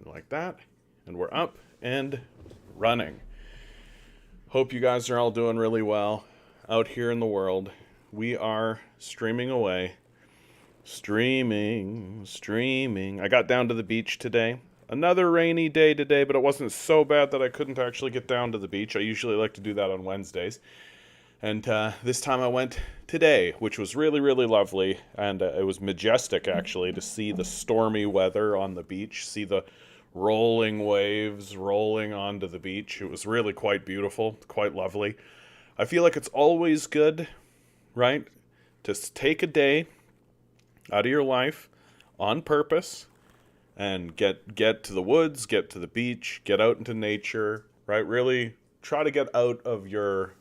And like that. And we're up and running. Hope you guys are all doing really well out here in the world. We are streaming away. Streaming. I got down to the beach today. Another rainy day today, but it wasn't so bad that I couldn't actually get down to the beach. I usually like to do that on Wednesdays. And this time I went today, which was really, really lovely. And it was majestic, actually, to see the stormy weather on the beach, see the rolling waves rolling onto the beach. It was really quite beautiful, quite lovely. I feel like it's always good, right, to take a day out of your life on purpose and get to the woods, get to the beach, get out into nature, right? Really try to get out of your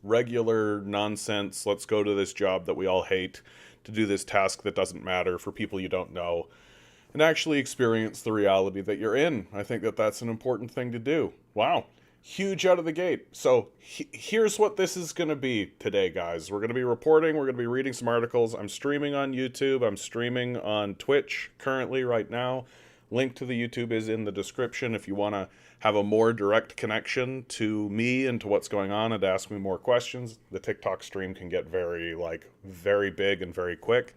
regular nonsense. Let's go to this job that we all hate, to do this task that doesn't matter for people you don't know, and actually experience the reality that you're in. I think that that's an important thing to do. Wow. Huge out of the gate. So here's what this is going to be today, guys. We're going to be reporting. We're going to be reading some articles. I'm streaming on YouTube. I'm streaming on Twitch currently right now. Link to the YouTube is in the description if you want to have a more direct connection to me and to what's going on and ask me more questions. The TikTok stream can get very big and very quick.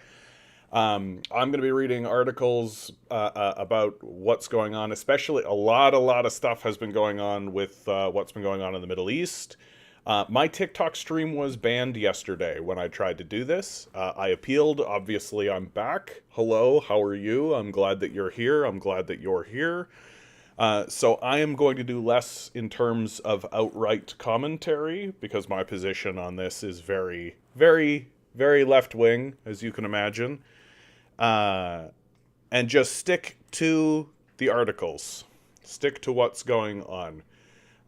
I'm going to be reading articles about what's going on, especially a lot of stuff has been going on with what's been going on in the Middle East. My TikTok stream was banned yesterday when I tried to do this. I appealed. Obviously, I'm back. Hello, how are you? I'm glad that you're here. I'm glad that you're here. So I am going to do less in terms of outright commentary because my position on this is very, very, very left-wing, as you can imagine. And just stick to the articles. Stick to what's going on.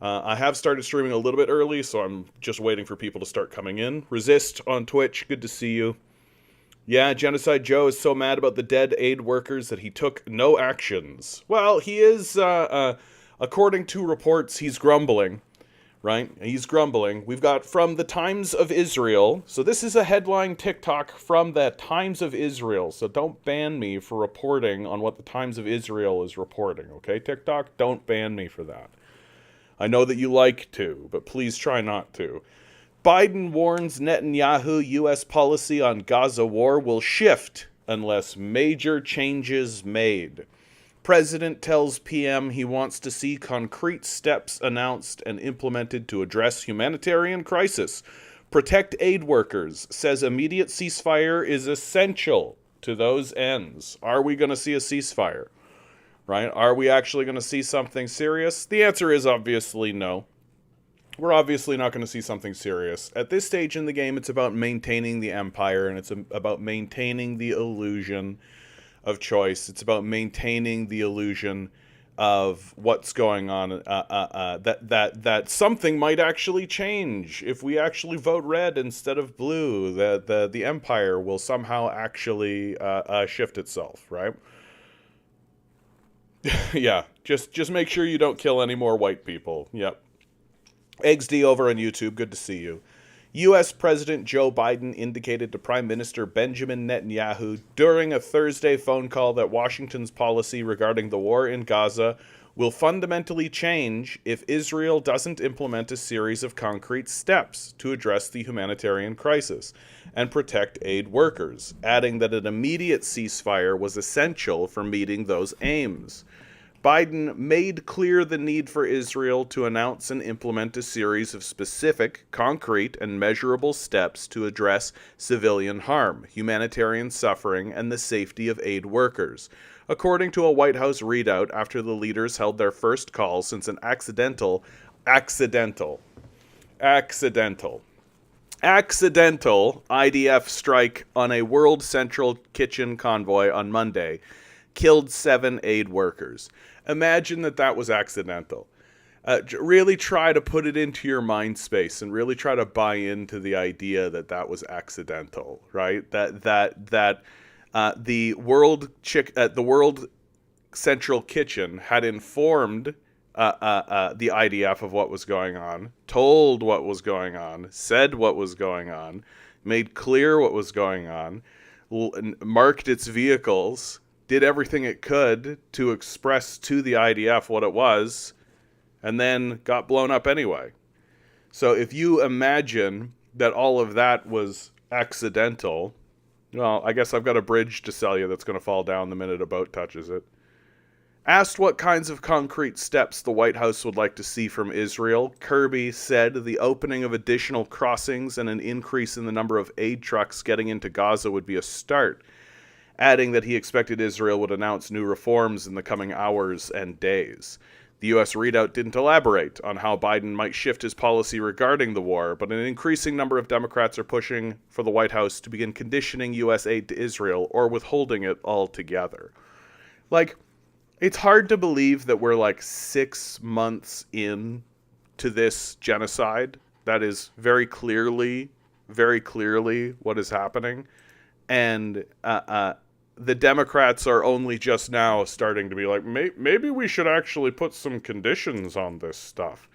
I have started streaming a little bit early, so I'm just waiting for people to start coming in. Resist on Twitch, good to see you. Yeah, Genocide Joe is so mad about the dead aid workers that he took no actions. Well, he is, according to reports, he's grumbling, right? He's grumbling. We've got from the Times of Israel. So this is a headline TikTok from the Times of Israel. So don't ban me for reporting on what the Times of Israel is reporting, okay? TikTok, don't ban me for that. I know that you like to, but please try not to. Biden warns Netanyahu U.S. policy on Gaza War will shift unless major changes made. President tells PM he wants to see concrete steps announced and implemented to address humanitarian crisis. Protect aid workers, says immediate ceasefire is essential to those ends. Are we going to see a ceasefire? Right? Are we actually going to see something serious? The answer is obviously no. We're obviously not going to see something serious. At this stage in the game, it's about maintaining the empire, and it's about maintaining the illusion of choice. It's about maintaining the illusion of what's going on, that something might actually change if we actually vote red instead of blue. That the empire will somehow actually shift itself, right? Yeah, just make sure you don't kill any more white people. Yep. XD over on YouTube, good to see you. U.S. President Joe Biden indicated to Prime Minister Benjamin Netanyahu during a Thursday phone call that Washington's policy regarding the war in Gaza will fundamentally change if Israel doesn't implement a series of concrete steps to address the humanitarian crisis and protect aid workers, adding that an immediate ceasefire was essential for meeting those aims. Biden made clear the need for Israel to announce and implement a series of specific, concrete, and measurable steps to address civilian harm, humanitarian suffering, and the safety of aid workers, according to a White House readout after the leaders held their first call since an accidental IDF strike on a World Central Kitchen convoy on Monday killed 7 aid workers. Imagine that was accidental. Really try to put it into your mind space and really try to buy into the idea that was accidental, right? That the World Central Kitchen had informed the IDF of what was going on, told what was going on, said what was going on, made clear what was going on, marked its vehicles, did everything it could to express to the IDF what it was, and then got blown up anyway. So if you imagine that all of that was accidental, well, I guess I've got a bridge to sell you that's going to fall down the minute a boat touches it. Asked what kinds of concrete steps the White House would like to see from Israel, Kirby said the opening of additional crossings and an increase in the number of aid trucks getting into Gaza would be a start, adding that he expected Israel would announce new reforms in the coming hours and days. The U.S. readout didn't elaborate on how Biden might shift his policy regarding the war, but an increasing number of Democrats are pushing for the White House to begin conditioning U.S. aid to Israel or withholding it altogether. Like, it's hard to believe that we're like 6 months in to this genocide. That is very clearly what is happening. And the Democrats are only just now starting to be like, maybe we should actually put some conditions on this stuff.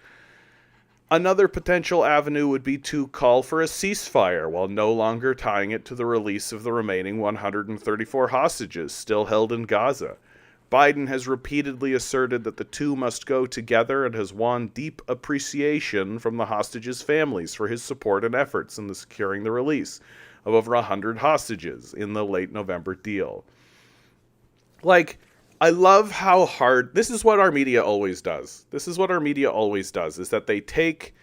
Another potential avenue would be to call for a ceasefire while no longer tying it to the release of the remaining 134 hostages still held in Gaza. Biden has repeatedly asserted that the two must go together and has won deep appreciation from the hostages' families for his support and efforts in securing the release of over 100 hostages in the late November deal. Like, I love how hard... This is what our media always does. Is that they take...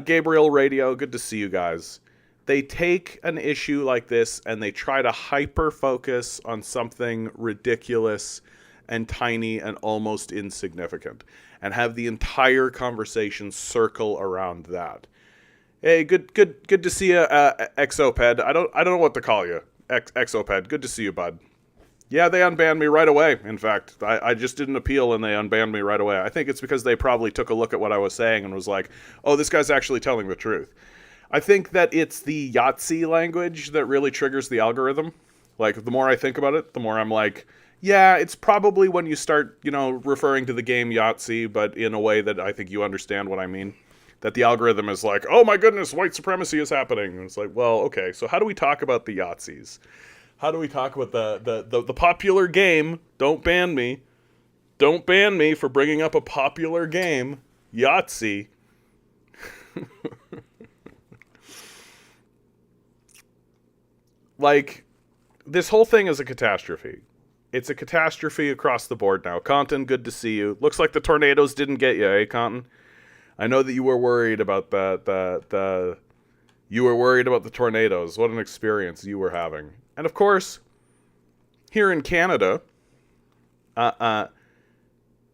Gabriel Radio, good to see you guys. They take an issue like this and they try to hyper-focus on something ridiculous and tiny and almost insignificant, and have the entire conversation circle around that. Hey, good to see you, Exoped. I don't know what to call you, Exoped. Good to see you, bud. Yeah, they unbanned me right away. In fact, I just did an appeal and they unbanned me right away. I think it's because they probably took a look at what I was saying and was like, oh, this guy's actually telling the truth. I think that it's the Yahtzee language that really triggers the algorithm. Like, the more I think about it, the more I'm like, yeah, it's probably when you start, referring to the game Yahtzee, but in a way that I think you understand what I mean. That the algorithm is like, oh my goodness, white supremacy is happening. And it's like, well, okay, so how do we talk about the Yahtzees? How do we talk about the popular game? Don't ban me. Don't ban me for bringing up a popular game, Yahtzee. Like, this whole thing is a catastrophe. It's a catastrophe across the board now. Compton, good to see you. Looks like the tornadoes didn't get you, eh, Compton? I know that you were worried about you were worried about the tornadoes. What an experience you were having. And of course, here in Canada,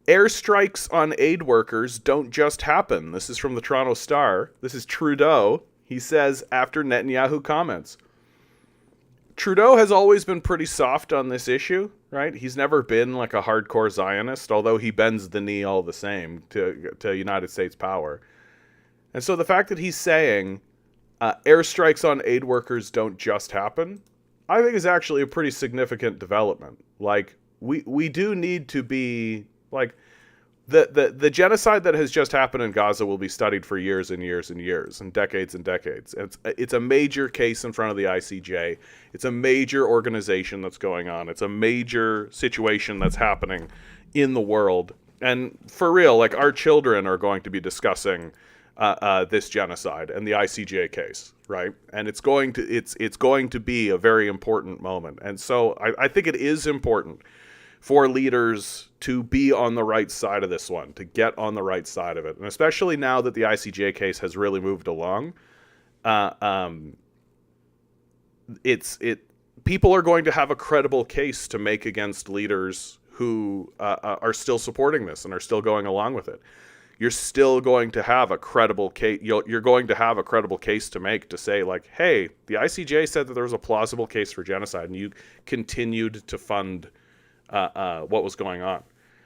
airstrikes on aid workers don't just happen. This is from the Toronto Star. This is Trudeau. He says after Netanyahu comments. Trudeau has always been pretty soft on this issue, right? He's never been like a hardcore Zionist, although he bends the knee all the same to United States power. And so the fact that he's saying airstrikes on aid workers don't just happen, I think is actually a pretty significant development. Like, we do need to be, like, the genocide that has just happened in Gaza will be studied for years and years and years and decades and decades. It's a major case in front of the ICJ. It's a major organization that's going on. It's a major situation that's happening in the world. And for real, like, our children are going to be discussing this genocide and the ICJ case, right? And it's going to be a very important moment. And so I think it is important for leaders to be on the right side of this one, to get on the right side of it. And especially now that the ICJ case has really moved along, people are going to have a credible case to make against leaders who are still supporting this and are still going along with it. You're still going to have a credible case. You're going to have a credible case to make to say, like, hey, the ICJ said that there was a plausible case for genocide, and you continued to fund what was going on.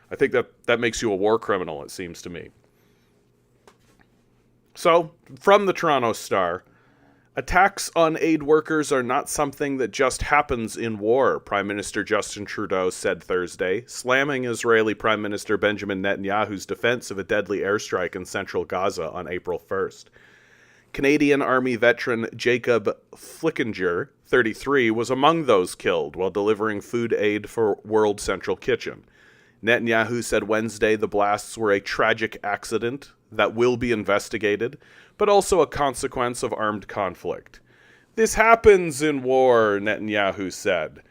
I think that makes you a war criminal, it seems to me. So, from the Toronto Star, attacks on aid workers are not something that just happens in war, Prime Minister Justin Trudeau said Thursday, slamming Israeli Prime Minister Benjamin Netanyahu's defense of a deadly airstrike in central Gaza on April 1st. Canadian Army veteran Jacob Flickinger, 33, was among those killed while delivering food aid for World Central Kitchen. Netanyahu said Wednesday the blasts were a tragic accident that will be investigated, but also a consequence of armed conflict. This happens in war, Netanyahu said.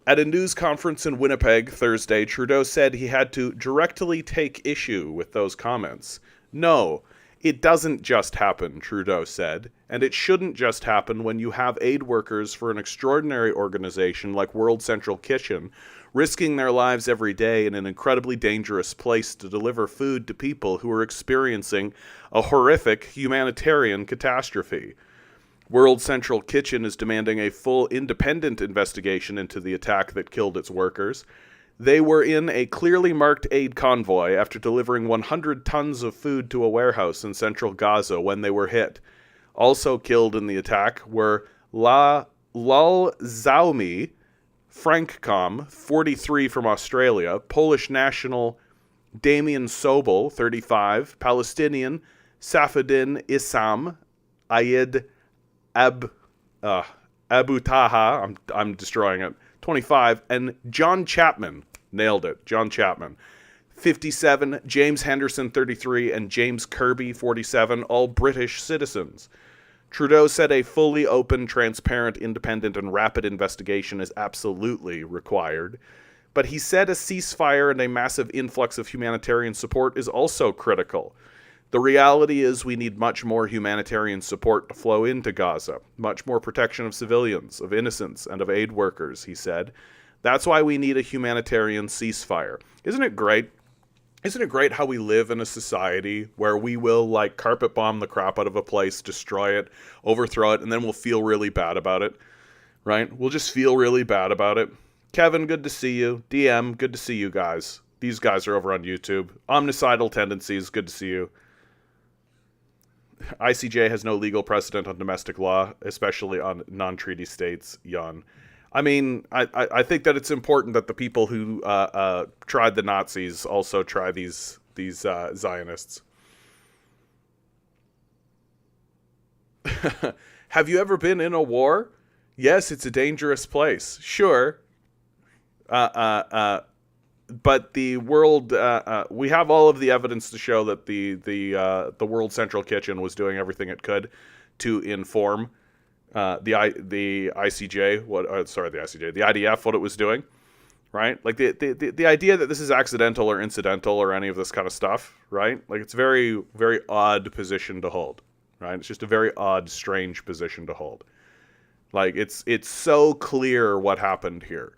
At a news conference in Winnipeg Thursday, Trudeau said he had to directly take issue with those comments. No, it doesn't just happen, Trudeau said, and it shouldn't just happen when you have aid workers for an extraordinary organization like World Central Kitchen risking their lives every day in an incredibly dangerous place to deliver food to people who are experiencing a horrific humanitarian catastrophe. World Central Kitchen is demanding a full independent investigation into the attack that killed its workers. They were in a clearly marked aid convoy after delivering 100 tons of food to a warehouse in central Gaza when they were hit. Also killed in the attack were Lal Zaumi, Frankcom, 43 from Australia, Polish national Damian Sobel, 35, Palestinian Safadin Issam, Ayed Abu Taha, I'm destroying it, 25, and John Chapman, nailed it, John Chapman, 57, James Henderson, 33, and James Kirby, 47, all British citizens. Trudeau said a fully open, transparent, independent, and rapid investigation is absolutely required, but he said a ceasefire and a massive influx of humanitarian support is also critical. The reality is we need much more humanitarian support to flow into Gaza, much more protection of civilians, of innocents, and of aid workers, he said. That's why we need a humanitarian ceasefire. Isn't it great? Isn't it great how we live in a society where we will, like, carpet bomb the crap out of a place, destroy it, overthrow it, and then we'll feel really bad about it, right? We'll just feel really bad about it. Kevin, good to see you. DM, good to see you guys. These guys are over on YouTube. Omnicidal Tendencies, good to see you. ICJ has no legal precedent on domestic law, especially on non-treaty states, Jan. I mean, I think that it's important that the people who tried the Nazis also try these Zionists. Have you ever been in a war? Yes, it's a dangerous place. Sure. But the world, we have all of the evidence to show that the World Central Kitchen was doing everything it could to inform the ICJ, the IDF, what it was doing, right? Like the idea that this is accidental or incidental or any of this kind of stuff, right? Like it's very, very odd position to hold, right? It's just a very odd, strange position to hold. Like it's so clear what happened here.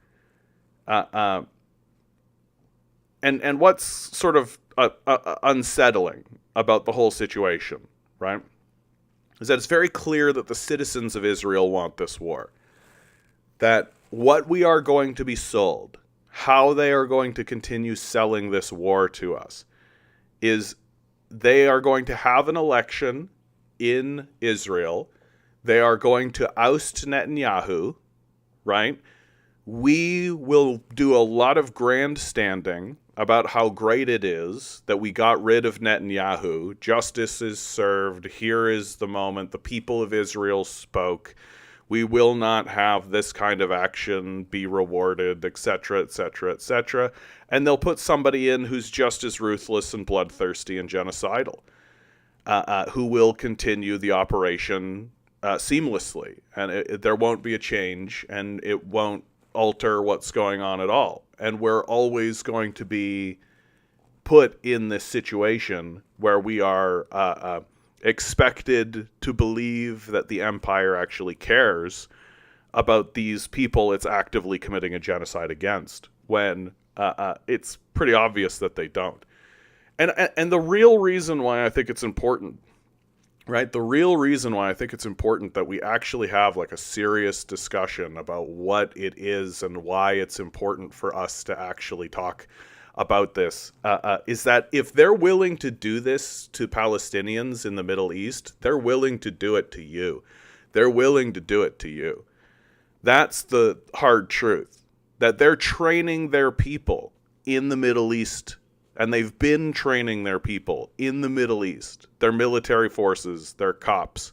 And what's sort of unsettling about the whole situation, right, is that it's very clear that the citizens of Israel want this war. That what we are going to be sold, how they are going to continue selling this war to us, is they are going to have an election in Israel. They are going to oust Netanyahu, right? We will do a lot of grandstanding about how great it is that we got rid of Netanyahu. Justice is served. Here is the moment. The people of Israel spoke. We will not have this kind of action be rewarded, etc., etc., etc. And they'll put somebody in who's just as ruthless and bloodthirsty and genocidal, who will continue the operation seamlessly. And there won't be a change, and it won't alter what's going on at all. And we're always going to be put in this situation where we are expected to believe that the empire actually cares about these people it's actively committing a genocide against, when it's pretty obvious that they don't. And the real reason why I think it's important, right? The real reason why I think it's important that we actually have like a serious discussion about what it is and why it's important for us to actually talk about this is that if they're willing to do this to Palestinians in the Middle East, they're willing to do it to you. They're willing to do it to you. That's the hard truth. That they're training their people in the Middle East, and they've been training their people in the Middle East, their military forces, their cops,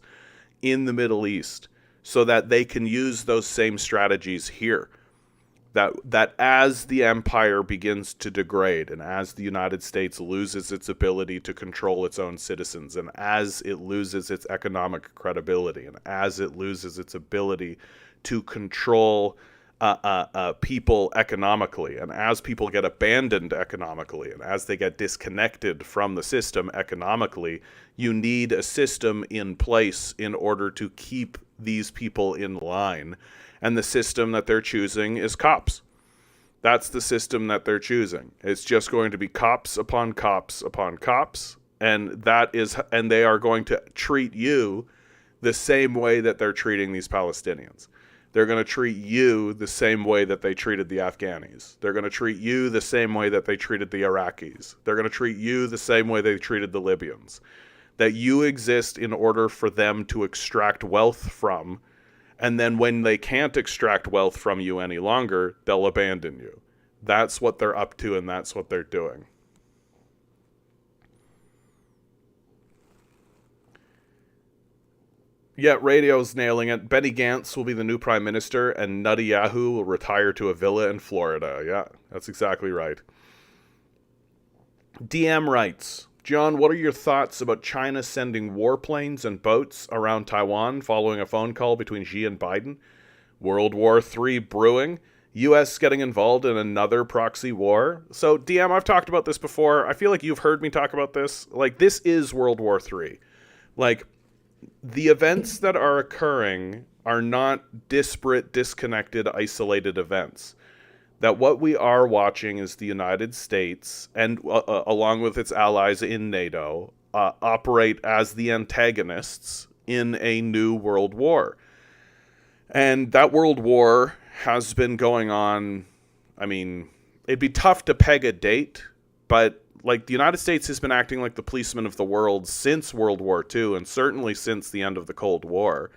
in the Middle East so that they can use those same strategies here. That as the empire begins to degrade and as the United States loses its ability to control its own citizens and as it loses its economic credibility and as it loses its ability to control people economically, and as people get abandoned economically and as they get disconnected from the system economically, you need a system in place in order to keep these people in line. And the system that they're choosing is cops. That's the system that they're choosing. It's just going to be cops upon cops upon cops. And they are going to treat you the same way that they're treating these Palestinians. They're going to treat you the same way that they treated the Afghanis. They're going to treat you the same way that they treated the Iraqis. They're going to treat you the same way they treated the Libyans. That you exist in order for them to extract wealth from. And then when they can't extract wealth from you any longer, they'll abandon you. That's what they're up to, and that's what they're doing. Yeah, radio's nailing it. Benny Gantz will be the new prime minister, and Nutty Yahoo will retire to a villa in Florida. Yeah, that's exactly right. DM writes, John, what are your thoughts about China sending warplanes and boats around Taiwan following a phone call between Xi and Biden? World War III brewing? U.S. getting involved in another proxy war? So, DM, I've talked about this before. I feel like you've heard me talk about this. Like, this is World War III. Like, the events that are occurring are not disparate, disconnected, isolated events. That what we are watching is the United States, and along with its allies in NATO, operate as the antagonists in a new world war. And that world war has been going on, I mean, it'd be tough to peg a date, but like the United States has been acting like the policeman of the world since World War II, and certainly since the end of the Cold War.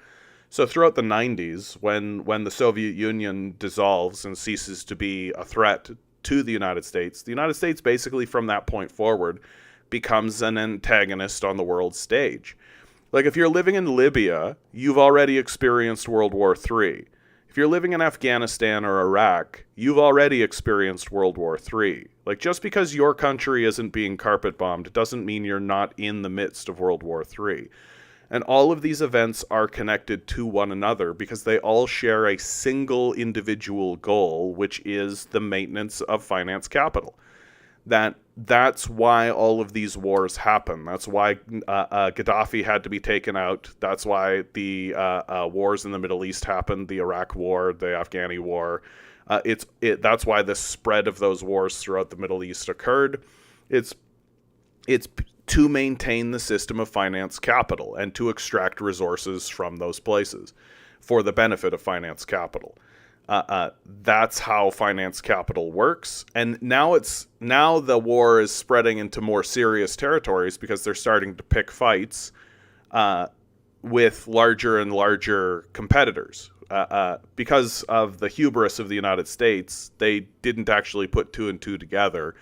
So throughout the 90s, when the Soviet Union dissolves and ceases to be a threat to the United States basically from that point forward becomes an antagonist on the world stage. Like if you're living in Libya, you've already experienced World War III. If you're living in Afghanistan or Iraq, you've already experienced World War III. Like just because your country isn't being carpet bombed doesn't mean you're not in the midst of World War III. And all of these events are connected to one another because they all share a single individual goal, which is the maintenance of finance capital. That's why all of these wars happen. That's why Gaddafi had to be taken out. That's why the wars in the Middle East happened, the Iraq War, the Afghani War. That's why the spread of those wars throughout the Middle East occurred. It's to maintain the system of finance capital and to extract resources from those places for the benefit of finance capital. That's how finance capital works. And now the war is spreading into more serious territories because they're starting to pick fights with larger and larger competitors. Because of the hubris of the United States, they didn't actually put two and two together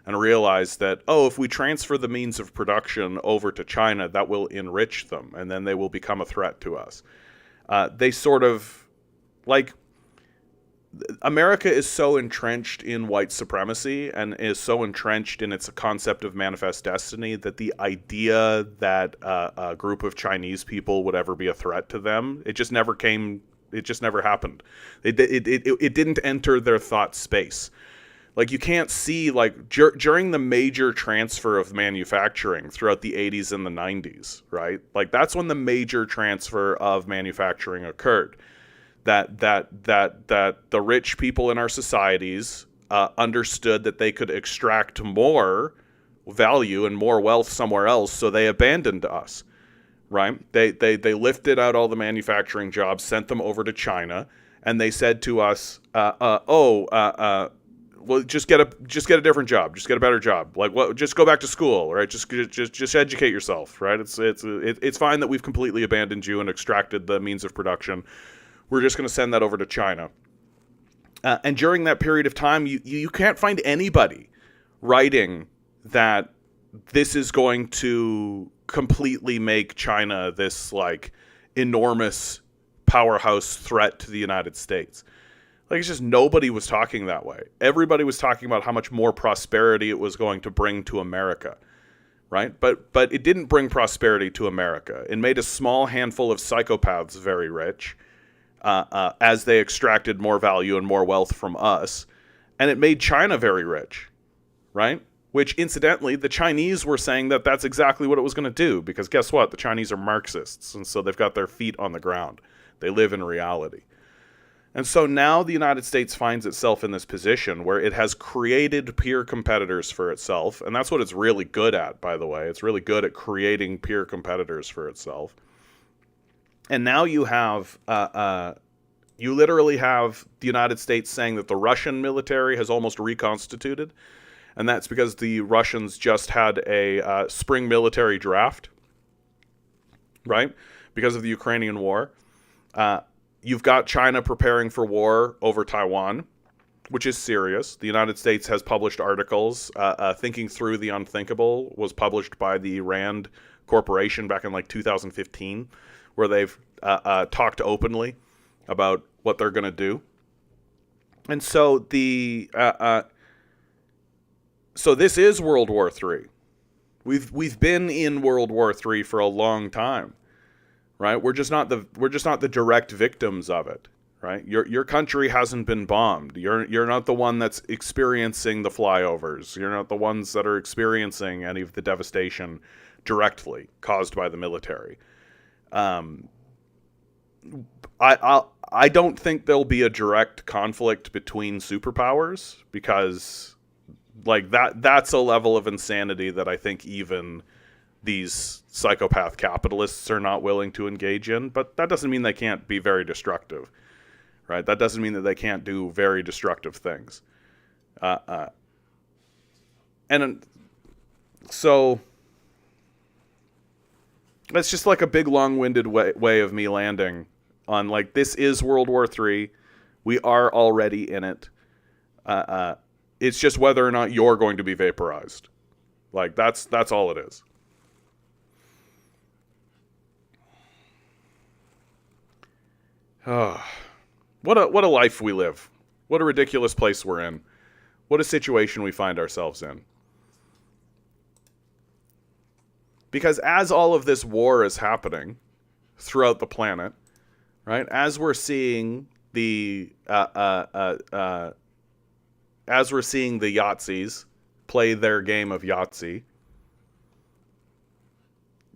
and realize that, if we transfer the means of production over to China, that will enrich them, and then they will become a threat to us. They sort of, like, America is so entrenched in white supremacy and is so entrenched in its concept of manifest destiny that the idea that a group of Chinese people would ever be a threat to them, it just never happened. It didn't enter their thought space. Like, you can't see, like, during the major transfer of manufacturing throughout the 80s and the 90s, right? Like, that's when the major transfer of manufacturing occurred. That the rich people in our societies understood that they could extract more value and more wealth somewhere else, so they abandoned us, right? They lifted out all the manufacturing jobs, sent them over to China, and they said to us, well, just get a different job, just get a better job. Like, what? Just go back to school, right? Just educate yourself, right? It's fine that we've completely abandoned you and extracted the means of production. We're just going to send that over to China. And during that period of time, you can't find anybody writing that this is going to completely make China this like enormous powerhouse threat to the United States. Like, it's just nobody was talking that way. Everybody was talking about how much more prosperity it was going to bring to America, right? But it didn't bring prosperity to America. It made a small handful of psychopaths very rich as they extracted more value and more wealth from us. And it made China very rich, right? Which, incidentally, the Chinese were saying that that's exactly what it was going to do, because guess what? The Chinese are Marxists, and so they've got their feet on the ground. They live in reality. And so now the United States finds itself in this position where it has created peer competitors for itself, and that's what it's really good at, by the way. It's really good at creating peer competitors for itself. And now you have, you literally have the United States saying that the Russian military has almost reconstituted, and that's because the Russians just had a spring military draft, right? Because of the Ukrainian war. You've got China preparing for war over Taiwan, which is serious. The United States has published articles. Thinking Through the Unthinkable was published by the Rand Corporation back in like 2015, where they've talked openly about what they're going to do. And so so this is World War III. We've been in World War III for a long time. Right? We're just not the direct victims of it, right? Your country hasn't been bombed. You're not the one that's experiencing the flyovers. You're not the ones that are experiencing any of the devastation directly caused by the military. I don't think there'll be a direct conflict between superpowers, because like that's a level of insanity that I think even these psychopath capitalists are not willing to engage in. But that doesn't mean they can't be very destructive, right? That doesn't mean that they can't do very destructive things. So it's just like a big long-winded way of me landing on, like, this is World War III. We are already in it. It's just whether or not you're going to be vaporized. Like, that's all it is. What a life we live. What a ridiculous place we're in. What a situation we find ourselves in. Because as all of this war is happening throughout the planet, right? As we're seeing the Yahtzees play their game of Yahtzee,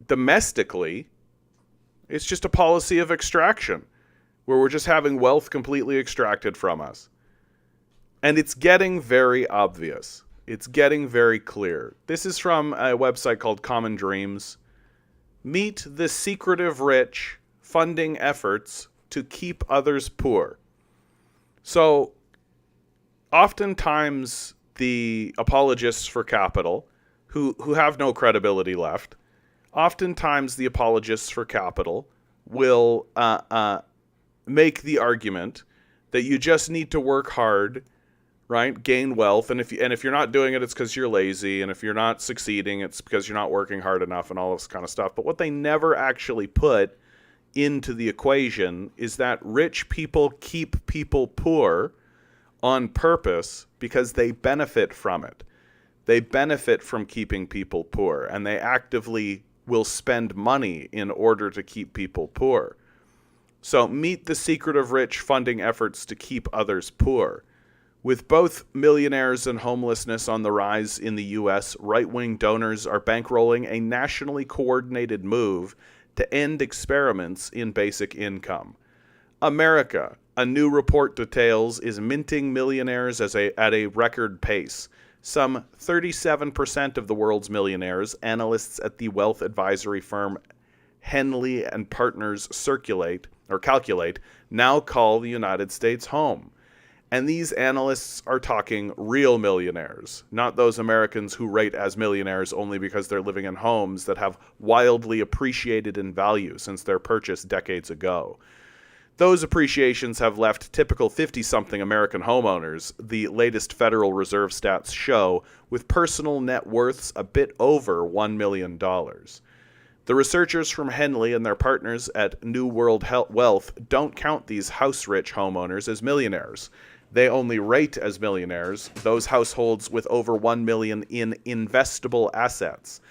domestically, it's just a policy of extraction, where we're just having wealth completely extracted from us. And it's getting very obvious. It's getting very clear. This is from a website called Common Dreams. Meet the secretive rich funding efforts to keep others poor. So, oftentimes the apologists for capital, who have no credibility left, oftentimes the apologists for capital will make the argument that you just need to work hard, right? Gain wealth, and if you're not doing it, it's because you're lazy, and if you're not succeeding, it's because you're not working hard enough, and all this kind of stuff. But what they never actually put into the equation is that rich people keep people poor on purpose because they benefit from it. They benefit from keeping people poor, and they actively will spend money in order to keep people poor. So meet the secretive rich funding efforts to keep others poor. With both millionaires and homelessness on the rise in the U.S., right-wing donors are bankrolling a nationally coordinated move to end experiments in basic income. America, a new report details, is minting millionaires at a record pace. Some 37% of the world's millionaires, analysts at the wealth advisory firm Henley and Partners calculate, now call the United States home. And these analysts are talking real millionaires, not those Americans who rate as millionaires only because they're living in homes that have wildly appreciated in value since their purchase decades ago. Those appreciations have left typical 50-something American homeowners, the latest Federal Reserve stats show, with personal net worths a bit over $1 million. The researchers from Henley and their partners at New World Wealth don't count these house-rich homeowners as millionaires. They only rate as millionaires those households with over 1 million in investable assets.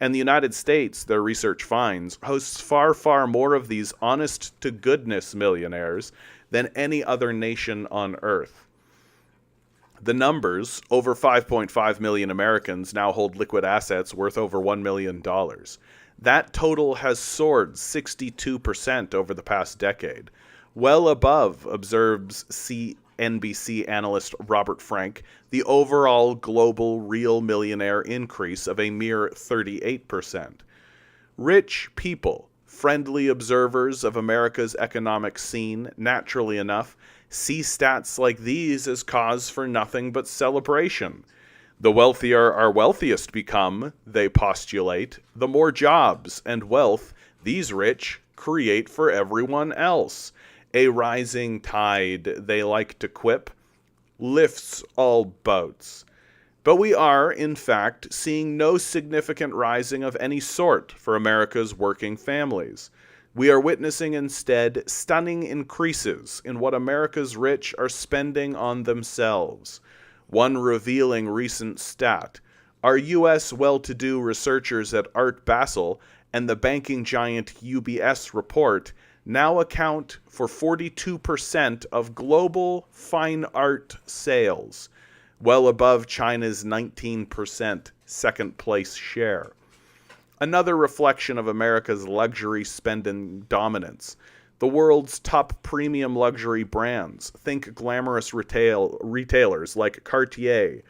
And the United States, their research finds, hosts far, far more of these honest-to-goodness millionaires than any other nation on Earth. The numbers, over 5.5 million Americans now hold liquid assets worth over $1 million. That total has soared 62% over the past decade, well above, observes CNBC analyst Robert Frank, the overall global real millionaire increase of a mere 38%. Rich people, friendly observers of America's economic scene, naturally enough, see stats like these as cause for nothing but celebration. The wealthier our wealthiest become, they postulate, the more jobs and wealth these rich create for everyone else. A rising tide, they like to quip, lifts all boats. But we are, in fact, seeing no significant rising of any sort for America's working families. We are witnessing instead stunning increases in what America's rich are spending on themselves. One revealing recent stat: our U.S. well-to-do researchers at Art Basel and the banking giant UBS report now account for 42% of global fine art sales, well above China's 19% second-place share. Another reflection of America's luxury spending dominance. The world's top premium luxury brands, think glamorous retailers like Cartier,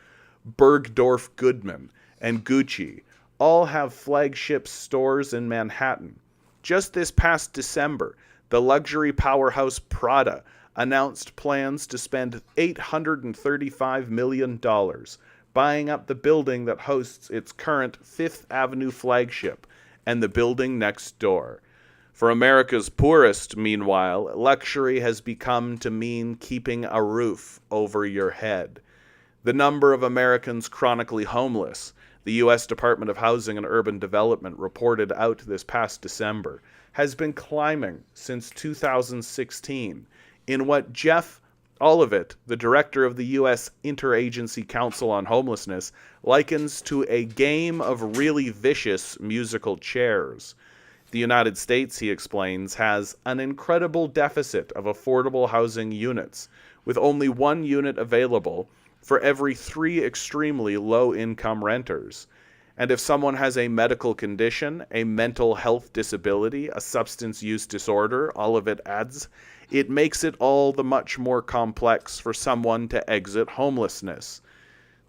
Bergdorf Goodman, and Gucci, all have flagship stores in Manhattan. Just this past December, the luxury powerhouse Prada announced plans to spend $835 million buying up the building that hosts its current Fifth Avenue flagship and the building next door. For America's poorest, meanwhile, luxury has become to mean keeping a roof over your head. The number of Americans chronically homeless, the U.S. Department of Housing and Urban Development reported out this past December, has been climbing since 2016 in what Jeff Olivet, the director of the U.S. Interagency Council on Homelessness, likens to a game of really vicious musical chairs. The United States, he explains, has an incredible deficit of affordable housing units, with only one unit available for every 3 extremely low-income renters. And if someone has a medical condition, a mental health disability, a substance use disorder, Olivet adds, it makes it all the much more complex for someone to exit homelessness.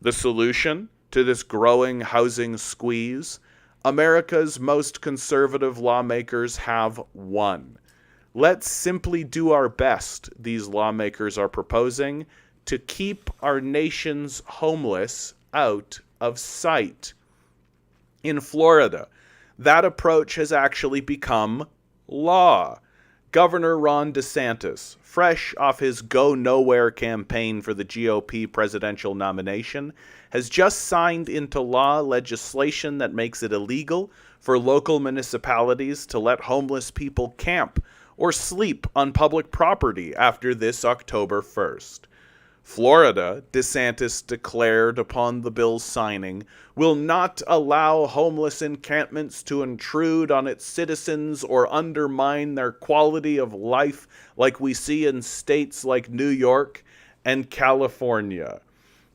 The solution to this growing housing squeeze? America's most conservative lawmakers have one. Let's simply do our best, these lawmakers are proposing, to keep our nation's homeless out of sight. In Florida, that approach has actually become law. Governor Ron DeSantis, fresh off his Go Nowhere campaign for the GOP presidential nomination, has just signed into law legislation that makes it illegal for local municipalities to let homeless people camp or sleep on public property after this October 1st. Florida, DeSantis declared upon the bill's signing, will not allow homeless encampments to intrude on its citizens or undermine their quality of life like we see in states like New York and California.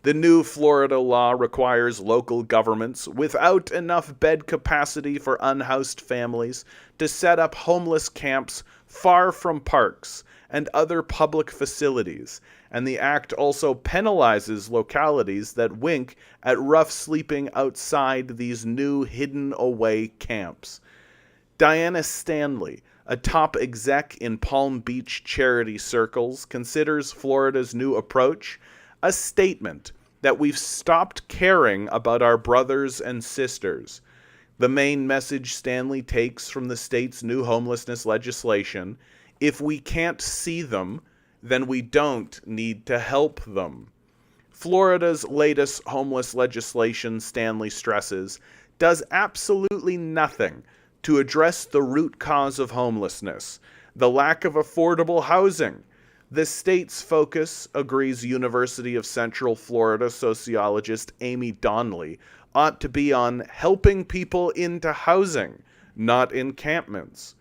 The new Florida law requires local governments without enough bed capacity for unhoused families to set up homeless camps far from parks and other public facilities, and the act also penalizes localities that wink at rough sleeping outside these new hidden-away camps. Diana Stanley, a top exec in Palm Beach charity circles, considers Florida's new approach a statement that we've stopped caring about our brothers and sisters. The main message Stanley takes from the state's new homelessness legislation: if we can't see them, then we don't need to help them. Florida's latest homeless legislation, Stanley stresses, does absolutely nothing to address the root cause of homelessness, the lack of affordable housing. The state's focus, agrees University of Central Florida sociologist Amy Donnelly, ought to be on helping people into housing, not encampments.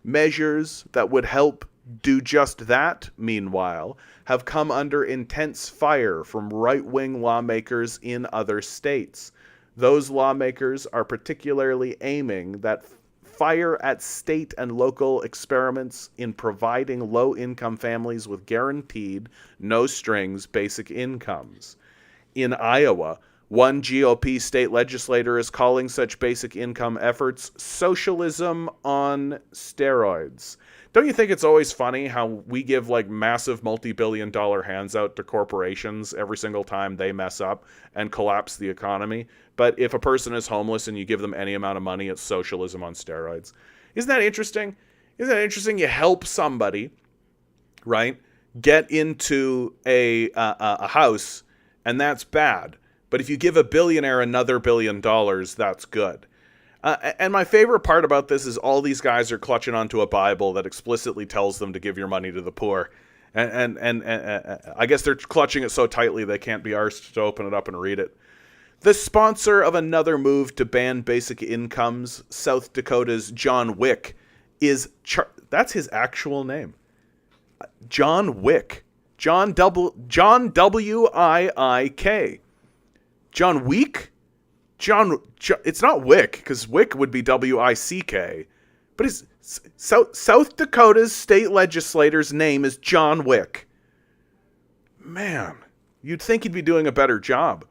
Measures that would help do just that, meanwhile, have come under intense fire from right-wing lawmakers in other states. Those lawmakers are particularly aiming that fire at state and local experiments in providing low-income families with guaranteed, no-strings basic incomes. In Iowa, one GOP state legislator is calling such basic income efforts socialism on steroids. Don't you think it's always funny how we give like massive multi-billion dollar hands out to corporations every single time they mess up and collapse the economy? But if a person is homeless and you give them any amount of money, it's socialism on steroids. Isn't that interesting? Isn't that interesting? You help somebody, right, get into a house, and that's bad. But if you give a billionaire another $1 billion, that's good. And my favorite part about this is all these guys are clutching onto a Bible that explicitly tells them to give your money to the poor. And I guess they're clutching it so tightly they can't be arsed to open it up and read it. The sponsor of another move to ban basic incomes, South Dakota's John Wick, that's his actual name. John Wick. John W-I-I-K. John Wick? John, it's not Wick, because Wick would be W-I-C-K. But his South Dakota's state legislator's name is John Wick. Man, you'd think he'd be doing a better job.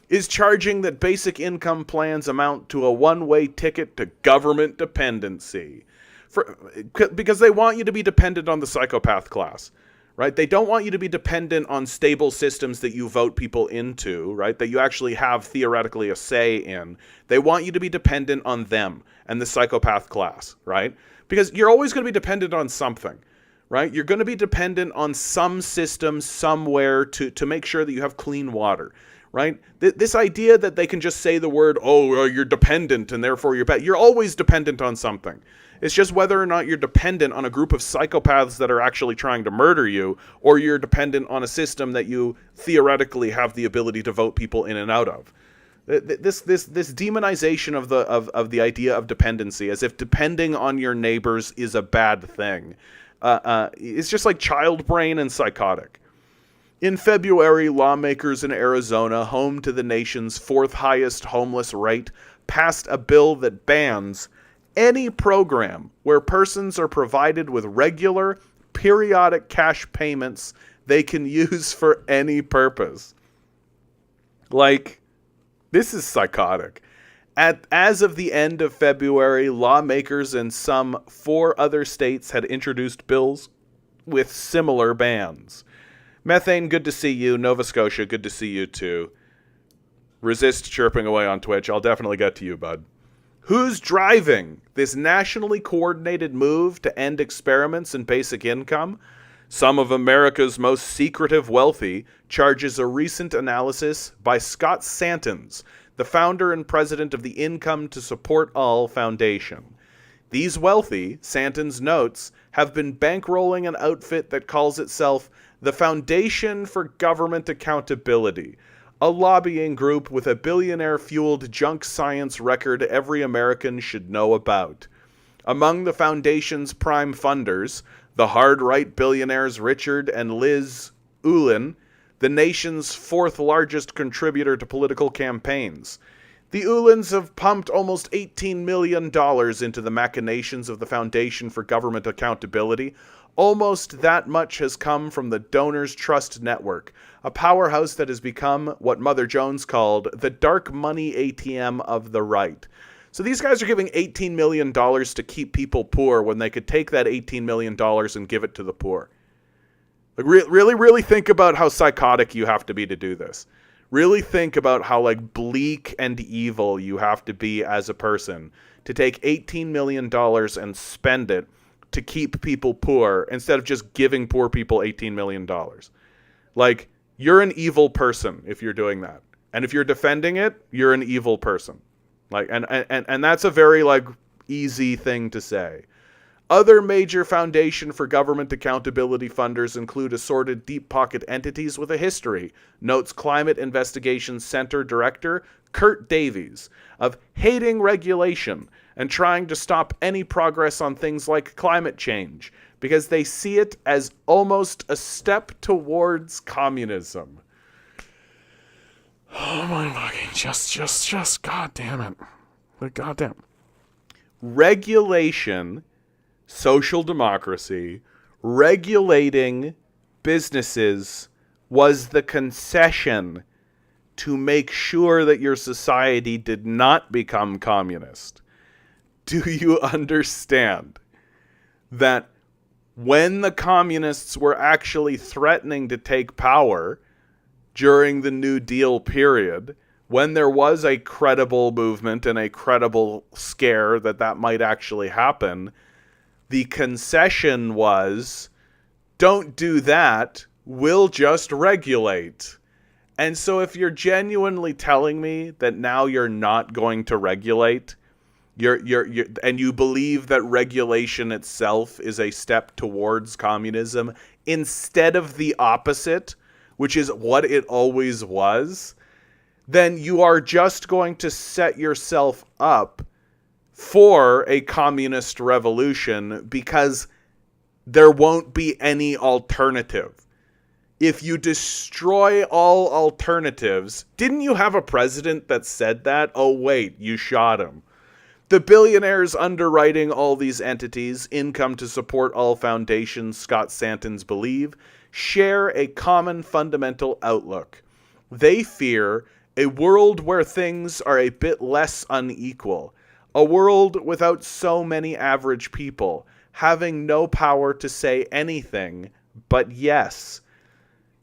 Is charging that basic income plans amount to a one-way ticket to government dependency. Because they want you to be dependent on the psychopath class. Right? They don't want you to be dependent on stable systems that you vote people into, right? That you actually have theoretically a say in. They want you to be dependent on them and the psychopath class, right? Because you're always going to be dependent on something, right? You're going to be dependent on some system somewhere to make sure that you have clean water, right? This idea that they can just say the word, oh, you're dependent and therefore you're bad. You're always dependent on something. It's just whether or not you're dependent on a group of psychopaths that are actually trying to murder you, or you're dependent on a system that you theoretically have the ability to vote people in and out of. This demonization of the idea of dependency, as if depending on your neighbors is a bad thing. It's just like child brain and psychotic. In February, lawmakers in Arizona, home to the nation's fourth highest homeless rate, passed a bill that bans any program where persons are provided with regular, periodic cash payments they can use for any purpose. Like, this is psychotic. As of the end of February, lawmakers in some 4 other states had introduced bills with similar bans. Methane, good to see you. Nova Scotia, good to see you too. Resist chirping away on Twitch. I'll definitely get to you, bud. Who's driving this nationally coordinated move to end experiments in basic income? Some of America's most secretive wealthy, charges a recent analysis by Scott Santens, the founder and president of the Income to Support All Foundation. These wealthy, Santens notes, have been bankrolling an outfit that calls itself the Foundation for Government Accountability, a lobbying group with a billionaire-fueled junk science record every American should know about. Among the foundation's prime funders, the hard-right billionaires Richard and Liz Ullin, the nation's 4th largest contributor to political campaigns. The Ullins have pumped almost $18 million into the machinations of the Foundation for Government Accountability. Almost that much has come from the Donors Trust Network, a powerhouse that has become what Mother Jones called the dark money ATM of the right. So these guys are giving $18 million to keep people poor when they could take that $18 million and give it to the poor. Like, really think about how psychotic you have to be to do this. Really think about how like bleak and evil you have to be as a person to take $18 million and spend it to keep people poor instead of just giving poor people $18 million. Like, you're an evil person if you're doing that. And if you're defending it, you're an evil person. Like, and that's a very like easy thing to say. Other major foundation for government accountability funders include assorted deep-pocket entities with a history, notes Climate Investigations Center Director Kurt Davies, of hating regulation and trying to stop any progress on things like climate change, because they see it as almost a step towards communism. Oh my fucking, just, god damn it. Like, god damn. Regulation, social democracy, regulating businesses was the concession to make sure that your society did not become communist. Do you understand that when the communists were actually threatening to take power during the New Deal period, when there was a credible movement and a credible scare that might actually happen, the concession was, don't do that, we'll just regulate. And so if you're genuinely telling me that now you're not going to regulate, and you believe that regulation itself is a step towards communism instead of the opposite, which is what it always was, then you are just going to set yourself up for a communist revolution, because there won't be any alternative. If you destroy all alternatives, didn't you have a president that said that? Oh wait, you shot him. The billionaires underwriting all these entities, income to support all foundations, Scott Santons believe, share a common fundamental outlook. They fear a world where things are a bit less unequal, a world without so many average people, having no power to say anything but yes.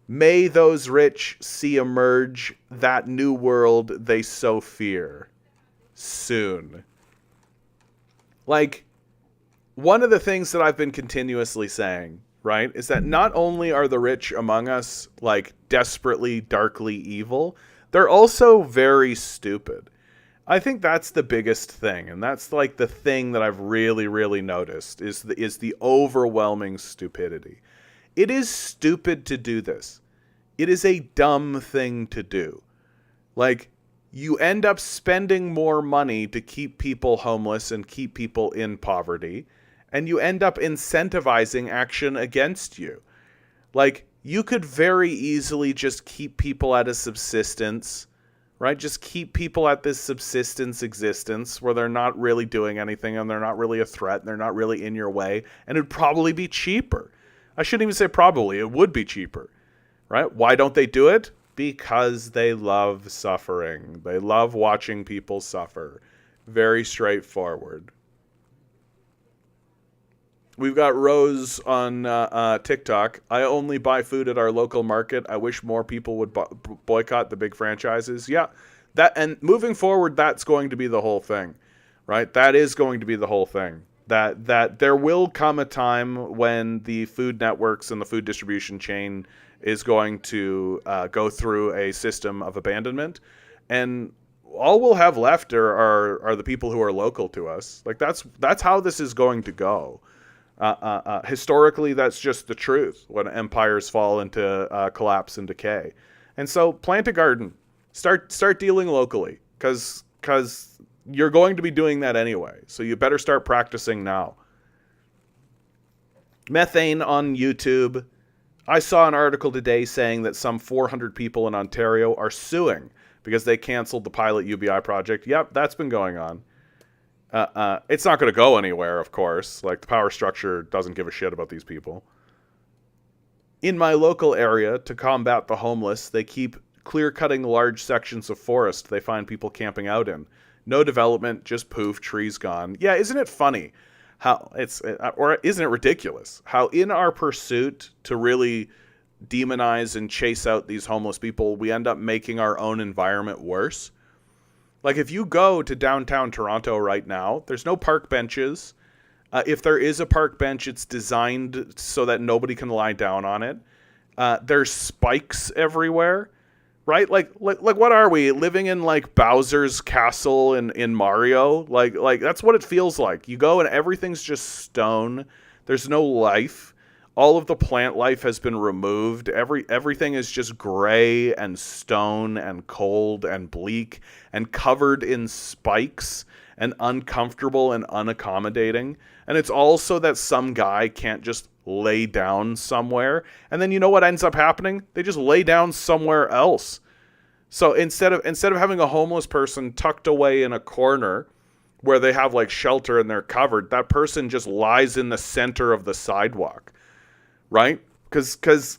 May those rich see emerge that new world they so fear. Soon. Like, one of the things that I've been continuously saying, right, is that not only are the rich among us, like, desperately, darkly evil, they're also very stupid. I think that's the biggest thing, and that's, like, the thing that I've really, really noticed, is the overwhelming stupidity. It is stupid to do this. It is a dumb thing to do. Like, you end up spending more money to keep people homeless and keep people in poverty, and you end up incentivizing action against you. Like, you could very easily just keep people at a subsistence, right? Just keep people at this subsistence existence where they're not really doing anything and they're not really a threat and they're not really in your way, and it'd probably be cheaper. I shouldn't even say probably, it would be cheaper, right? Why don't they do it? Because they love suffering. They love watching people suffer. Very straightforward. We've got Rose on TikTok. I only buy food at our local market. I wish more people would boycott the big franchises. Yeah, and moving forward, that's going to be the whole thing, right? That is going to be the whole thing. That there will come a time when the food networks and the food distribution chain is going to go through a system of abandonment, and all we'll have left are the people who are local to us. Like, that's how this is going to go. Historically, that's just the truth when empires fall into collapse and decay. And so plant a garden, start dealing locally, because you're going to be doing that anyway. So you better start practicing now. Methane on YouTube. I saw an article today saying that some 400 people in Ontario are suing because they canceled the pilot UBI project. Yep, that's been going on. It's not going to go anywhere, of course. Like, the power structure doesn't give a shit about these people. In my local area, to combat the homeless, they keep clear-cutting large sections of forest they find people camping out in. No development, just poof, trees gone. Yeah, isn't it funny how or isn't it ridiculous how in our pursuit to really demonize and chase out these homeless people, we end up making our own environment worse? Like, if you go to downtown Toronto right now, there's no park benches. If there is a park bench, it's designed so that nobody can lie down on it. There's spikes everywhere, right? Like what are we living in, like Bowser's castle in Mario? Like that's what it feels like. You go and everything's just stone. There's no life. All of the plant life has been removed. Everything is just gray and stone and cold and bleak and covered in spikes and uncomfortable and unaccommodating. And it's all so that some guy can't just lay down somewhere. And then you know what ends up happening? They just lay down somewhere else. So instead of having a homeless person tucked away in a corner where they have like shelter and they're covered, that person just lies in the center of the sidewalk, right? Because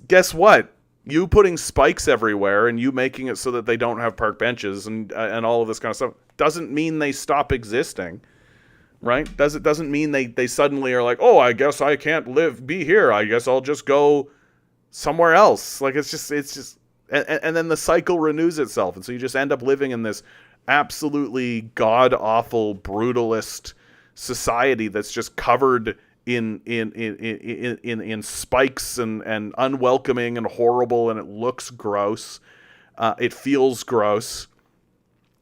guess what? You putting spikes everywhere and you making it so that they don't have park benches and all of this kind of stuff doesn't mean they stop existing, right? Doesn't mean they suddenly are like, oh, I guess I can't be here. I guess I'll just go somewhere else. Like it's just and then the cycle renews itself, and so you just end up living in this absolutely god-awful, brutalist society that's just covered in spikes and unwelcoming and horrible, and it looks gross. It feels gross,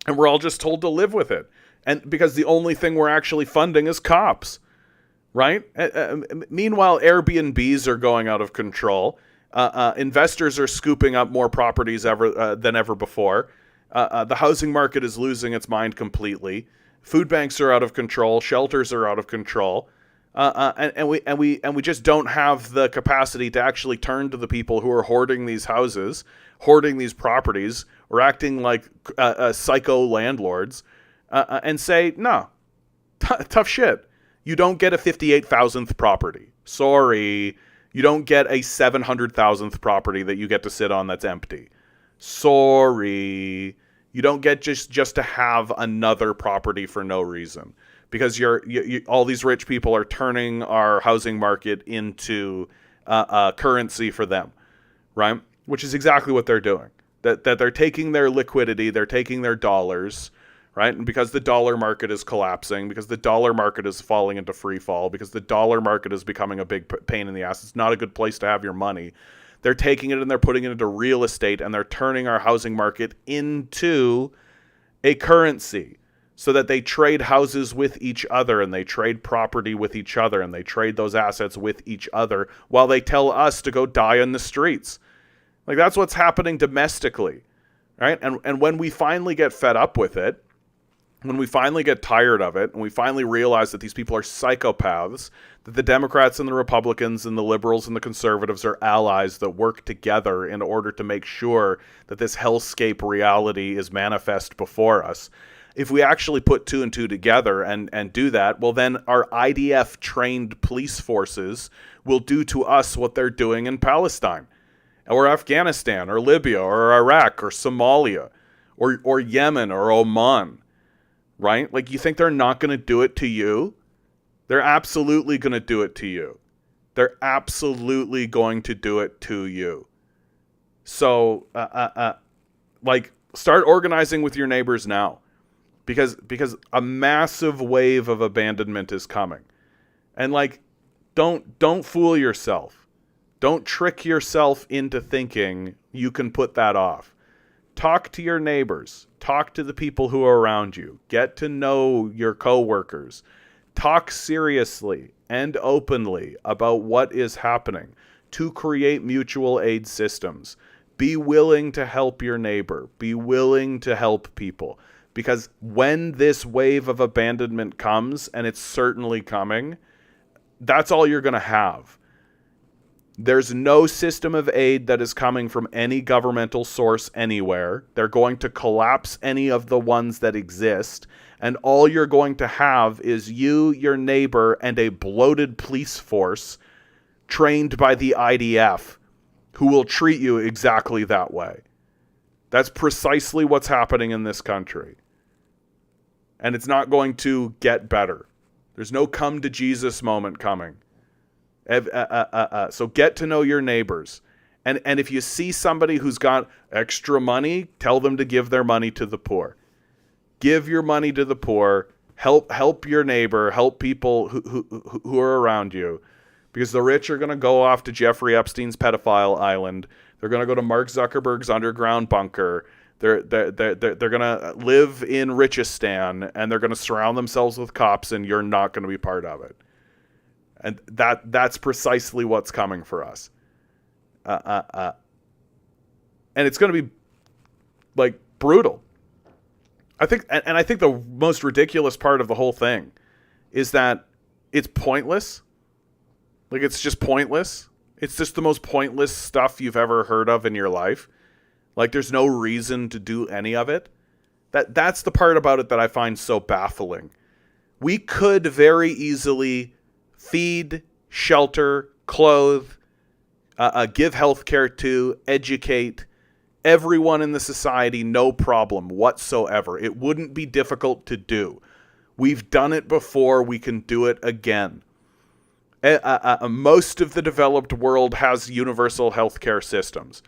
and we're all just told to live with it. And because the only thing we're actually funding is cops, right? Meanwhile, Airbnbs are going out of control. Investors are scooping up more properties than ever before. The housing market is losing its mind completely. Food banks are out of control. Shelters are out of control. And we just don't have the capacity to actually turn to the people who are hoarding these houses, hoarding these properties, or acting like psycho landlords, and say, no, tough shit. You don't get a 58,000th property. Sorry. You don't get a 700,000th property that you get to sit on that's empty. Sorry. You don't get just to have another property for no reason. Because all these rich people are turning our housing market into currency for them, right? Which is exactly what they're doing. That they're taking their liquidity, they're taking their dollars, right? And because the dollar market is collapsing, because the dollar market is falling into free fall, because the dollar market is becoming a big pain in the ass, it's not a good place to have your money. They're taking it and they're putting it into real estate, and they're turning our housing market into a currency so that they trade houses with each other, and they trade property with each other, and they trade those assets with each other while they tell us to go die in the streets. Like, that's what's happening domestically, right? And when we finally get fed up with it, when we finally get tired of it, and we finally realize that these people are psychopaths, that the Democrats and the Republicans and the liberals and the conservatives are allies that work together in order to make sure that this hellscape reality is manifest before us. If we actually put two and two together and do that, well, then our IDF-trained police forces will do to us what they're doing in Palestine, or Afghanistan, or Libya, or Iraq, or Somalia, or Yemen, or Oman. Right? Like, you think they're not going to do it to you? They're absolutely going to do it to you. They're absolutely going to do it to you. So, like, start organizing with your neighbors now. Because a massive wave of abandonment is coming. And, like, don't fool yourself. Don't trick yourself into thinking you can put that off. Talk to your neighbors. Talk to the people who are around you. Get to know your coworkers. Talk seriously and openly about what is happening to create mutual aid systems. Be willing to help your neighbor. Be willing to help people. Because when this wave of abandonment comes, and it's certainly coming, that's all you're going to have. There's no system of aid that is coming from any governmental source anywhere. They're going to collapse any of the ones that exist. And all you're going to have is you, your neighbor, and a bloated police force trained by the IDF who will treat you exactly that way. That's precisely what's happening in this country. And it's not going to get better. There's no come to Jesus moment coming. So get to know your neighbors. And if you see somebody who's got extra money, tell them to give their money to the poor. Give your money to the poor. Help your neighbor. Help people who are around you. Because the rich are going to go off to Jeffrey Epstein's pedophile island. They're going to go to Mark Zuckerberg's underground bunker. They're going to live in Richistan, and they're going to surround themselves with cops, and you're not going to be part of it. And that's precisely what's coming for us. And it's going to be like brutal. I think the most ridiculous part of the whole thing is that it's pointless. Like, it's just pointless. It's just the most pointless stuff you've ever heard of in your life. Like, there's no reason to do any of it. That's the part about it that I find so baffling. We could very easily feed, shelter, clothe, give healthcare to, educate everyone in the society, no problem whatsoever. It wouldn't be difficult to do. We've done it before. We can do it again. Most of the developed world has universal healthcare systems.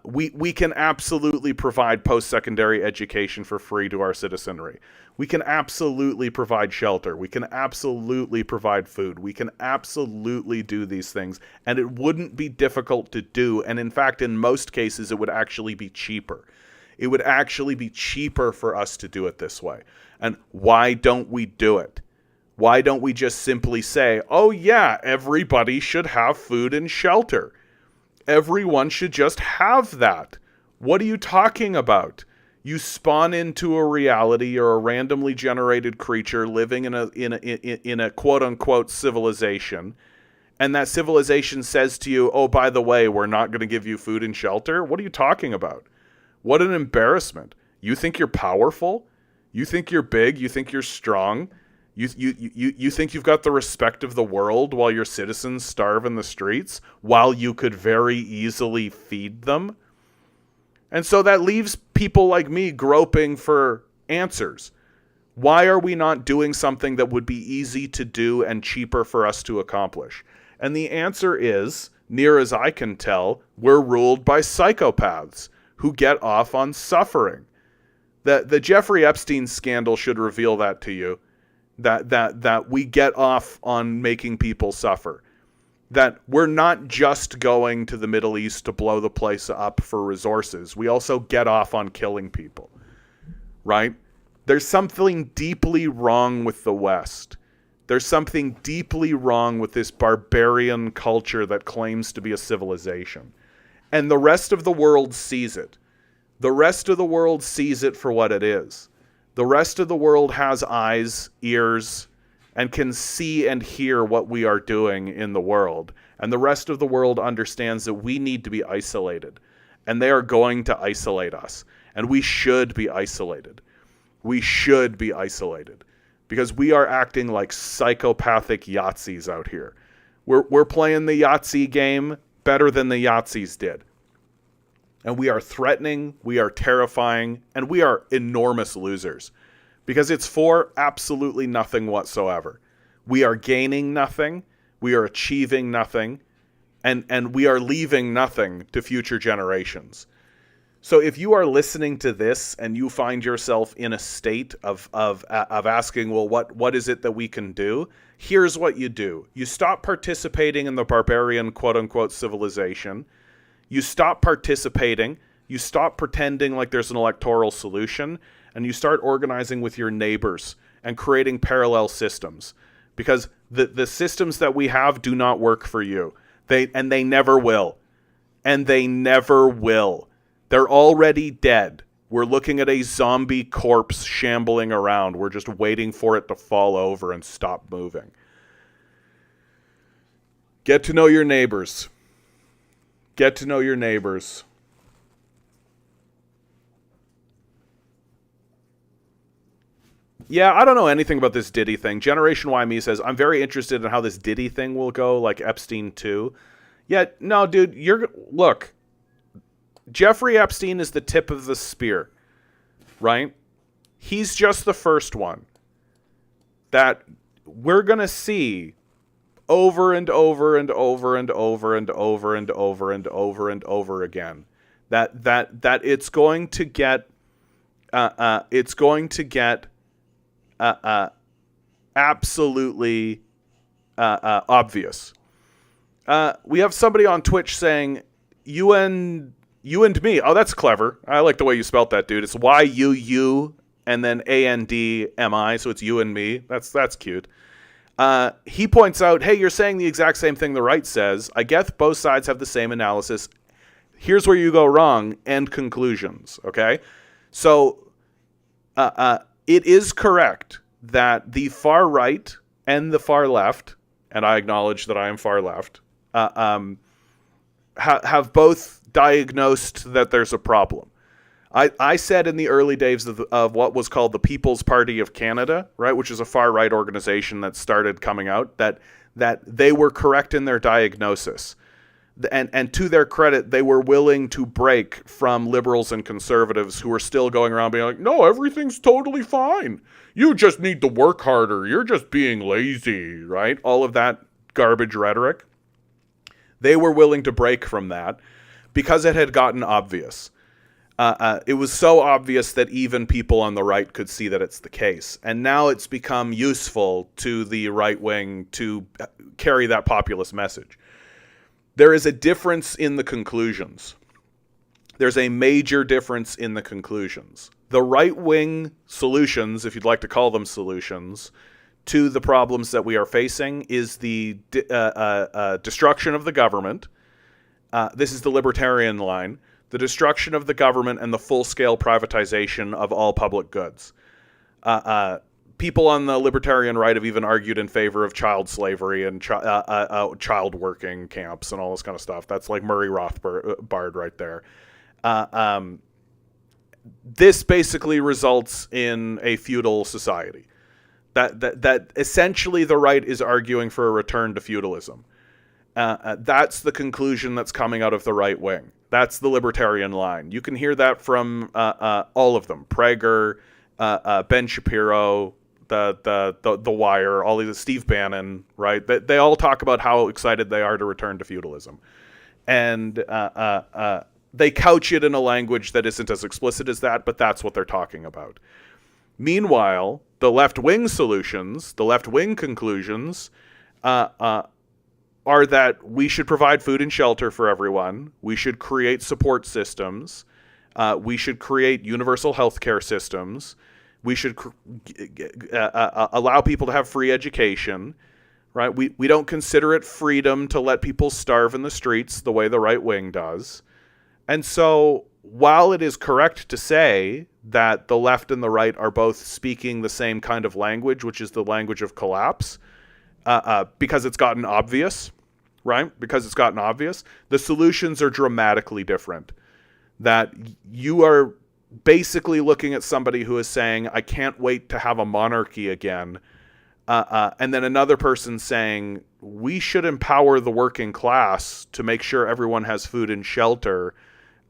We can absolutely provide post-secondary education for free to our citizenry. We can absolutely provide shelter. We can absolutely provide food. We can absolutely do these things. And it wouldn't be difficult to do. And in fact, in most cases, it would actually be cheaper. It would actually be cheaper for us to do it this way. And why don't we do it? Why don't we just simply say, oh yeah, everybody should have food and shelter. Everyone should just have that. What are you talking about? You spawn into a reality or a randomly generated creature living in a quote unquote civilization, and that civilization says to you, oh, by the way, we're not going to give you food and shelter. What are you talking about? What an embarrassment. You think you're powerful? You think you're big? You think you're strong? You think you've got the respect of the world while your citizens starve in the streets, while you could very easily feed them? And so that leaves people like me groping for answers. Why are we not doing something that would be easy to do and cheaper for us to accomplish? And the answer is, near as I can tell, we're ruled by psychopaths who get off on suffering. The Jeffrey Epstein scandal should reveal that to you. That we get off on making people suffer. That we're not just going to the Middle East to blow the place up for resources. We also get off on killing people. Right? There's something deeply wrong with the West. There's something deeply wrong with this barbarian culture that claims to be a civilization. And the rest of the world sees it. The rest of the world sees it for what it is. The rest of the world has eyes, ears, and can see and hear what we are doing in the world. And the rest of the world understands that we need to be isolated. And they are going to isolate us. And we should be isolated. We should be isolated. Because we are acting like psychopathic Yahtzees out here. We're playing the Yahtzee game better than the Yahtzees did. And we are threatening, we are terrifying, and we are enormous losers. Because it's for absolutely nothing whatsoever. We are gaining nothing, we are achieving nothing, and we are leaving nothing to future generations. So if you are listening to this and you find yourself in a state of asking, well, what is it that we can do? Here's what you do. You stop participating in the barbarian quote-unquote civilization. You stop participating, you stop pretending like there's an electoral solution, and you start organizing with your neighbors and creating parallel systems. Because the systems that we have do not work for you. They never will. And they never will. They're already dead. We're looking at a zombie corpse shambling around. We're just waiting for it to fall over and stop moving. Get to know your neighbors. Get to know your neighbors. Yeah, I don't know anything about this Diddy thing. Generation Y Me says, I'm very interested in how this Diddy thing will go, like Epstein too. Yeah, no, dude, look, Jeffrey Epstein is the tip of the spear, right? He's just the first one that we're going to see over and over and over and over and over and over and over and over again. That it's going to get absolutely obvious. We have somebody on Twitch saying, you and me. Oh, that's clever. I like the way you spelt that, dude. It's YUU and then ANDMI, so it's you and me. That's cute. He points out, hey, you're saying the exact same thing the right says. I guess both sides have the same analysis. Here's where you go wrong. End conclusions. Okay? So it is correct that the far right and the far left, and I acknowledge that I am far left, have both diagnosed that there's a problem. I said in the early days of what was called the People's Party of Canada, right, which is a far-right organization that started coming out, that they were correct in their diagnosis. And to their credit, they were willing to break from liberals and conservatives who were still going around being like, no, everything's totally fine. You just need to work harder. You're just being lazy, right? All of that garbage rhetoric. They were willing to break from that because it had gotten obvious. It was so obvious that even people on the right could see that it's the case. And now it's become useful to the right wing to carry that populist message. There is a difference in the conclusions. There's a major difference in the conclusions. The right wing solutions, if you'd like to call them solutions, to the problems that we are facing is the destruction of the government. This is the libertarian line. The destruction of the government and the full-scale privatization of all public goods. People on the libertarian right have even argued in favor of child slavery and child working camps and all this kind of stuff. That's like Murray Rothbard right there. This basically results in a feudal society. That essentially the right is arguing for a return to feudalism. That's the conclusion that's coming out of the right wing. That's the libertarian line. You can hear that from all of them. Prager, Ben Shapiro, the Wire, all of the Steve Bannon, right? They all talk about how excited they are to return to feudalism. And they couch it in a language that isn't as explicit as that, but that's what they're talking about. Meanwhile, the left-wing solutions, the left-wing conclusions, are that we should provide food and shelter for everyone. We should create support systems. We should create universal healthcare systems. We should allow people to have free education, right? We don't consider it freedom to let people starve in the streets the way the right wing does. And so while it is correct to say that the left and the right are both speaking the same kind of language, which is the language of collapse, because it's gotten obvious, right? Because it's gotten obvious, the solutions are dramatically different. That you are basically looking at somebody who is saying, I can't wait to have a monarchy again. And then another person saying, we should empower the working class to make sure everyone has food and shelter,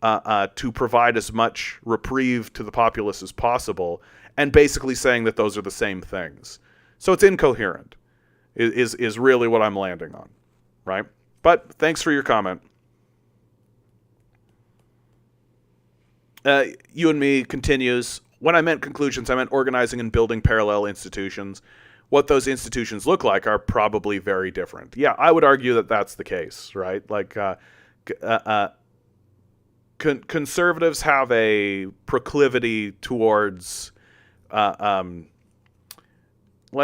to provide as much reprieve to the populace as possible, and basically saying that those are the same things. So it's incoherent, is really what I'm landing on, right? But thanks for your comment. You and Me continues, when I meant conclusions, I meant organizing and building parallel institutions. What those institutions look like are probably very different. Yeah, I would argue that that's the case, right? Like, conservatives have a proclivity towards, let's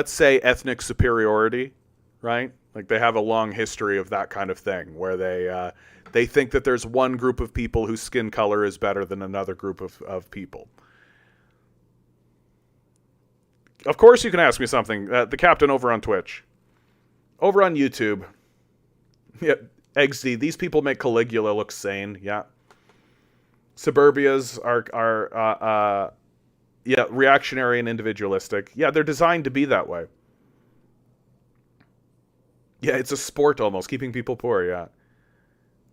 say, ethnic superiority, right? Like they have a long history of that kind of thing, where they think that there's one group of people whose skin color is better than another group of people. Of course you can ask me something. The Captain over on Twitch. Over on YouTube. Yeah, Eggsy, these people make Caligula look sane. Yeah. Suburbias are reactionary and individualistic. Yeah, they're designed to be that way. Yeah, it's a sport almost, keeping people poor, yeah.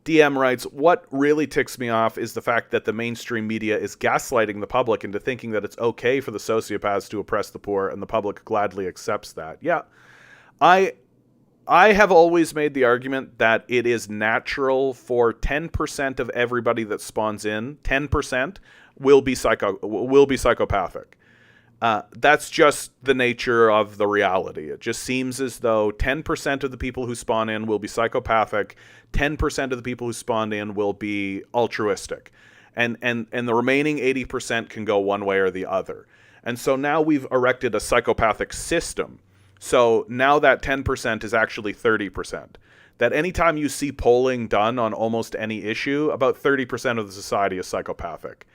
DM writes, what really ticks me off is the fact that the mainstream media is gaslighting the public into thinking that it's okay for the sociopaths to oppress the poor, and the public gladly accepts that. Yeah, I have always made the argument that it is natural for 10% of everybody that spawns in, 10% will be psychopathic. That's just the nature of the reality. It just seems as though 10% of the people who spawn in will be psychopathic, 10% of the people who spawn in will be altruistic, and the remaining 80% can go one way or the other. And so now we've erected a psychopathic system. So now that 10% is actually 30%. That anytime you see polling done on almost any issue, about 30% of the society is psychopathic.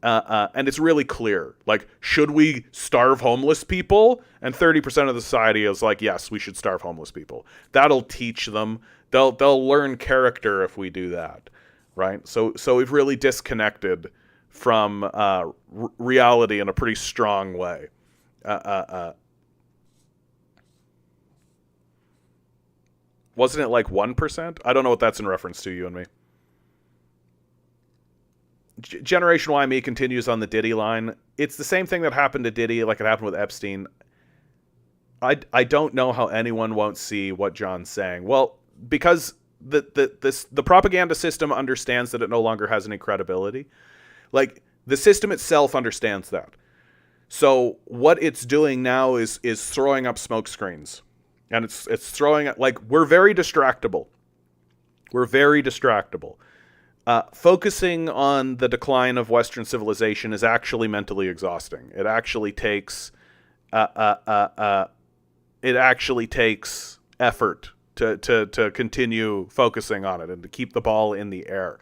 And it's really clear. Like, should we starve homeless people? And 30% of the society is like, yes, we should starve homeless people. That'll teach them. They'll learn character if we do that, right? So we've really disconnected from reality in a pretty strong way. Wasn't it like 1%? I don't know what that's in reference to, you and me. Generation Y Me continues on the Diddy line. It's the same thing that happened to Diddy like it happened with Epstein. I don't know how anyone won't see what John's saying. Well, because the propaganda system understands that it no longer has any credibility. Like, the system itself understands that. So what it's doing now is throwing up smoke screens. And it's throwing, like, we're very distractible. We're very distractible. Focusing on the decline of Western civilization is actually mentally exhausting. It actually takes effort to continue focusing on it and to keep the ball in the air.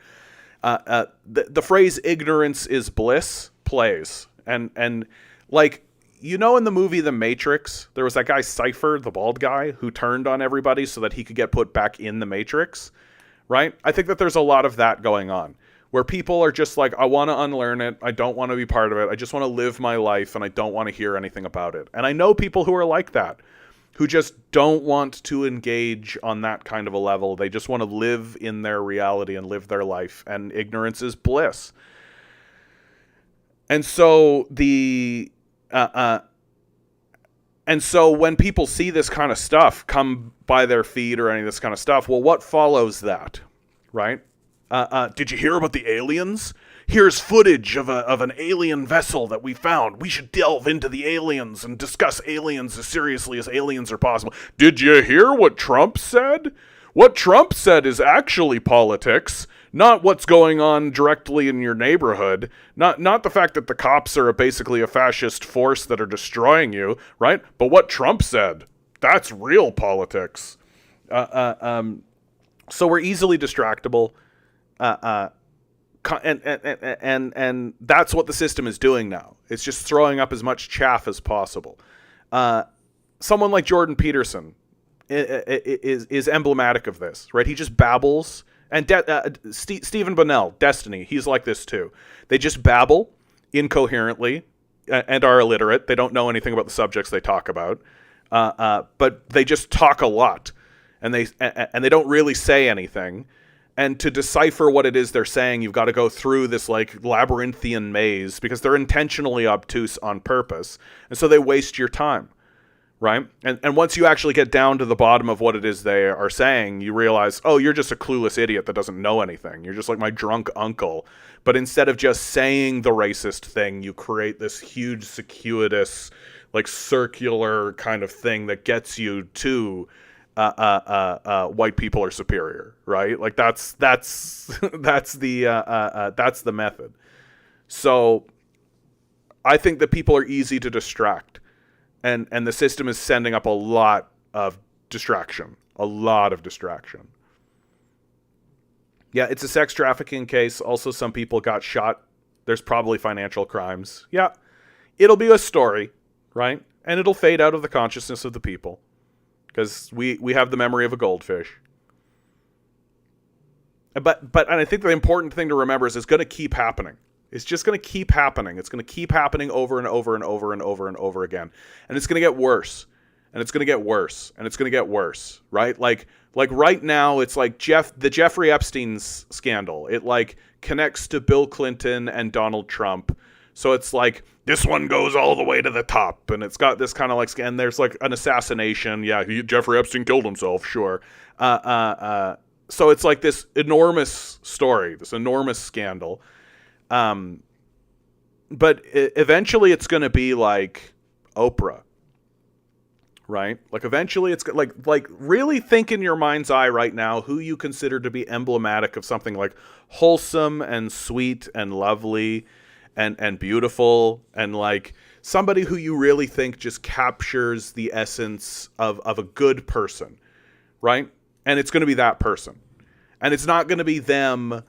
The phrase "ignorance is bliss" plays, and like, you know, in the movie The Matrix, there was that guy Cypher, the bald guy, who turned on everybody so that he could get put back in the Matrix. Right? I think that there's a lot of that going on, where people are just like, I want to unlearn it. I don't want to be part of it. I just want to live my life, and I don't want to hear anything about it. And I know people who are like that, who just don't want to engage on that kind of a level. They just want to live in their reality and live their life, and ignorance is bliss. And so and so when people see this kind of stuff come by their feed or any of this kind of stuff, well, what follows that, right? Did you hear about the aliens? Here's footage of an alien vessel that we found. We should delve into the aliens and discuss aliens as seriously as aliens are possible. Did you hear what Trump said? What Trump said is actually politics, not what's going on directly in your neighborhood. Not the fact that the cops are basically a fascist force that are destroying you, right? But what Trump said, that's real politics. So we're easily distractible. And that's what the system is doing now. It's just throwing up as much chaff as possible. Someone like Jordan Peterson is emblematic of this, right? He just babbles. And Stephen Bonnell, Destiny, he's like this too. They just babble incoherently and are illiterate. They don't know anything about the subjects they talk about, but they just talk a lot, and they don't really say anything. And to decipher what it is they're saying, you've got to go through this like labyrinthian maze, because they're intentionally obtuse on purpose, and so they waste your time. Right? And once you actually get down to the bottom of what it is they are saying, you realize, oh, you're just a clueless idiot that doesn't know anything. You're just like my drunk uncle. But instead of just saying the racist thing, you create this huge, circuitous, like circular kind of thing that gets you to white people are superior, right? Like that's the method. So I think that people are easy to distract. And the system is sending up a lot of distraction. Yeah, it's a sex trafficking case. Also, some people got shot. There's probably financial crimes. Yeah, it'll be a story, right? And it'll fade out of the consciousness of the people, because we have the memory of a goldfish. But and I think the important thing to remember is it's going to keep happening. It's just going to keep happening. It's going to keep happening over and over and over and over and over again. And it's going to get worse. And it's going to get worse. And it's going to get worse, right? Like right now, it's like the Jeffrey Epstein scandal. It like connects to Bill Clinton and Donald Trump. So it's like, this one goes all the way to the top. And it's got this kind of like, and there's like an assassination. Yeah, Jeffrey Epstein killed himself, sure. So it's like this enormous story, this enormous scandal. eventually it's going to be like Oprah, right? Like eventually it's like really think in your mind's eye right now who you consider to be emblematic of something like wholesome and sweet and lovely and beautiful, and like somebody who you really think just captures the essence of a good person, right? And it's going to be that person. And it's not going to be them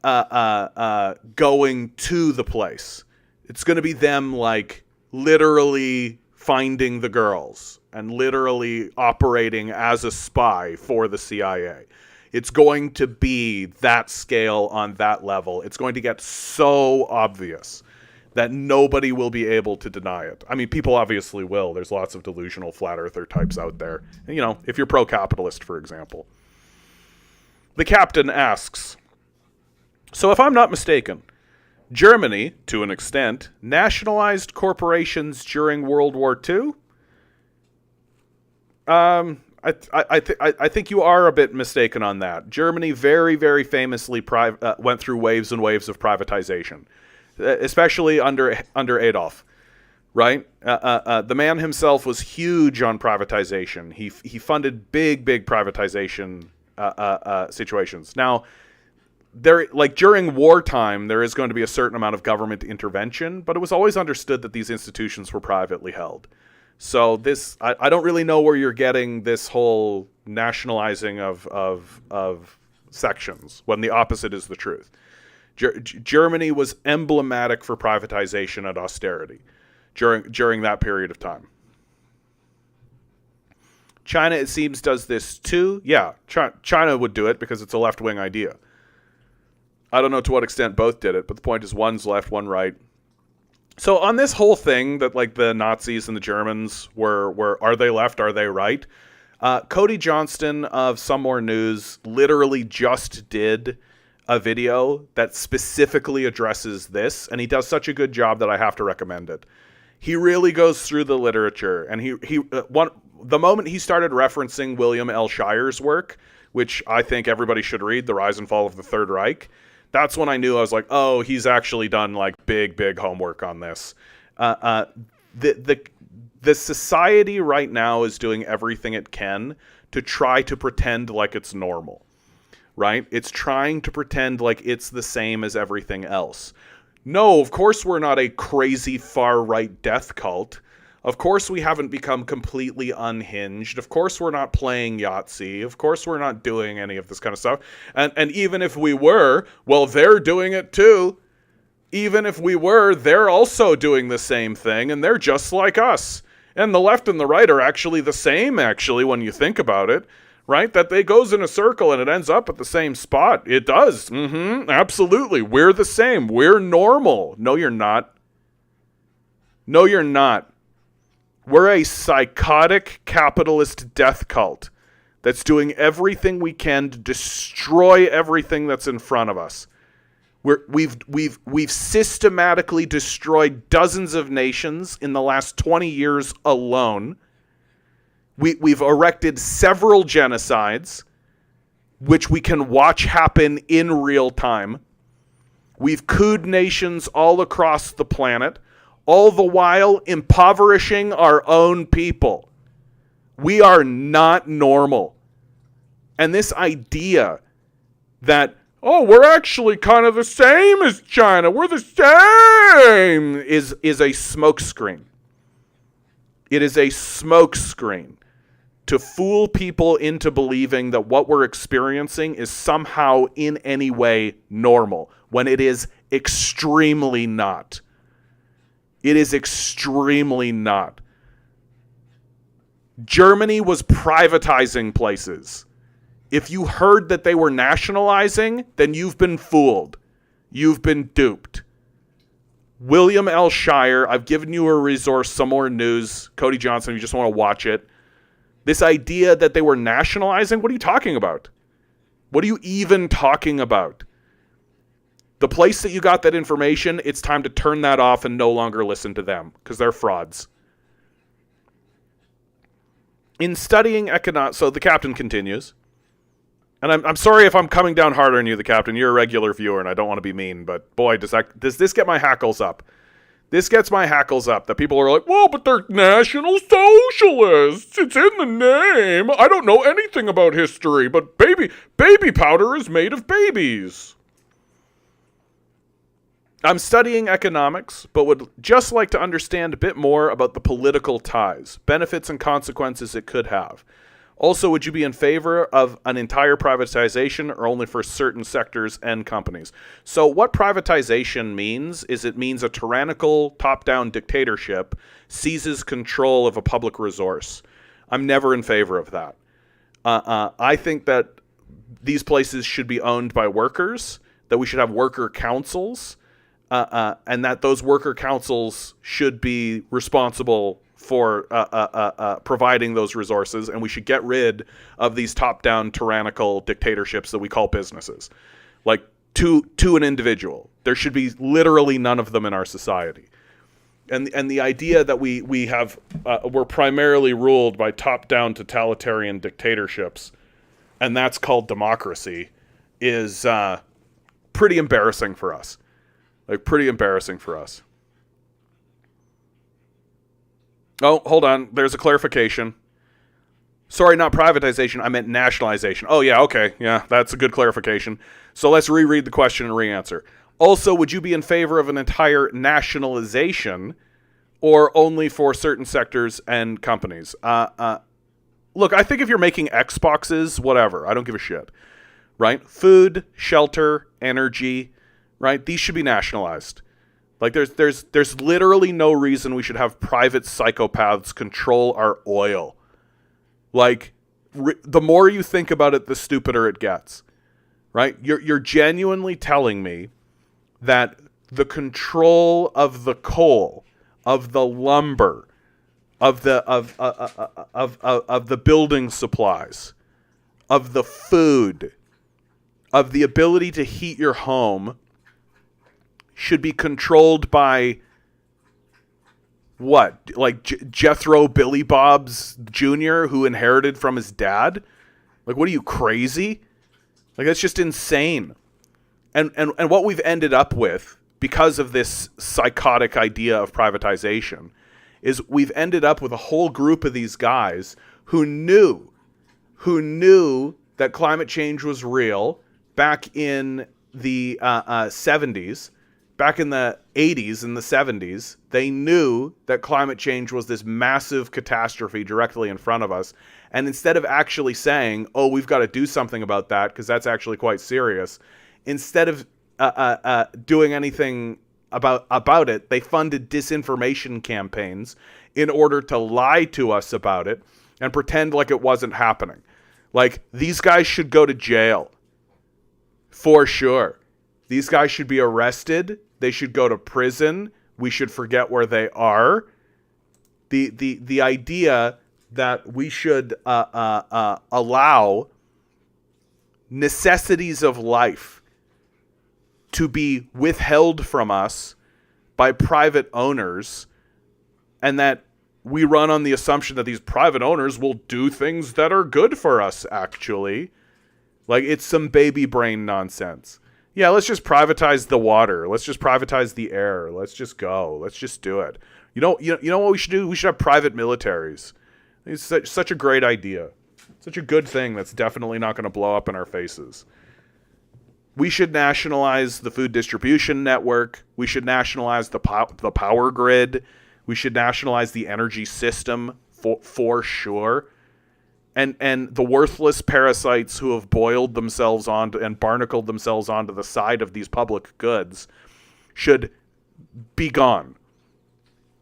going to the place. It's going to be them like literally finding the girls and literally operating as a spy for the CIA. It's going to be that scale on that level. It's going to get so obvious that nobody will be able to deny it. I mean, people obviously will. There's lots of delusional flat earther types out there. And, you know, if you're pro-capitalist, for example. The captain asks, so if I'm not mistaken, Germany, to an extent, nationalized corporations during World War II? I think you are a bit mistaken on that. Germany very, very famously went through waves and waves of privatization, especially under Adolf, right? The man himself was huge on privatization. He funded big privatization situations. Now, during wartime, there is going to be a certain amount of government intervention, but it was always understood that these institutions were privately held. So I don't really know where you're getting this whole nationalizing of sections when the opposite is the truth. Germany was emblematic for privatization and austerity during that period of time. China, it seems, does this too. Yeah, China would do it because it's a left-wing idea. I don't know to what extent both did it, but the point is one's left, one right. So on this whole thing that like the Nazis and the Germans were are they left, are they right? Cody Johnston of Some More News literally just did a video that specifically addresses this, and he does such a good job that I have to recommend it. He really goes through the literature, and the moment he started referencing William L. Shire's work, which I think everybody should read, The Rise and Fall of the Third Reich, that's when I knew. I was like, oh, he's actually done like big homework on this. The society right now is doing everything it can to try to pretend like it's normal, right? It's trying to pretend like it's the same as everything else. No, of course we're not a crazy far-right death cult. Of course we haven't become completely unhinged. Of course we're not playing Yahtzee. Of course we're not doing any of this kind of stuff. And even if we were, well, they're doing it too. Even if we were, they're also doing the same thing, and they're just like us. And the left and the right are actually the same, actually, when you think about it, right? That it goes in a circle and it ends up at the same spot. It does. Absolutely. We're the same. We're normal. No, you're not. No, you're not. We're a psychotic capitalist death cult that's doing everything we can to destroy everything that's in front of us. We've systematically destroyed dozens of nations in the last 20 years alone. We've erected several genocides, which we can watch happen in real time. We've cooed nations all across the planet, all the while impoverishing our own people. We are not normal. And this idea that, oh, we're actually kind of the same as China, we're the same, is a smokescreen. It is a smokescreen to fool people into believing that what we're experiencing is somehow in any way normal, when it is extremely not. It is extremely not. Germany was privatizing places. If you heard that they were nationalizing, then you've been fooled. You've been duped. William L. Shire, I've given you a resource, Some More News. Cody Johnson, if you just want to watch it. This idea that they were nationalizing, what are you talking about? What are you even talking about? The place that you got that information, it's time to turn that off and no longer listen to them, because they're frauds. In studying economics, so the captain continues, and I'm sorry if I'm coming down harder on you, the captain. You're a regular viewer, and I don't want to be mean, but boy, does this get my hackles up. This gets my hackles up that people are like, well, but they're National Socialists. It's in the name. I don't know anything about history, but baby powder is made of babies. I'm studying economics, but would just like to understand a bit more about the political ties, benefits and consequences it could have. Also, would you be in favor of an entire privatization or only for certain sectors and companies? So what privatization means is it means a tyrannical top-down dictatorship seizes control of a public resource. I'm never in favor of that. I think that these places should be owned by workers, that we should have worker councils, and that those worker councils should be responsible for providing those resources, and we should get rid of these top-down tyrannical dictatorships that we call businesses. Like, to an individual. There should be literally none of them in our society. And the idea that we're primarily ruled by top-down totalitarian dictatorships, and that's called democracy, is pretty embarrassing for us. Like, pretty embarrassing for us. Oh, hold on. There's a clarification. Sorry, not privatization. I meant nationalization. Oh, yeah, okay. Yeah, that's a good clarification. So let's reread the question and re-answer. Also, would you be in favor of an entire nationalization or only for certain sectors and companies? Look, I think if you're making Xboxes, whatever. I don't give a shit. Right? Food, shelter, energy, right? These should be nationalized. Like, there's literally no reason we should have private psychopaths control our oil. Like, the more you think about it, the stupider it gets, right? You're genuinely telling me that the control of the coal, of the lumber, of the building supplies, of the food, of the ability to heat your home should be controlled by what? Like Jethro Billy Bob's Jr., who inherited from his dad? Like, what are you, crazy? Like, that's just insane. And what we've ended up with, because of this psychotic idea of privatization, is we've ended up with a whole group of these guys who knew that climate change was real back in the 70s. Back in the 80s and the 70s, they knew that climate change was this massive catastrophe directly in front of us. And instead of actually saying, oh, we've got to do something about that because that's actually quite serious, instead of doing anything about it, they funded disinformation campaigns in order to lie to us about it and pretend like it wasn't happening. Like, these guys should go to jail. For sure. These guys should be arrested. They should go to prison. We should forget where they are. The idea that we should allow necessities of life to be withheld from us by private owners, and that we run on the assumption that these private owners will do things that are good for us, actually. Like, it's some baby brain nonsense. Yeah, let's just privatize the water. Let's just privatize the air. Let's just go. Let's just do it. You know what we should do? We should have private militaries. It's such a great idea. Such a good thing that's definitely not going to blow up in our faces. We should nationalize the food distribution network. We should nationalize the power grid. We should nationalize the energy system for sure. And the worthless parasites who have boiled themselves onto and barnacled themselves onto the side of these public goods should be gone.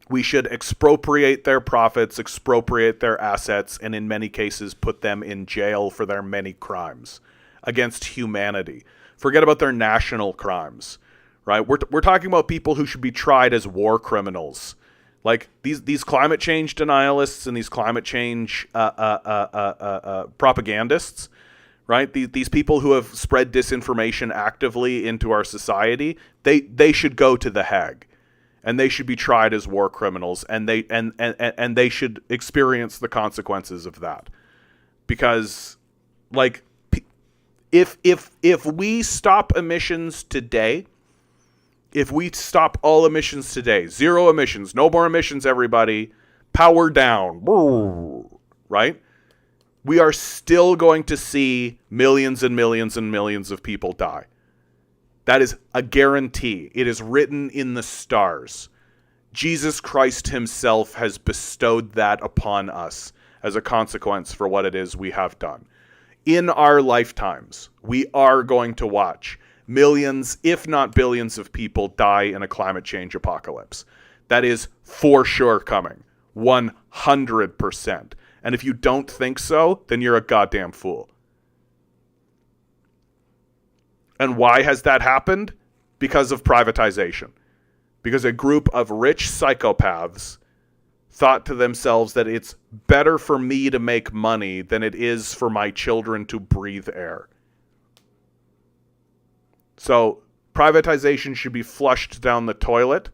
We should expropriate their profits, expropriate their assets, and in many cases put them in jail for their many crimes against humanity. Forget about their national crimes, right? We're talking about people who should be tried as war criminals. Like, these climate change denialists and these climate change propagandists, right? These people who have spread disinformation actively into our society, they should go to The Hague, and they should be tried as war criminals, and they should experience the consequences of that. Because, like, if we stop emissions today, If we stop all emissions today, zero emissions, no more emissions, everybody, power down, right? We are still going to see millions and millions and millions of people die. That is a guarantee. It is written in the stars. Jesus Christ himself has bestowed that upon us as a consequence for what it is we have done. In our lifetimes, we are going to watch millions, if not billions of people die in a climate change apocalypse. That is for sure coming. 100%. And if you don't think so, then you're a goddamn fool. And why has that happened? Because of privatization. Because a group of rich psychopaths thought to themselves that it's better for me to make money than it is for my children to breathe air. So privatization should be flushed down the toilet.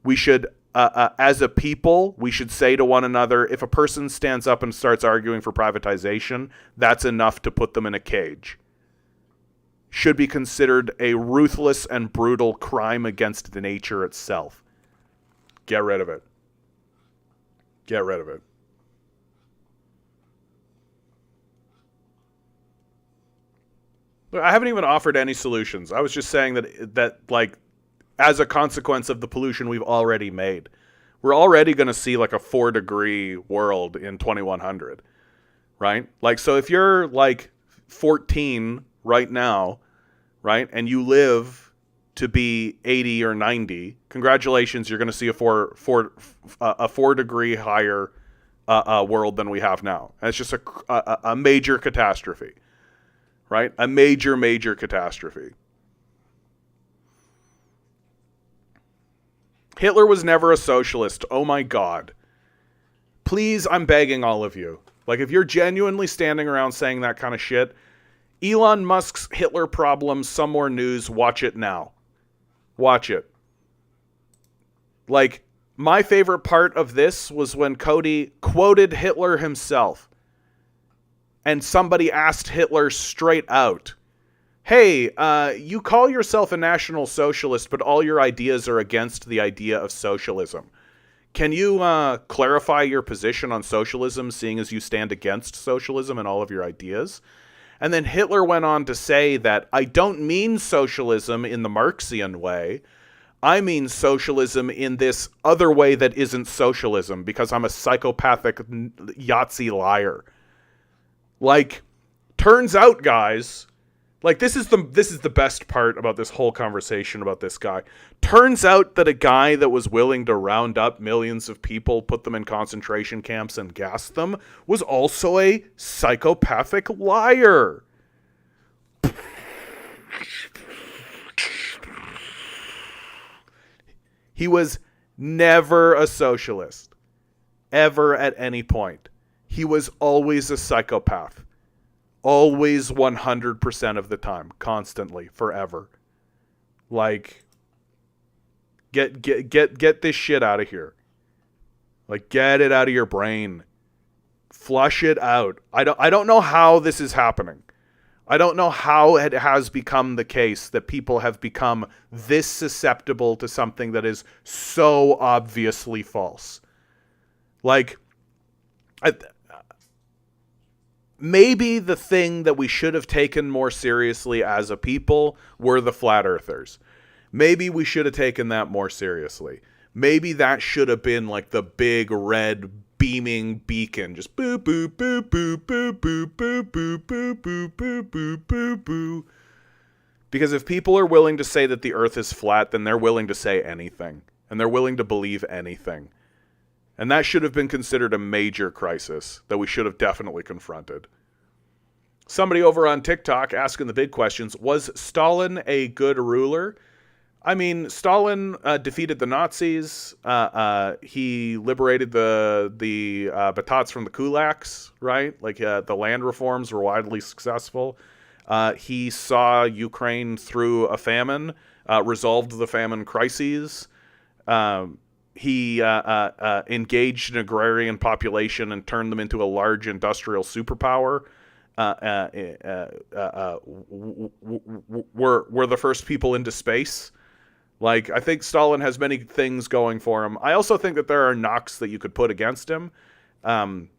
We should, as a people, we should say to one another, if a person stands up and starts arguing for privatization, that's enough to put them in a cage. Should be considered a ruthless and brutal crime against the nature itself. Get rid of it. Get rid of it. I haven't even offered any solutions. I was just saying that like, as a consequence of the pollution we've already made, we're already going to see like a 4-degree world in 2100, right? Like, so if you're like 14 right now, right, and you live to be 80 or 90, congratulations, you're going to see a 4-degree higher world than we have now. And it's just a major catastrophe. Right? A major, major catastrophe. Hitler was never a socialist. Oh my God. Please, I'm begging all of you. Like, if you're genuinely standing around saying that kind of shit, Elon Musk's Hitler problem, some more news, watch it now. Watch it. Like, my favorite part of this was when Cody quoted Hitler himself. And somebody asked Hitler straight out, hey, you call yourself a National Socialist, but all your ideas are against the idea of socialism. Can you clarify your position on socialism, seeing as you stand against socialism and all of your ideas? And then Hitler went on to say that I don't mean socialism in the Marxian way. I mean socialism in this other way that isn't socialism, because I'm a psychopathic Yahtzee liar. Like, turns out, guys, like, this is the best part about this whole conversation about this guy. Turns out that a guy that was willing to round up millions of people, put them in concentration camps, and gas them was also a psychopathic liar. He was never a socialist, ever at any point. He was always a psychopath. Always 100% of the time. Constantly. Forever. Like, get this shit out of here. Like, get it out of your brain. Flush it out. I don't know how this is happening. I don't know how it has become the case that people have become this susceptible to something that is so obviously false. Like, maybe the thing that we should have taken more seriously as a people were the flat earthers. Maybe we should have taken that more seriously. Maybe that should have been like the big red beaming beacon. Just boo, boo, boo, boo, boo, boo, boo, boo, boo, boo, boo, boo, boo, boo. Because if people are willing to say that the earth is flat, then they're willing to say anything. And they're willing to believe anything. And that should have been considered a major crisis that we should have definitely confronted. Somebody over on TikTok asking the big questions, was Stalin a good ruler? I mean, Stalin defeated the Nazis. He liberated the Batats from the kulaks, right? Like, the land reforms were widely successful. He saw Ukraine through a famine, resolved the famine crises. He engaged an agrarian population and turned them into a large industrial superpower. Were the first people into space. Like, I think Stalin has many things going for him. I also think that there are knocks that you could put against him. Um,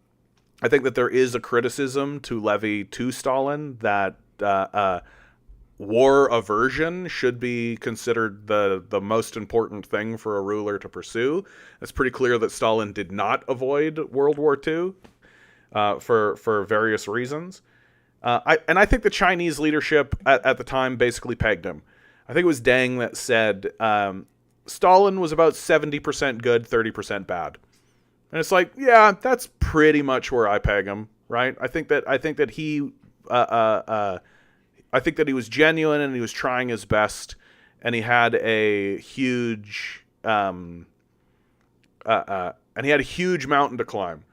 I think that there is a criticism to levy to Stalin that war aversion should be considered the most important thing for a ruler to pursue. It's pretty clear that Stalin did not avoid World War II for various reasons. I think the Chinese leadership at the time basically pegged him. I think it was Deng that said Stalin was about 70% good, 30% bad. And it's like, yeah, that's pretty much where I peg him, right? I think that he I think that he was genuine and he was trying his best, and he had a huge and he had a huge mountain to climb.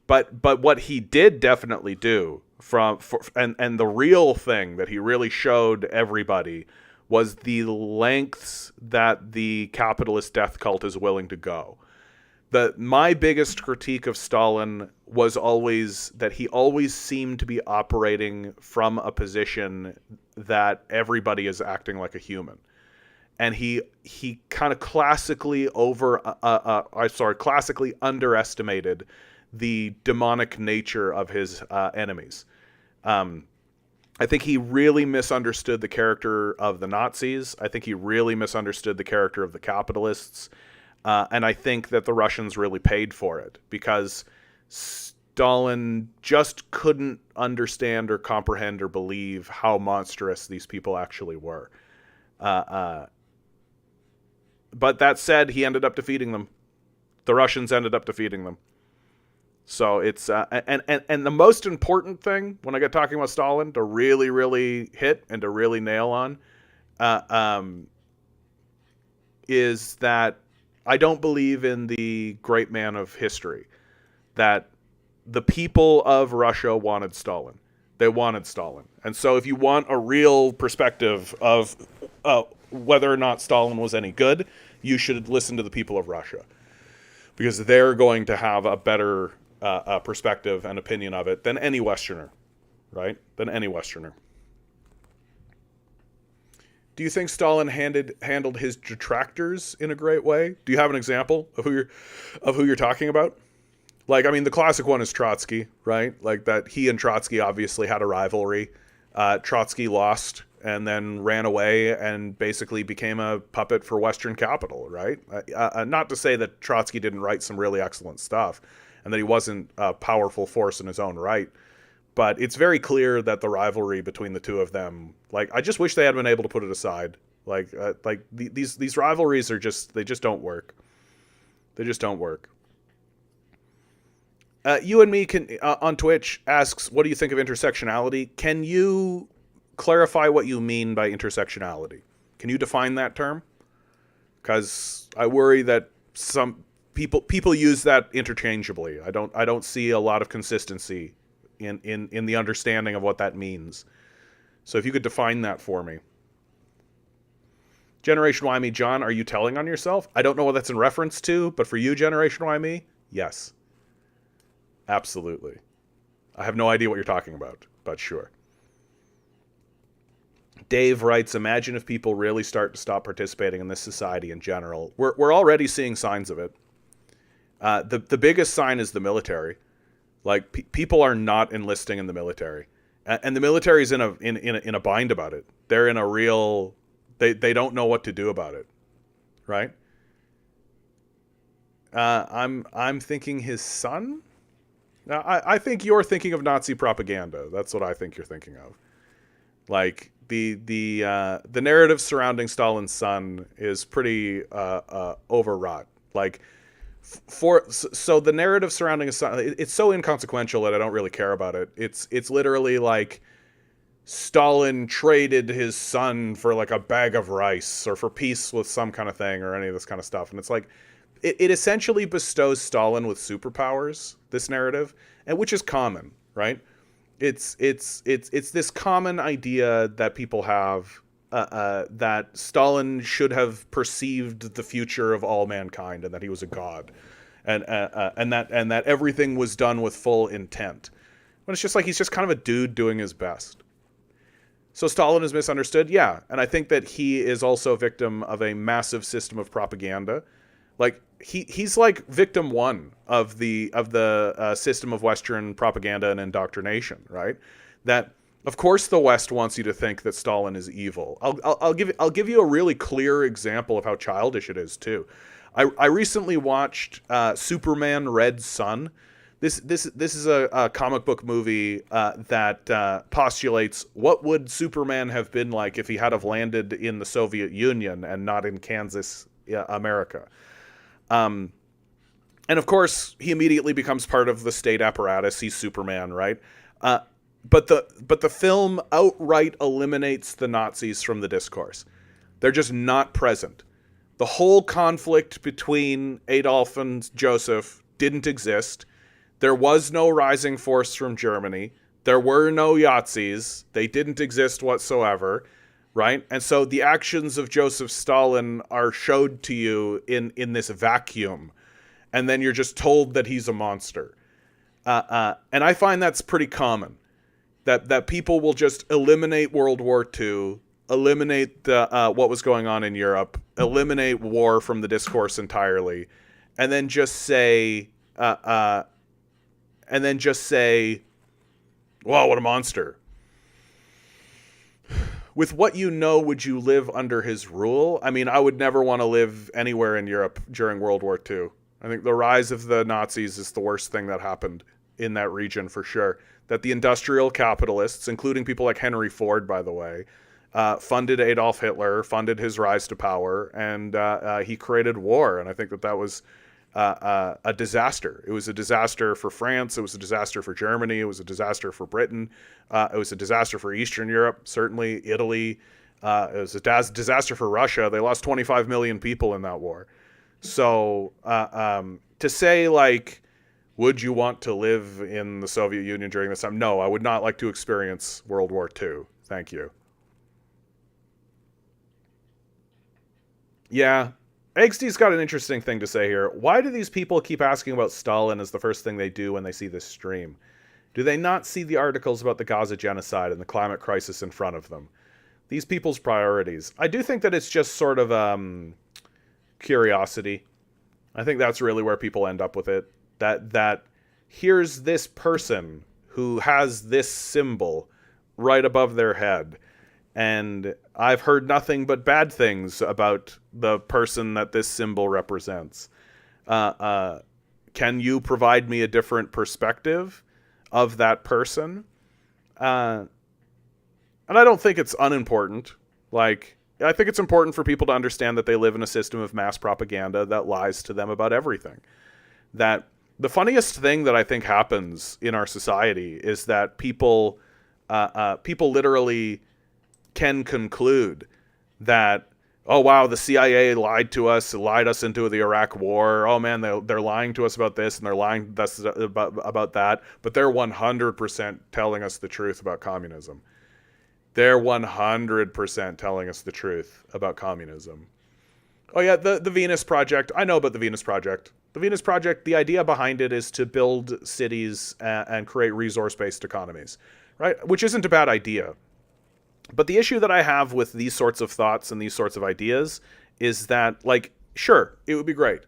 But what he did definitely do and the real thing that he really showed everybody was the lengths that the capitalist death cult is willing to go. My biggest critique of Stalin was always that he always seemed to be operating from a position that everybody is acting like a human. And he kind of classically classically underestimated the demonic nature of his enemies. I think he really misunderstood the character of the Nazis. I think he really misunderstood the character of the capitalists. And I think that the Russians really paid for it because Stalin just couldn't understand or comprehend or believe how monstrous these people actually were. But that said, he ended up defeating them. The Russians ended up defeating them. So it's and the most important thing when I get talking about Stalin to really, really hit and to really nail on is that I don't believe in the great man of history, that the people of Russia wanted Stalin. They wanted Stalin. And so if you want a real perspective of whether or not Stalin was any good, you should listen to the people of Russia, because they're going to have a better perspective and opinion of it than any Westerner, right? Than any Westerner. Do you think Stalin handled his detractors in a great way? Do you have an example of who you're talking about? Like, I mean, the classic one is Trotsky, right? Like that he and Trotsky obviously had a rivalry. Trotsky lost and then ran away and basically became a puppet for Western capital, right? Not to say that Trotsky didn't write some really excellent stuff and that he wasn't a powerful force in his own right. But it's very clear that the rivalry between the two of them, like, I just wish they had been able to put it aside. These rivalries they just don't work. They just don't work. You and me can on Twitch asks, what do you think of intersectionality? Can you clarify what you mean by intersectionality? Can you define that term? Because I worry that some people use that interchangeably. I don't see a lot of consistency in the understanding of what that means. So if you could define that for me. Generation Y Me, John, are you telling on yourself? I don't know what that's in reference to, but for you, Generation Y Me, yes. Absolutely. I have no idea what you're talking about, but sure. Dave writes, imagine if people really start to stop participating in this society in general. We're already seeing signs of it. The biggest sign is the military. Like, people are not enlisting in the military. And the military is in a bind about it. They're in a real... They don't know what to do about it. Right? I'm thinking his son? Now, I think you're thinking of Nazi propaganda. That's what I think you're thinking of. Like, the narrative surrounding Stalin's son is pretty overwrought. Like, so the narrative surrounding his son, it's so inconsequential that I don't really care about it. It's literally like Stalin traded his son for like a bag of rice or for peace with some kind of thing or any of this kind of stuff. And it's like, it essentially bestows Stalin with superpowers, this narrative, and which is common, right? It's this common idea that people have that Stalin should have perceived the future of all mankind and that he was a god, and that everything was done with full intent. But it's just like he's just kind of a dude doing his best. So Stalin is misunderstood, yeah, and I think that he is also a victim of a massive system of propaganda. Like he's like victim one of the system of Western propaganda and indoctrination, right? That of course the West wants you to think that Stalin is evil. I'll give you a really clear example of how childish it is too. I recently watched Superman Red Sun. This is a comic book movie that postulates what would Superman have been like if he had have landed in the Soviet Union and not in Kansas, America. And of course, he immediately becomes part of the state apparatus. He's Superman, right? But the film outright eliminates the Nazis from the discourse. They're just not present. The whole conflict between Adolf and Joseph didn't exist. There was no rising force from Germany. There were no Yazis. They didn't exist whatsoever, right? And so the actions of Joseph Stalin are showed to you in this vacuum, and then you're just told that he's a monster. And I find that's pretty common, that people will just eliminate World War II, eliminate what was going on in Europe, eliminate war from the discourse entirely, and then just say, "Wow, what a monster." With what you know, would you live under his rule? I mean, I would never want to live anywhere in Europe during World War II. I think the rise of the Nazis is the worst thing that happened in that region for sure. That the industrial capitalists, including people like Henry Ford, by the way, funded Adolf Hitler, funded his rise to power, and he created war. And I think that was a disaster. It was a disaster for France. It was a disaster for Germany. It was a disaster for Britain. It was a disaster for Eastern Europe, certainly Italy. It was a disaster for Russia. They lost 25 million people in that war. So to say, like, would you want to live in the Soviet Union during this time? No, I would not like to experience World War II. Thank you. Yeah. Eggsty's got an interesting thing to say here. Why do these people keep asking about Stalin as the first thing they do when they see this stream? Do they not see the articles about the Gaza genocide and the climate crisis in front of them? These people's priorities. I do think that it's just sort of curiosity. I think that's really where people end up with it. That here's this person who has this symbol right above their head, and I've heard nothing but bad things about the person that this symbol represents. Can you provide me a different perspective of that person? And I don't think it's unimportant. Like, I think it's important for people to understand that they live in a system of mass propaganda that lies to them about everything. That the funniest thing that I think happens in our society is that people literally can conclude that, oh wow, the CIA lied to us, lied us into the Iraq War. Oh man, they're lying to us about this and they're lying to us about that. But they're 100% telling us the truth about communism. They're 100% telling us the truth about communism. Oh yeah, the Venus Project. I know about the Venus Project. The Venus Project, the idea behind it is to build cities and create resource-based economies, right? Which isn't a bad idea. But the issue that I have with these sorts of thoughts and these sorts of ideas is that, like, sure, it would be great.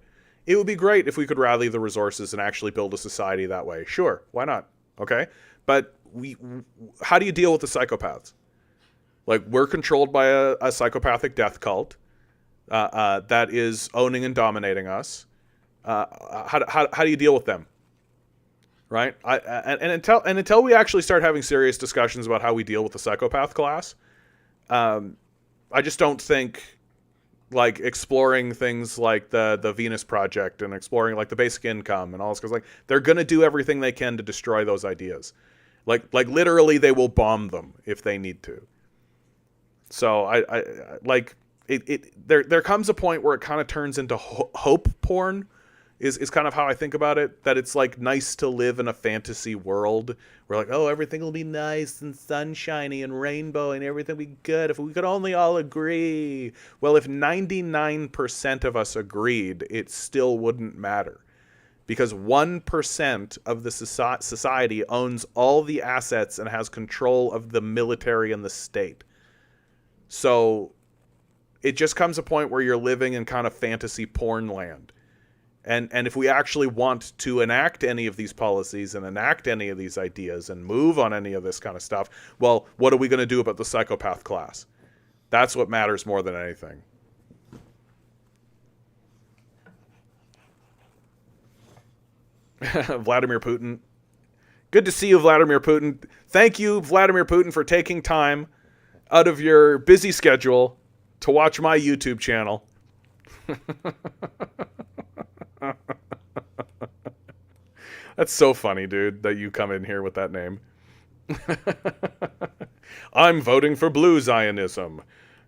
It would be great if we could rally the resources and actually build a society that way. Sure, why not? Okay? But how do you deal with the psychopaths? Like, we're controlled by a psychopathic death cult that is owning and dominating us. How do you deal with them? Right? Until we actually start having serious discussions about how we deal with the psychopath class, I just don't think, like, exploring things like the Venus Project and exploring, like, the basic income and all this, because, like, they're gonna do everything they can to destroy those ideas. Like literally, they will bomb them if they need to. So I like it. There comes a point where it kind of turns into hope porn. Is kind of how I think about it. That it's, like, nice to live in a fantasy world where, like, oh, everything will be nice and sunshiny and rainbow and everything will be good if we could only all agree. Well, if 99% of us agreed, it still wouldn't matter. because 1% of the society owns all the assets and has control of the military and the state. So it just comes a point where you're living in kind of fantasy porn land. And if we actually want to enact any of these policies and enact any of these ideas and move on any of this kind of stuff, well, what are we going to do about the psychopath class? That's what matters more than anything. Vladimir Putin. Good to see you, Vladimir Putin. Thank you, Vladimir Putin, for taking time out of your busy schedule to watch my YouTube channel. That's so funny, dude, that you come in here with that name. I'm voting for blue Zionism.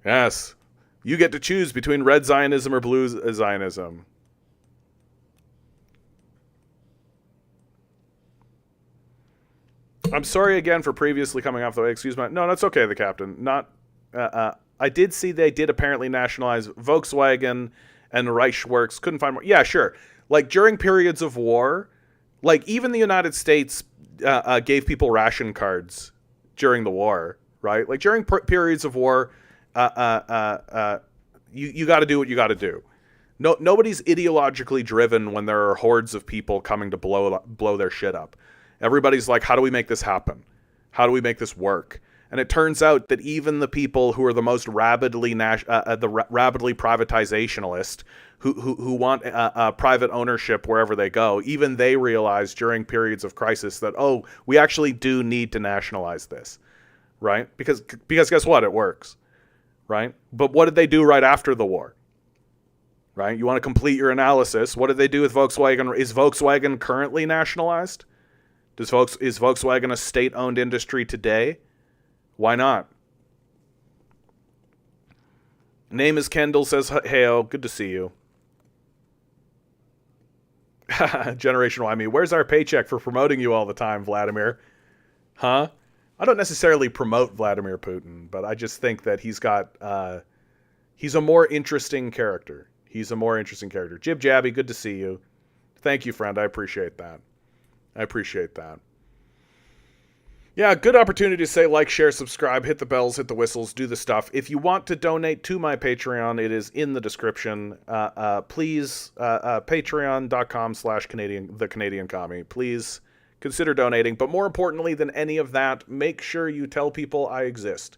Yes. You get to choose between red Zionism or blue Zionism. I'm sorry again for previously coming off the way. Excuse me. No, that's okay, the captain. I did see they did apparently nationalize Volkswagen and Reichsworks. Couldn't find more. Yeah, sure. Like during periods of war, like even the United States gave people ration cards during the war, right? Like during periods of war, you got to do what you got to do. No, nobody's ideologically driven when there are hordes of people coming to blow their shit up. Everybody's like, how do we make this happen? How do we make this work? And it turns out that even the people who are the most rabidly privatizationalist, who want private ownership wherever they go, even they realize during periods of crisis that, oh, we actually do need to nationalize this, right? Because guess what? It works, right? But what did they do right after the war? Right? You want to complete your analysis. What did they do with Volkswagen? Is Volkswagen currently nationalized? Is Volkswagen a state-owned industry today? Why not? Name is Kendall, says heyo. Good to see you. Generation Y me. Where's our paycheck for promoting you all the time, Vladimir? Huh? I don't necessarily promote Vladimir Putin, but I just think that he's a more interesting character. He's a more interesting character. Jib Jabby, good to see you. Thank you, friend. I appreciate that. Yeah, good opportunity to say like, share, subscribe, hit the bells, hit the whistles, do the stuff. If you want to donate to my Patreon, it is in the description. Please, patreon.com/the Canadian Commie. Please consider donating. But more importantly than any of that, make sure you tell people I exist.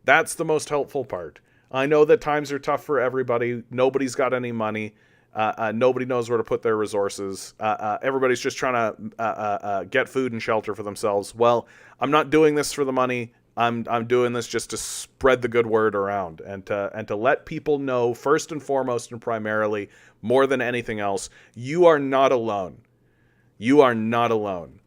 That's the most helpful part. I know that times are tough for everybody. Nobody's got any money. Nobody knows where to put their resources. Everybody's just trying to get food and shelter for themselves. Well, I'm not doing this for the money. I'm doing this just to spread the good word around and to let people know, first and foremost and primarily, more than anything else, you are not alone. You are not alone.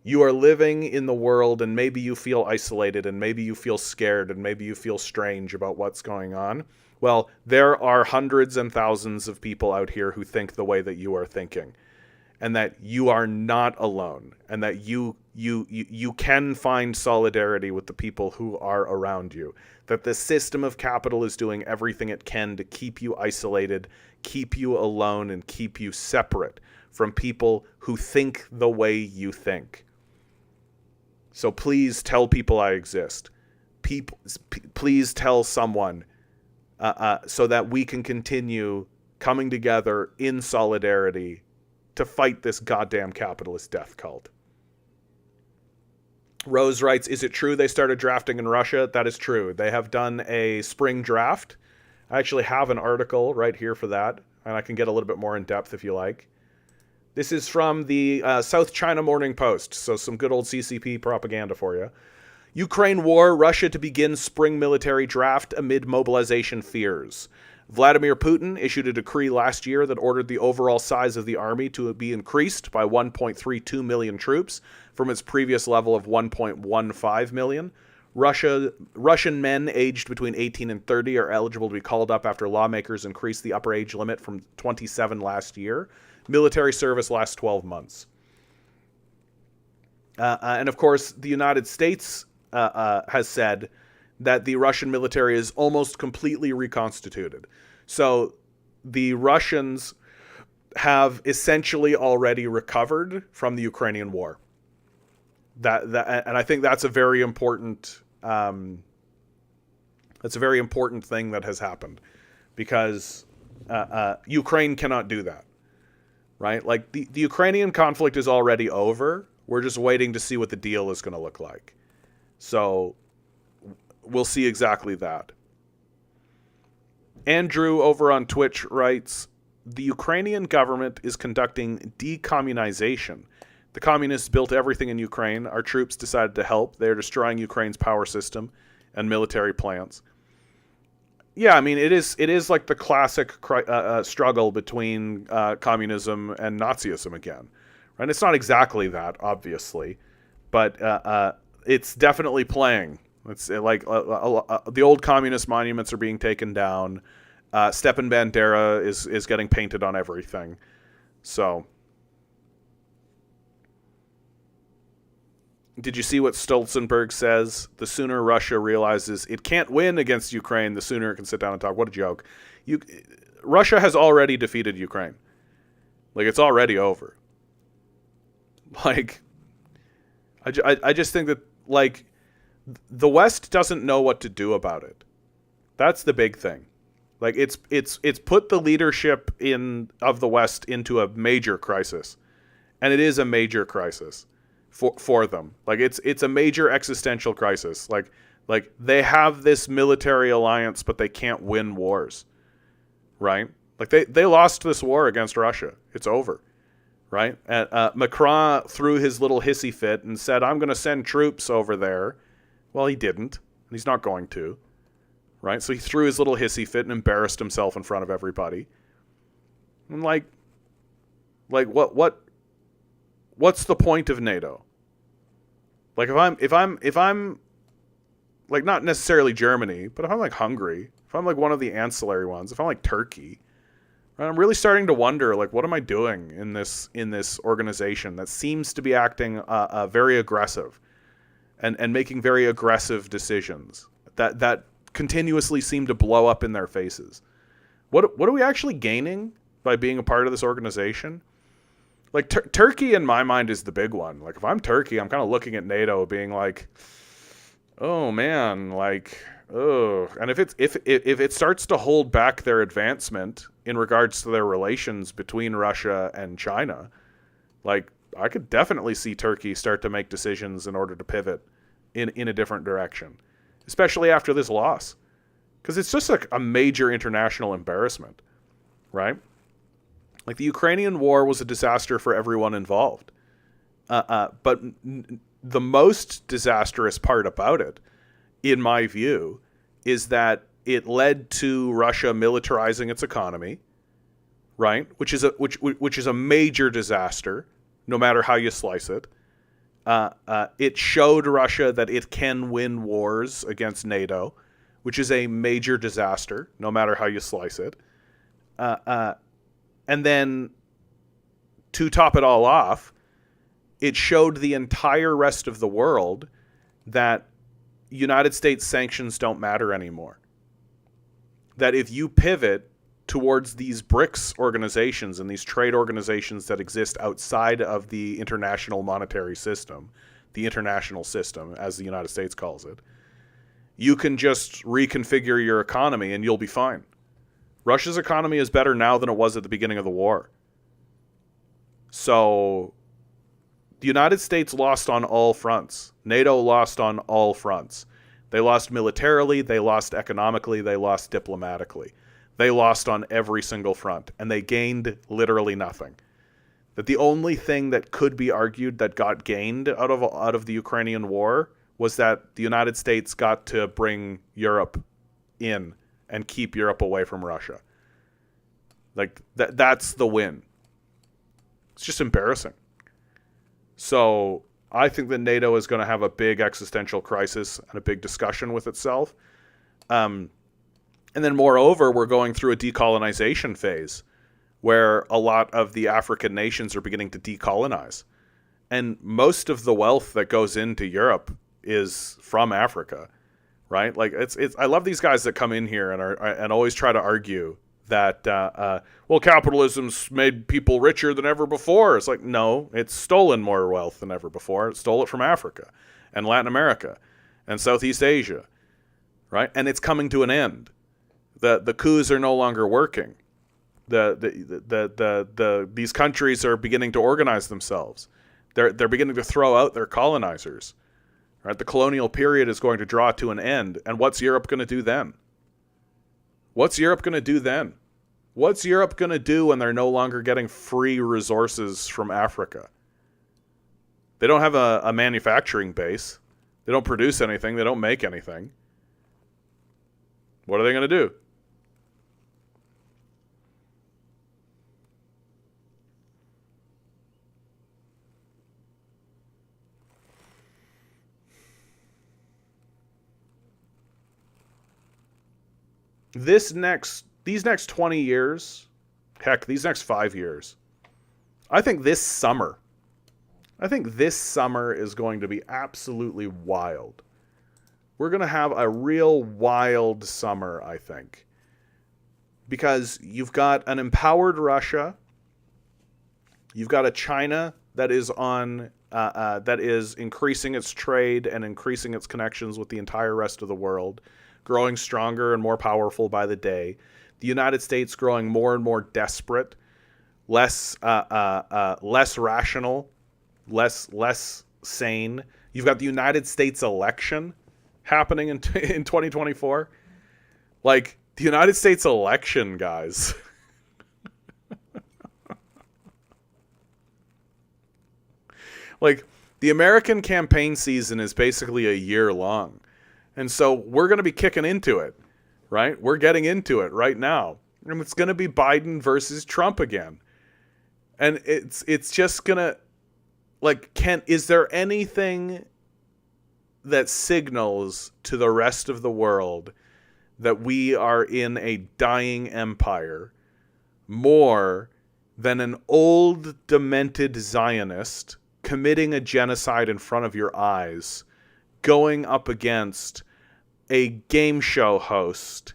You are living in the world, and maybe you feel isolated, and maybe you feel scared, and maybe you feel strange about what's going on. Well, there are hundreds and thousands of people out here who think the way that you are thinking, and that you are not alone, and that you can find solidarity with the people who are around you, that the system of capital is doing everything it can to keep you isolated, keep you alone, and keep you separate from people who think the way you think. So please tell people I exist. Please tell someone so that we can continue coming together in solidarity to fight this goddamn capitalist death cult. Rose writes, is it true they started drafting in Russia? That is true. They have done a spring draft. I actually have an article right here for that, and I can get a little bit more in depth if you like. This is from the South China Morning Post, so some good old CCP propaganda for you. Ukraine war, Russia to begin spring military draft amid mobilization fears. Vladimir Putin issued a decree last year that ordered the overall size of the army to be increased by 1.32 million troops from its previous level of 1.15 million. Russian men aged between 18 and 30 are eligible to be called up after lawmakers increased the upper age limit from 27 last year. Military service lasts 12 months. And of course, the United States has said that the Russian military is almost completely reconstituted. So the Russians have essentially already recovered from the Ukrainian war. And I think that's a very important thing that has happened, because Ukraine cannot do that, right? Like the Ukrainian conflict is already over. We're just waiting to see what the deal is going to look like. So we'll see exactly that. Andrew over on Twitch writes, the Ukrainian government is conducting decommunization. The communists built everything in Ukraine. Our troops decided to help. They're destroying Ukraine's power system and military plants. Yeah, I mean, it is like the classic struggle between communism and Nazism again, right? It's not exactly that, obviously, but it's definitely playing. It's like the old communist monuments are being taken down. Stepan Bandera is getting painted on everything. So, did you see what Stoltenberg says? The sooner Russia realizes it can't win against Ukraine, the sooner it can sit down and talk. What a joke. Russia has already defeated Ukraine. Like, it's already over. Like, I just think that, like, the West doesn't know what to do about it. That's the big thing. Like, it's put the leadership of the West into a major crisis. And it is a major crisis for them. Like, it's a major existential crisis. Like they have this military alliance, but they can't win wars. Right? Like, they lost this war against Russia. It's over. Right? And Macron threw his little hissy fit and said, I'm going to send troops over there. Well, he didn't. And he's not going to. Right? So he threw his little hissy fit and embarrassed himself in front of everybody. And what's the point of NATO? Like, if I'm like, not necessarily Germany, but if I'm like Hungary, if I'm like one of the ancillary ones, if I'm like Turkey, right, I'm really starting to wonder, like, what am I doing in this organization that seems to be acting very aggressive and making very aggressive decisions that continuously seem to blow up in their faces. What are we actually gaining by being a part of this organization? Like, Turkey in my mind is the big one. Like, if I'm Turkey, I'm kind of looking at NATO being like, oh man, like, oh. And if it starts to hold back their advancement in regards to their relations between Russia and China, like, I could definitely see Turkey start to make decisions in order to pivot in a different direction, especially after this loss, because it's just like a major international embarrassment, right? Like, the Ukrainian war was a disaster for everyone involved. But the most disastrous part about it, in my view, is that it led to Russia militarizing its economy, right? Which is a major disaster, no matter how you slice it. It showed Russia that it can win wars against NATO, which is a major disaster, no matter how you slice it. And then, to top it all off, it showed the entire rest of the world that United States sanctions don't matter anymore. That if you pivot towards these BRICS organizations and these trade organizations that exist outside of the international monetary system, the international system, as the United States calls it, you can just reconfigure your economy and you'll be fine. Russia's economy is better now than it was at the beginning of the war. So the United States lost on all fronts. NATO lost on all fronts. They lost militarily, they lost economically, they lost diplomatically. They lost on every single front, and they gained literally nothing. That the only thing that could be argued that got gained out of the Ukrainian war was that the United States got to bring Europe in and keep Europe away from Russia. Like, that's the win. It's just embarrassing. So I think that NATO is going to have a big existential crisis and a big discussion with itself. And then moreover, we're going through a decolonization phase where a lot of the African nations are beginning to decolonize. And most of the wealth that goes into Europe is from Africa. Right? Like, it's I love these guys that come in here and always try to argue that, well, capitalism's made people richer than ever before. It's like, no, it's stolen more wealth than ever before. It stole it from Africa and Latin America and Southeast Asia, right? And it's coming to an end. The coups are no longer working. These countries are beginning to organize themselves. They're beginning to throw out their colonizers. Right? The colonial period is going to draw to an end. And what's Europe going to do then? What's Europe going to do then? What's Europe going to do when they're no longer getting free resources from Africa? They don't have a manufacturing base. They don't produce anything. They don't make anything. What are they going to do? These next 20 years, heck, these next 5 years, I think this summer is going to be absolutely wild. We're going to have a real wild summer, I think. Because you've got an empowered Russia. You've got a China that is that is increasing its trade and increasing its connections with the entire rest of the world, growing stronger and more powerful by the day. The United States growing more and more desperate, less rational, less sane. You've got the United States election happening in 2024. Like, the United States election, guys. Like, the American campaign season is basically a year long. And so we're going to be kicking into it, right? We're getting into it right now. And it's going to be Biden versus Trump again. And it's just going to, like, is there anything that signals to the rest of the world that we are in a dying empire more than an old, demented Zionist committing a genocide in front of your eyes, going up against a game show host,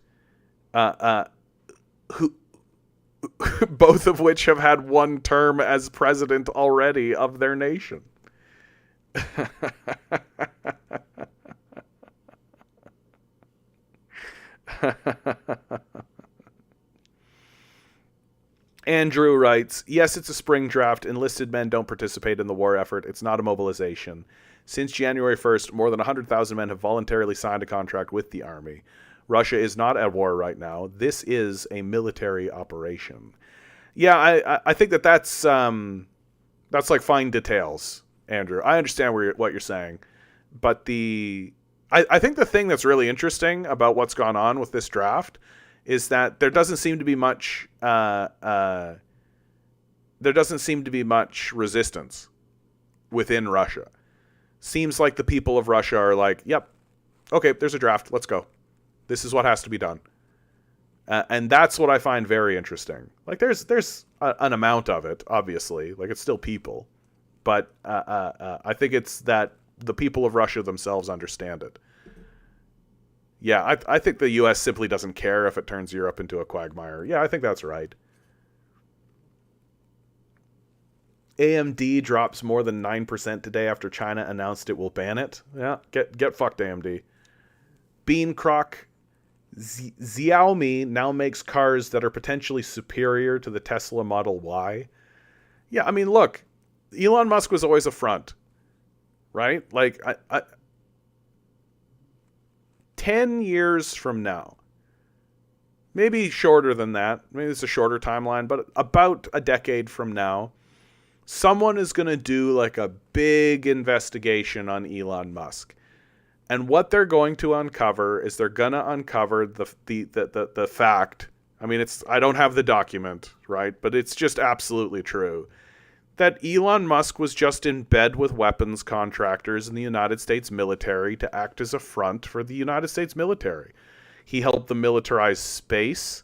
who both of which have had one term as president already of their nation? Andrew writes, yes, it's a spring draft. Enlisted men don't participate in the war effort. It's not a mobilization. Since January 1st, more than 100,000 men have voluntarily signed a contract with the army. Russia is not at war right now. This is a military operation. Yeah, I think that's like fine details, Andrew. I understand what you're saying. But I think the thing that's really interesting about what's gone on with this draft is that there doesn't seem to be much resistance within Russia. Seems like the people of Russia are like, yep, okay, there's a draft, let's go. This is what has to be done. And that's what I find very interesting. Like, there's an amount of it, obviously. Like, it's still people. But I think it's that the people of Russia themselves understand it. Yeah, I think the U.S. simply doesn't care if it turns Europe into a quagmire. Yeah, I think that's right. AMD drops more than 9% today after China announced it will ban it. Yeah, get fucked, AMD. Beancroc. Xiaomi now makes cars that are potentially superior to the Tesla Model Y. Yeah, I mean, look, Elon Musk was always a front, right? Like, 10 years from now, maybe shorter than that, maybe it's a shorter timeline, but about a decade from now, someone is going to do like a big investigation on Elon Musk. And what they're going to uncover is they're going to uncover the fact, I mean, I don't have the document, right? But it's just absolutely true, that Elon Musk was just in bed with weapons contractors in the United States military to act as a front for the United States military. He helped them militarize space.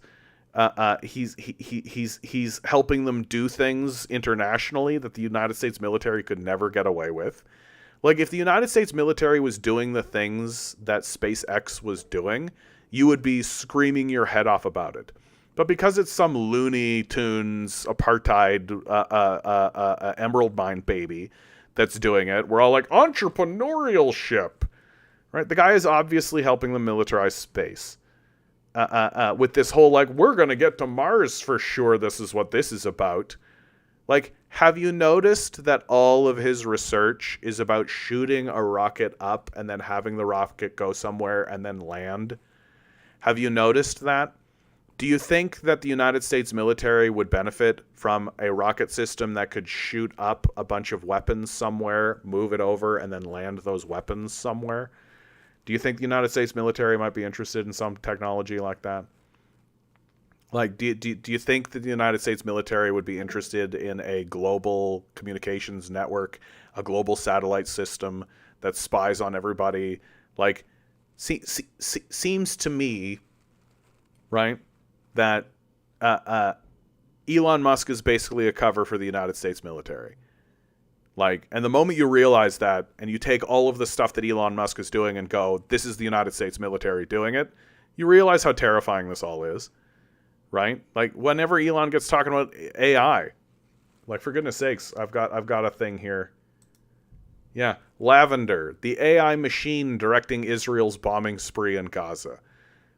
He's helping them do things internationally that the United States military could never get away with. Like, if the United States military was doing the things that SpaceX was doing, you would be screaming your head off about it. But because it's some Looney Tunes apartheid emerald mine baby that's doing it, we're all like, entrepreneurship, right? The guy is obviously helping them militarize space. With this whole, like, we're going to get to Mars for sure, this is what this is about. Like, have you noticed that all of his research is about shooting a rocket up and then having the rocket go somewhere and then land? Have you noticed that? Do you think that the United States military would benefit from a rocket system that could shoot up a bunch of weapons somewhere, move it over, and then land those weapons somewhere? Do you think the United States military might be interested in some technology like that? Like, do you think that the United States military would be interested in a global communications network, a global satellite system that spies on everybody? Like, seems to me, right, that Elon Musk is basically a cover for the United States military. Like, and the moment you realize that, and you take all of the stuff that Elon Musk is doing and go, this is the United States military doing it, you realize how terrifying this all is, right? Like, whenever Elon gets talking about AI, like, for goodness sakes, I've got a thing here. Yeah, Lavender, the AI machine directing Israel's bombing spree in Gaza.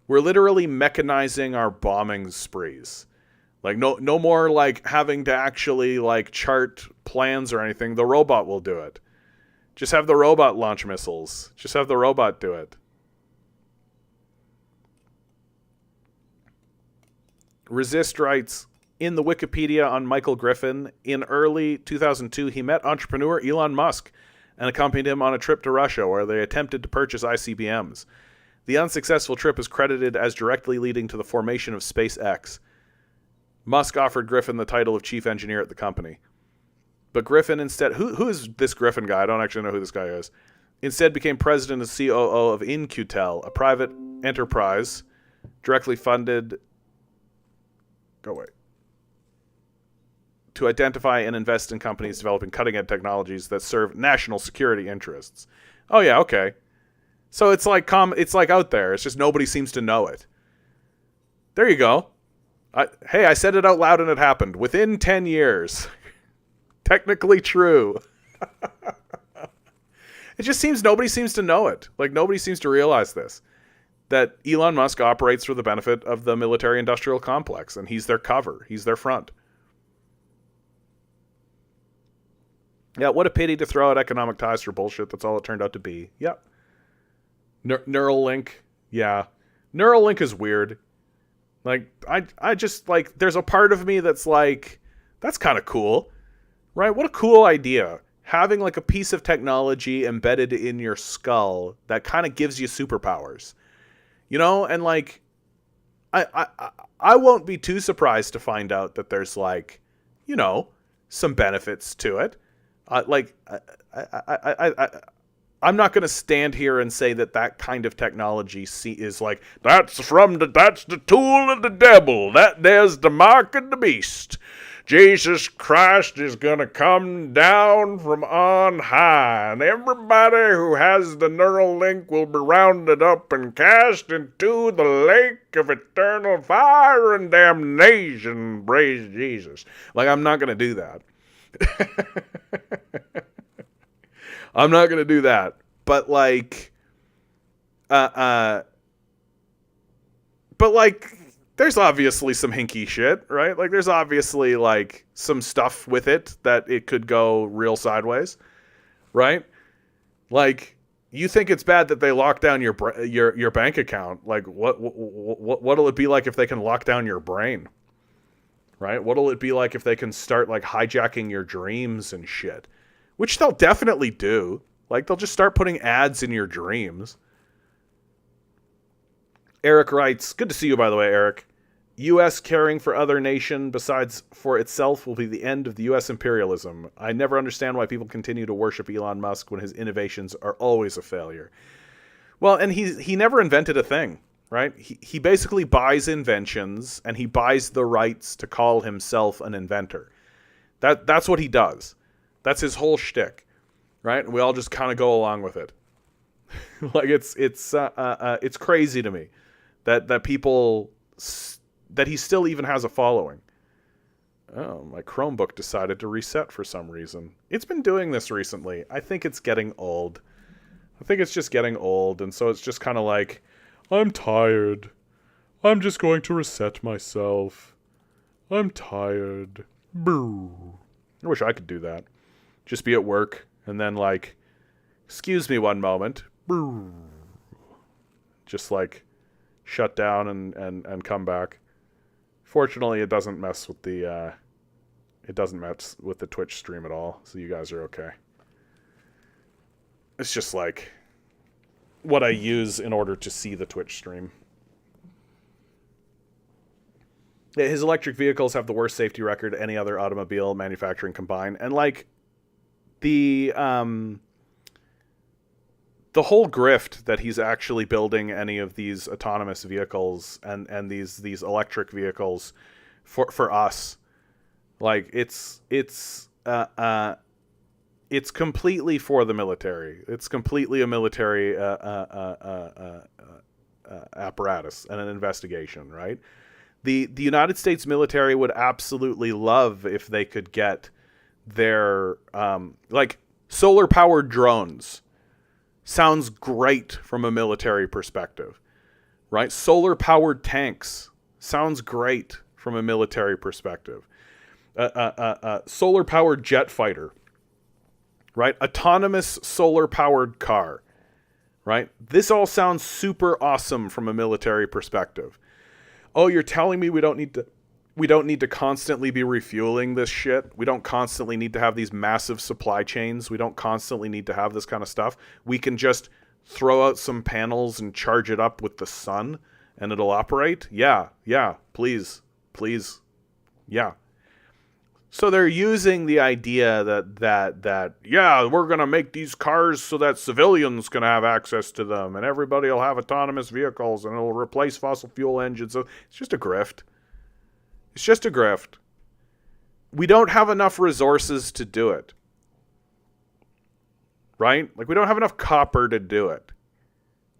We're literally mechanizing our bombing sprees. Like, no more, like, having to actually, like, chart plans or anything. The robot will do it. Just have the robot launch missiles. Just have the robot do it. Resist writes, in the Wikipedia on Michael Griffin, in early 2002, he met entrepreneur Elon Musk and accompanied him on a trip to Russia where they attempted to purchase ICBMs. The unsuccessful trip is credited as directly leading to the formation of SpaceX. Musk offered Griffin the title of chief engineer at the company. But Griffin instead... Who is this Griffin guy? I don't actually know who this guy is. Instead became president and COO of In-Q-Tel, a private enterprise directly funded... to identify and invest in companies developing cutting-edge technologies that serve national security interests. Oh yeah, okay. So it's like out there. It's just nobody seems to know it. There you go. Hey, I said it out loud and it happened. Within 10 years. Technically true. It just seems nobody seems to know it. Like, nobody seems to realize this. That Elon Musk operates for the benefit of the military-industrial complex, and he's their cover. He's their front. Yeah, what a pity to throw out economic ties for bullshit. That's all it turned out to be. Yep. Neuralink. Yeah. Neuralink is weird. Like, I just, like, there's a part of me that's like, that's kind of cool. Right? What a cool idea. Having, like, a piece of technology embedded in your skull that kind of gives you superpowers. You know? And, like, I won't be too surprised to find out that there's, like, you know, some benefits to it. I'm not going to stand here and say that kind of technology is like, that's the tool of the devil. There's the mark of the beast. Jesus Christ is going to come down from on high, and everybody who has the Neuralink will be rounded up and cast into the lake of eternal fire and damnation. Praise Jesus. Like, I'm not going to do that. I'm not going to do that. But like, there's obviously some hinky shit, right? Like, there's obviously, like, some stuff with it that it could go real sideways, right? Like, you think it's bad that they lock down your bank account. Like, what'll it be like if they can lock down your brain? Right? What'll it be like if they can start, like, hijacking your dreams and shit? Which they'll definitely do. Like, they'll just start putting ads in your dreams. Eric writes, good to see you, by the way, Eric. U.S. caring for other nation besides for itself will be the end of the U.S. imperialism. I never understand why people continue to worship Elon Musk when his innovations are always a failure. Well, and he never invented a thing, right? He basically buys inventions, and he buys the rights to call himself an inventor. That's what he does. That's his whole shtick, right? And we all just kind of go along with it. Like, it's crazy to me that people that he still even has a following. Oh, my Chromebook decided to reset for some reason. It's been doing this recently. I think it's getting old. I think it's just getting old, and so it's just kind of like, I'm tired. I'm just going to reset myself. I'm tired. Boo. I wish I could do that. Just be at work, and then like, excuse me one moment. Boo. Just like, shut down and come back. Fortunately, it doesn't mess with the Twitch stream at all, so you guys are okay. It's just like what I use in order to see the Twitch stream. His electric vehicles have the worst safety record any other automobile manufacturing combined, and like the whole grift that he's actually building any of these autonomous vehicles and these electric vehicles for us, like it's completely for the military. It's completely a military apparatus and an investigation, right? The United States military would absolutely love if they could get their like solar powered drones. Sounds great from a military perspective, right? Solar-powered tanks sounds great from a military perspective. Solar-powered jet fighter, right? Autonomous solar-powered car, right? This all sounds super awesome from a military perspective. Oh, you're telling me we don't need to constantly be refueling this shit. We don't constantly need to have these massive supply chains. We don't constantly need to have this kind of stuff. We can just throw out some panels and charge it up with the sun and it'll operate. Yeah, please. Yeah. So they're using the idea that yeah, we're going to make these cars so that civilians can have access to them and everybody will have autonomous vehicles and it'll replace fossil fuel engines. So it's just a grift. It's just a grift. We don't have enough resources to do it. Right? Like, we don't have enough copper to do it.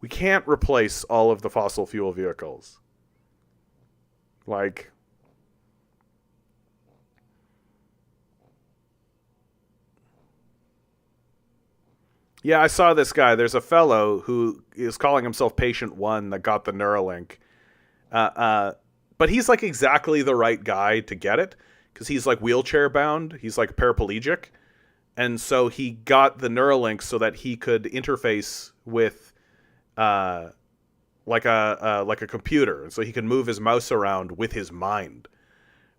We can't replace all of the fossil fuel vehicles. Like, yeah, I saw this guy. There's a fellow who is calling himself Patient One that got the Neuralink. But he's like exactly the right guy to get it because he's like wheelchair bound. He's like paraplegic. And so he got the Neuralink so that he could interface with like a computer. And so he can move his mouse around with his mind.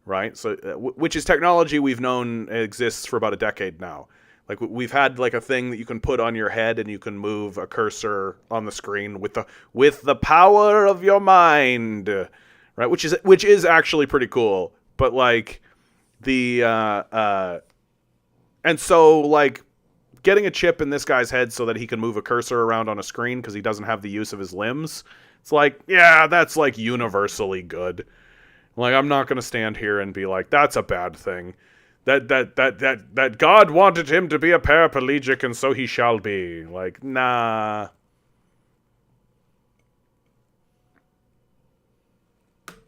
Right? So which is technology we've known exists for about a decade now. Like we've had like a thing that you can put on your head and you can move a cursor on the screen with the power of your mind. Right, which is actually pretty cool, but like and so like getting a chip in this guy's head so that he can move a cursor around on a screen because he doesn't have the use of his limbs. It's like, yeah, that's like universally good. Like, I'm not gonna stand here and be like, that's a bad thing. That God wanted him to be a paraplegic and so he shall be. Like, nah.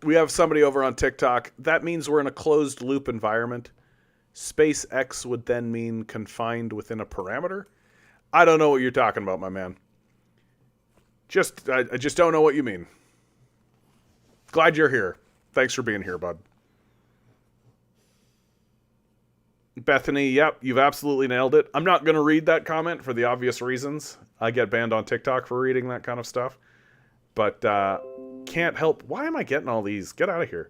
We have somebody over on TikTok. That means we're in a closed loop environment. Space X would then mean confined within a parameter. I don't know what you're talking about, my man. I just don't know what you mean. Glad you're here. Thanks for being here, bud. Bethany, yep, you've absolutely nailed it. I'm not going to read that comment for the obvious reasons. I get banned on TikTok for reading that kind of stuff. But can't help. Why am I getting all these? Get out of here.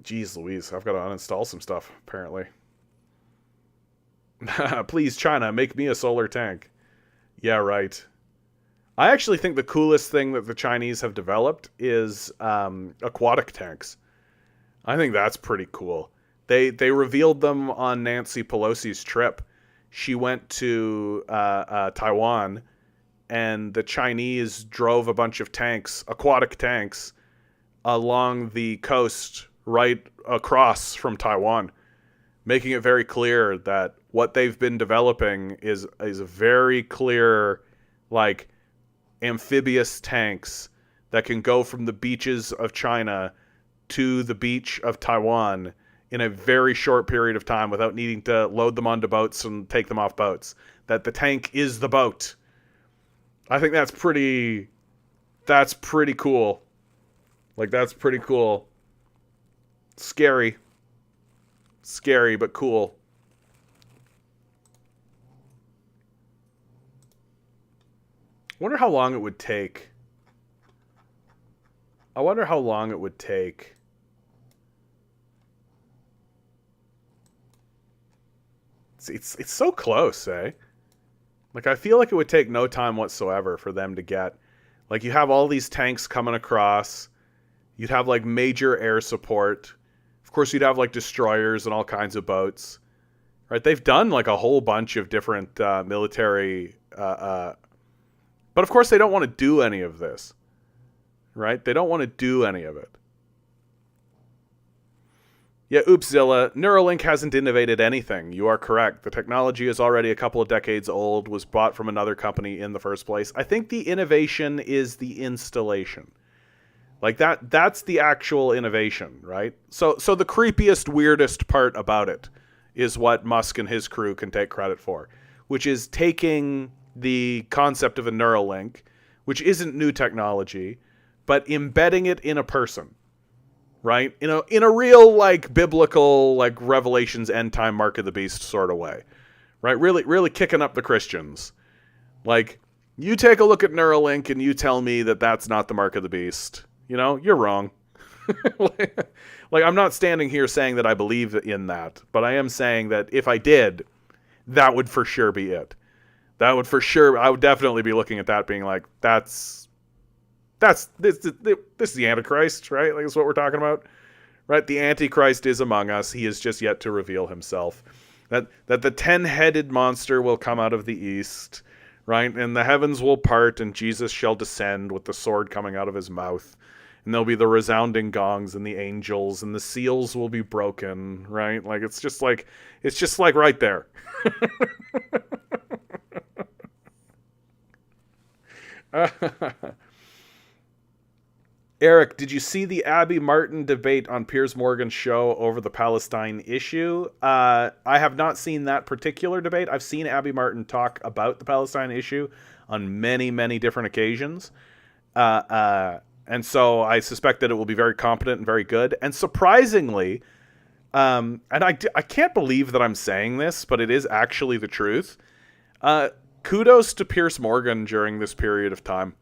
Jeez Louise, I've got to uninstall some stuff, apparently. Please, China, make me a solar tank. Yeah, right. I actually think the coolest thing that the Chinese have developed is aquatic tanks. I think that's pretty cool. They revealed them on Nancy Pelosi's trip. She went to Taiwan, and the Chinese drove a bunch of tanks, aquatic tanks, along the coast right across from Taiwan, making it very clear that what they've been developing is a very clear, like, amphibious tanks that can go from the beaches of China to the beach of Taiwan in a very short period of time without needing to load them onto boats and take them off boats. That the tank is the boat. I think that's pretty cool. Like, that's pretty cool. Scary. Scary, but cool. I wonder how long it would take. It's so close, eh? Like, I feel like it would take no time whatsoever for them to get... Like, you have all these tanks coming across. You'd have, like, major air support. Of course, you'd have, like, destroyers and all kinds of boats. Right? They've done, like, a whole bunch of different military... but, of course, they don't want to do any of this. Right? They don't want to do any of it. Yeah, Oopzilla, Neuralink hasn't innovated anything. You are correct. The technology is already a couple of decades old, was bought from another company in the first place. I think the innovation is the installation. Like, that's the actual innovation, right? So the creepiest, weirdest part about it is what Musk and his crew can take credit for, which is taking the concept of a Neuralink, which isn't new technology, but embedding it in a person. Right? In a real, like, biblical, like, Revelations end time Mark of the Beast sort of way. Right? Really kicking up the Christians. Like, you take a look at Neuralink and you tell me that that's not the Mark of the Beast. You're wrong. Like, I'm not standing here saying that I believe in that, but I am saying that if I did, that would for sure be it. I would definitely be looking at that being like, this is the Antichrist, right? Like, that's what we're talking about, right? The Antichrist is among us. He is just yet to reveal himself. That the 10-headed monster will come out of the east, right? And the heavens will part, and Jesus shall descend with the sword coming out of his mouth. And there'll be the resounding gongs and the angels, and the seals will be broken, right? Like, it's just like right there. Eric, did you see the Abby Martin debate on Piers Morgan's show over the Palestine issue? I have not seen that particular debate. I've seen Abby Martin talk about the Palestine issue on many, many different occasions. And so I suspect that it will be very competent and very good. And surprisingly, and I can't believe that I'm saying this, but it is actually the truth. Kudos to Piers Morgan during this period of time.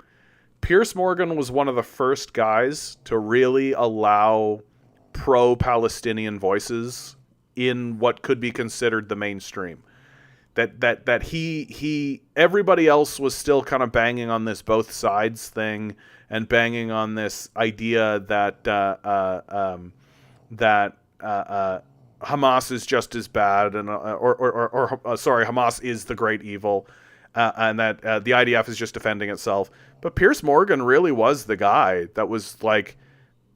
Piers Morgan was one of the first guys to really allow pro-Palestinian voices in what could be considered the mainstream. That he everybody else was still kind of banging on this both sides thing and banging on this idea that Hamas is just as bad and Hamas is the great evil. And that the IDF is just defending itself. But Piers Morgan really was the guy that was like,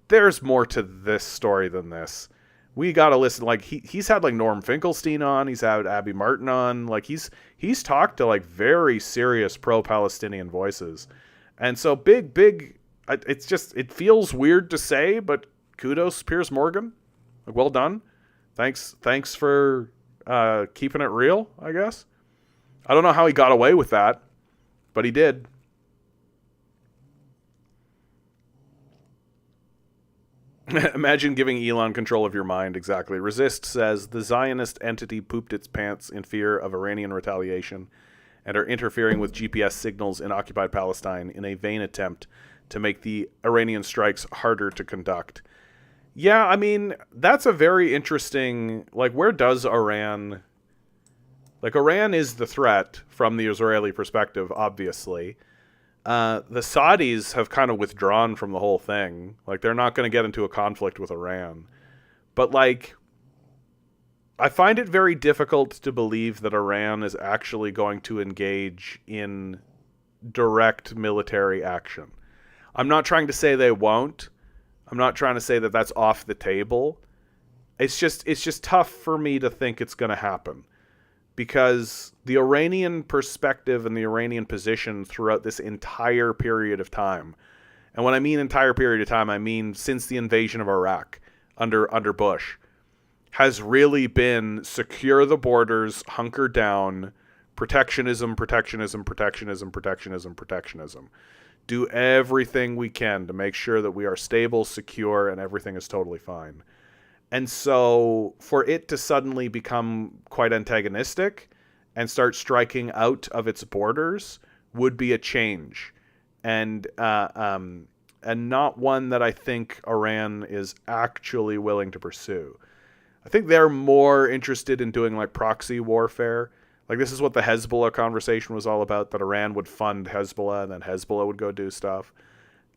there's more to this story than this. We got to listen. Like, he's had, like, Norm Finkelstein on. He's had Abby Martin on. Like, he's talked to, like, very serious pro-Palestinian voices. And so big, it feels weird to say, but kudos, Piers Morgan. Like, well done. Thanks for keeping it real, I guess. I don't know how he got away with that, but he did. Imagine giving Elon control of your mind. Exactly. Resist says the Zionist entity pooped its pants in fear of Iranian retaliation and are interfering with GPS signals in occupied Palestine in a vain attempt to make the Iranian strikes harder to conduct. Yeah, I mean, that's a very interesting... Like, where does Iran... Like, Iran is the threat from the Israeli perspective, obviously. The Saudis have kind of withdrawn from the whole thing. Like, they're not going to get into a conflict with Iran. But, like, I find it very difficult to believe that Iran is actually going to engage in direct military action. I'm not trying to say they won't. I'm not trying to say that that's off the table. It's just tough for me to think it's going to happen. Because the Iranian perspective and the Iranian position throughout this entire period of time and when I mean entire period of time, I mean since the invasion of Iraq under Bush, has really been secure the borders, hunker down, protectionism, protectionism, protectionism, protectionism, protectionism. Do everything we can to make sure that we are stable, secure, and everything is totally fine. And so for it to suddenly become quite antagonistic and start striking out of its borders would be a change. And not one that I think Iran is actually willing to pursue. I think they're more interested in doing like proxy warfare. Like this is what the Hezbollah conversation was all about, that Iran would fund Hezbollah and then Hezbollah would go do stuff.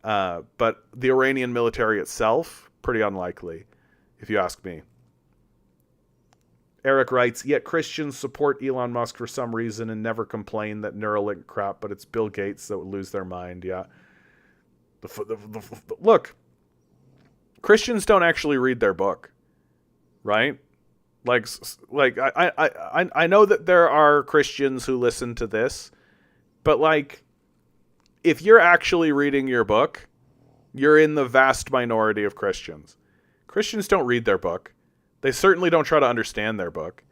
But the Iranian military itself, pretty unlikely, if you ask me. Eric writes, yet Christians support Elon Musk for some reason and never complain that Neuralink crap, but it's Bill Gates that would lose their mind. Yeah. Look, Christians don't actually read their book, right? Like I know that there are Christians who listen to this, but like, if you're actually reading your book, you're in the vast minority of Christians. Christians don't read their book. They certainly don't try to understand their book,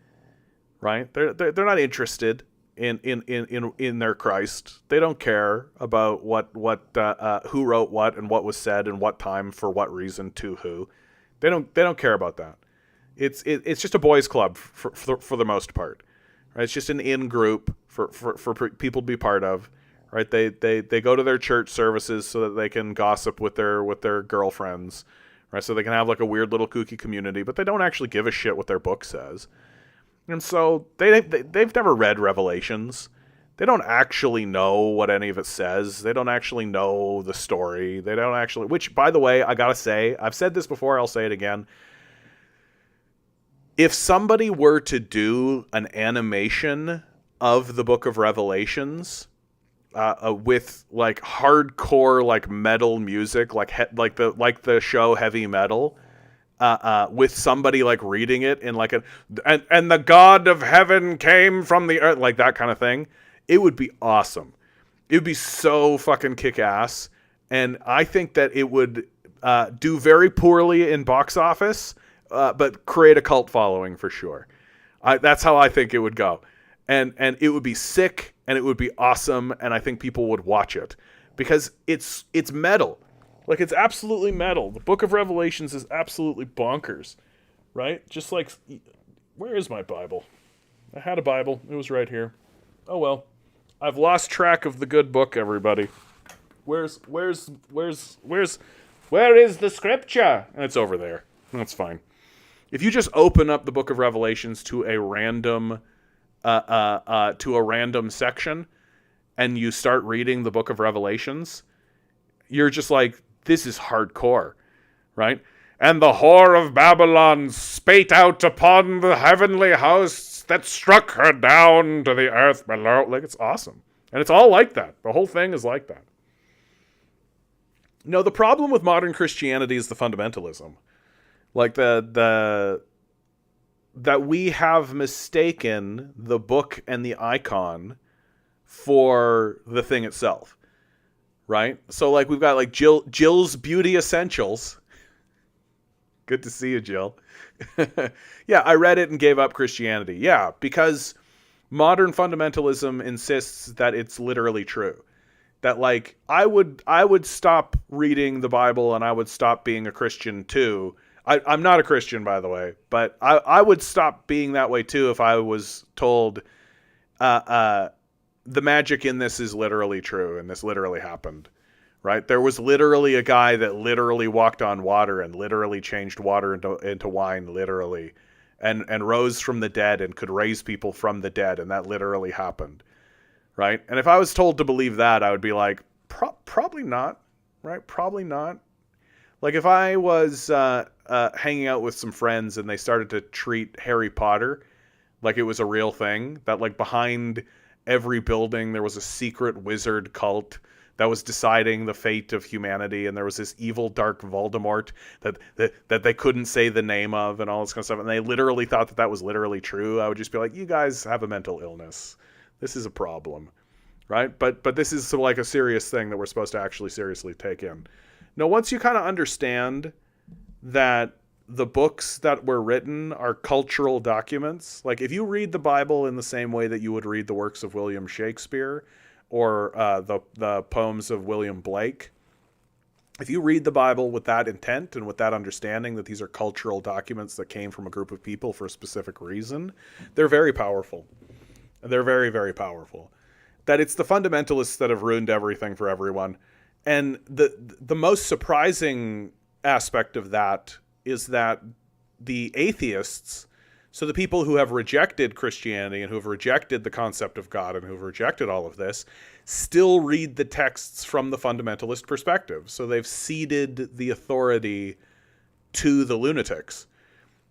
right? They're not interested in their Christ. They don't care about what who wrote what and what was said and what time for what reason to who. They don't care about that. It's just a boys' club for the most part, right? It's just an in group for people to be part of, right? They go to their church services so that they can gossip with their girlfriends, right? So they can have like a weird little kooky community, but they don't actually give a shit what their book says, and so they've never read Revelations. They don't actually know what any of it says. They don't actually know the story. They don't actually, which by the way, I gotta say, I've said this before, I'll say it again. If somebody were to do an animation of the Book of Revelations with like hardcore like metal music, like the show Heavy Metal, with somebody like reading it in like and the God of heaven came from the earth, like that kind of thing, it would be awesome. It would be so fucking kick-ass, and I think that it would do very poorly in box office. But create a cult following for sure. That's how I think it would go. And it would be sick, and it would be awesome, and I think people would watch it. Because it's metal. Like, it's absolutely metal. The Book of Revelations is absolutely bonkers. Right? Just like... Where is my Bible? I had a Bible. It was right here. Oh well. I've lost track of the good book, everybody. Where is the scripture? It's over there. That's fine. If you just open up the Book of Revelations to a random section and you start reading the Book of Revelations, you're just like, this is hardcore, right? And the whore of Babylon spake out upon the heavenly hosts that struck her down to the earth below. Like, it's awesome. And it's all like that. The whole thing is like that. No, the problem with modern Christianity is the fundamentalism. Like that we have mistaken the book and the icon for the thing itself, right? So like we've got like Jill's Beauty Essentials. Good to see you, Jill. Yeah, I read it and gave up Christianity. Yeah, because modern fundamentalism insists that it's literally true. That like I would stop reading the Bible and I would stop being a Christian too. I'm not a Christian, by the way, but I would stop being that way too if I was told the magic in this is literally true and this literally happened, right? There was literally a guy that literally walked on water and literally changed water into wine, literally, and rose from the dead and could raise people from the dead, and that literally happened, right? And if I was told to believe that, I would be like, probably not, right? Probably not. Like if I was hanging out with some friends and they started to treat Harry Potter like it was a real thing, that like behind every building there was a secret wizard cult that was deciding the fate of humanity, and there was this evil dark Voldemort that they couldn't say the name of and all this kind of stuff, and they literally thought that was literally true, I would just be like, you guys have a mental illness. This is a problem. right? But this is like a serious thing that we're supposed to actually seriously take in. Now, once you kind of understand that the books that were written are cultural documents, like if you read the Bible in the same way that you would read the works of William Shakespeare or the poems of William Blake, if you read the Bible with that intent and with that understanding that these are cultural documents that came from a group of people for a specific reason, they're very powerful. They're very, very powerful. That it's the fundamentalists that have ruined everything for everyone. And the most surprising aspect of that is that the atheists, so the people who have rejected Christianity and who have rejected the concept of God and who have rejected all of this, still read the texts from the fundamentalist perspective. So they've ceded the authority to the lunatics.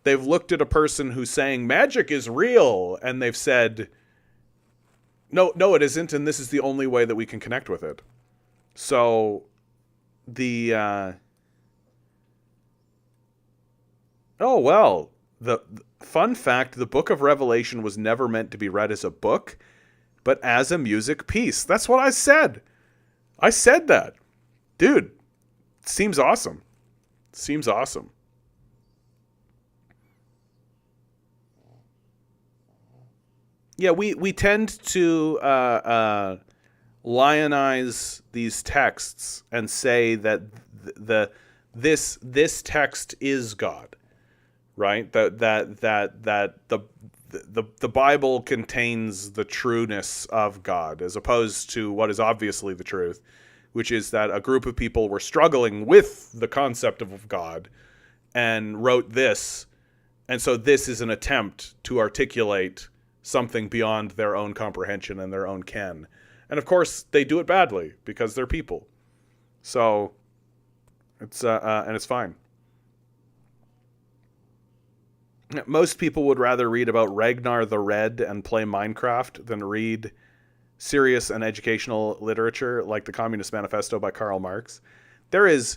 They've looked at a person who's saying magic is real, and they've said, no, it isn't, and this is the only way that we can connect with it. So the the fun fact, the Book of Revelation was never meant to be read as a book, but as a music piece. That's what I said. I said that. Dude, seems awesome. Seems awesome. Yeah, we tend to lionize these texts and say that this text is God, right? That the Bible contains the trueness of God, as opposed to what is obviously the truth, which is that a group of people were struggling with the concept of God and wrote this, and so this is an attempt to articulate something beyond their own comprehension and their own ken. And of course, they do it badly because they're people. So it's and it's fine. Most people would rather read about Ragnar the Red and play Minecraft than read serious and educational literature like the Communist Manifesto by Karl Marx. There is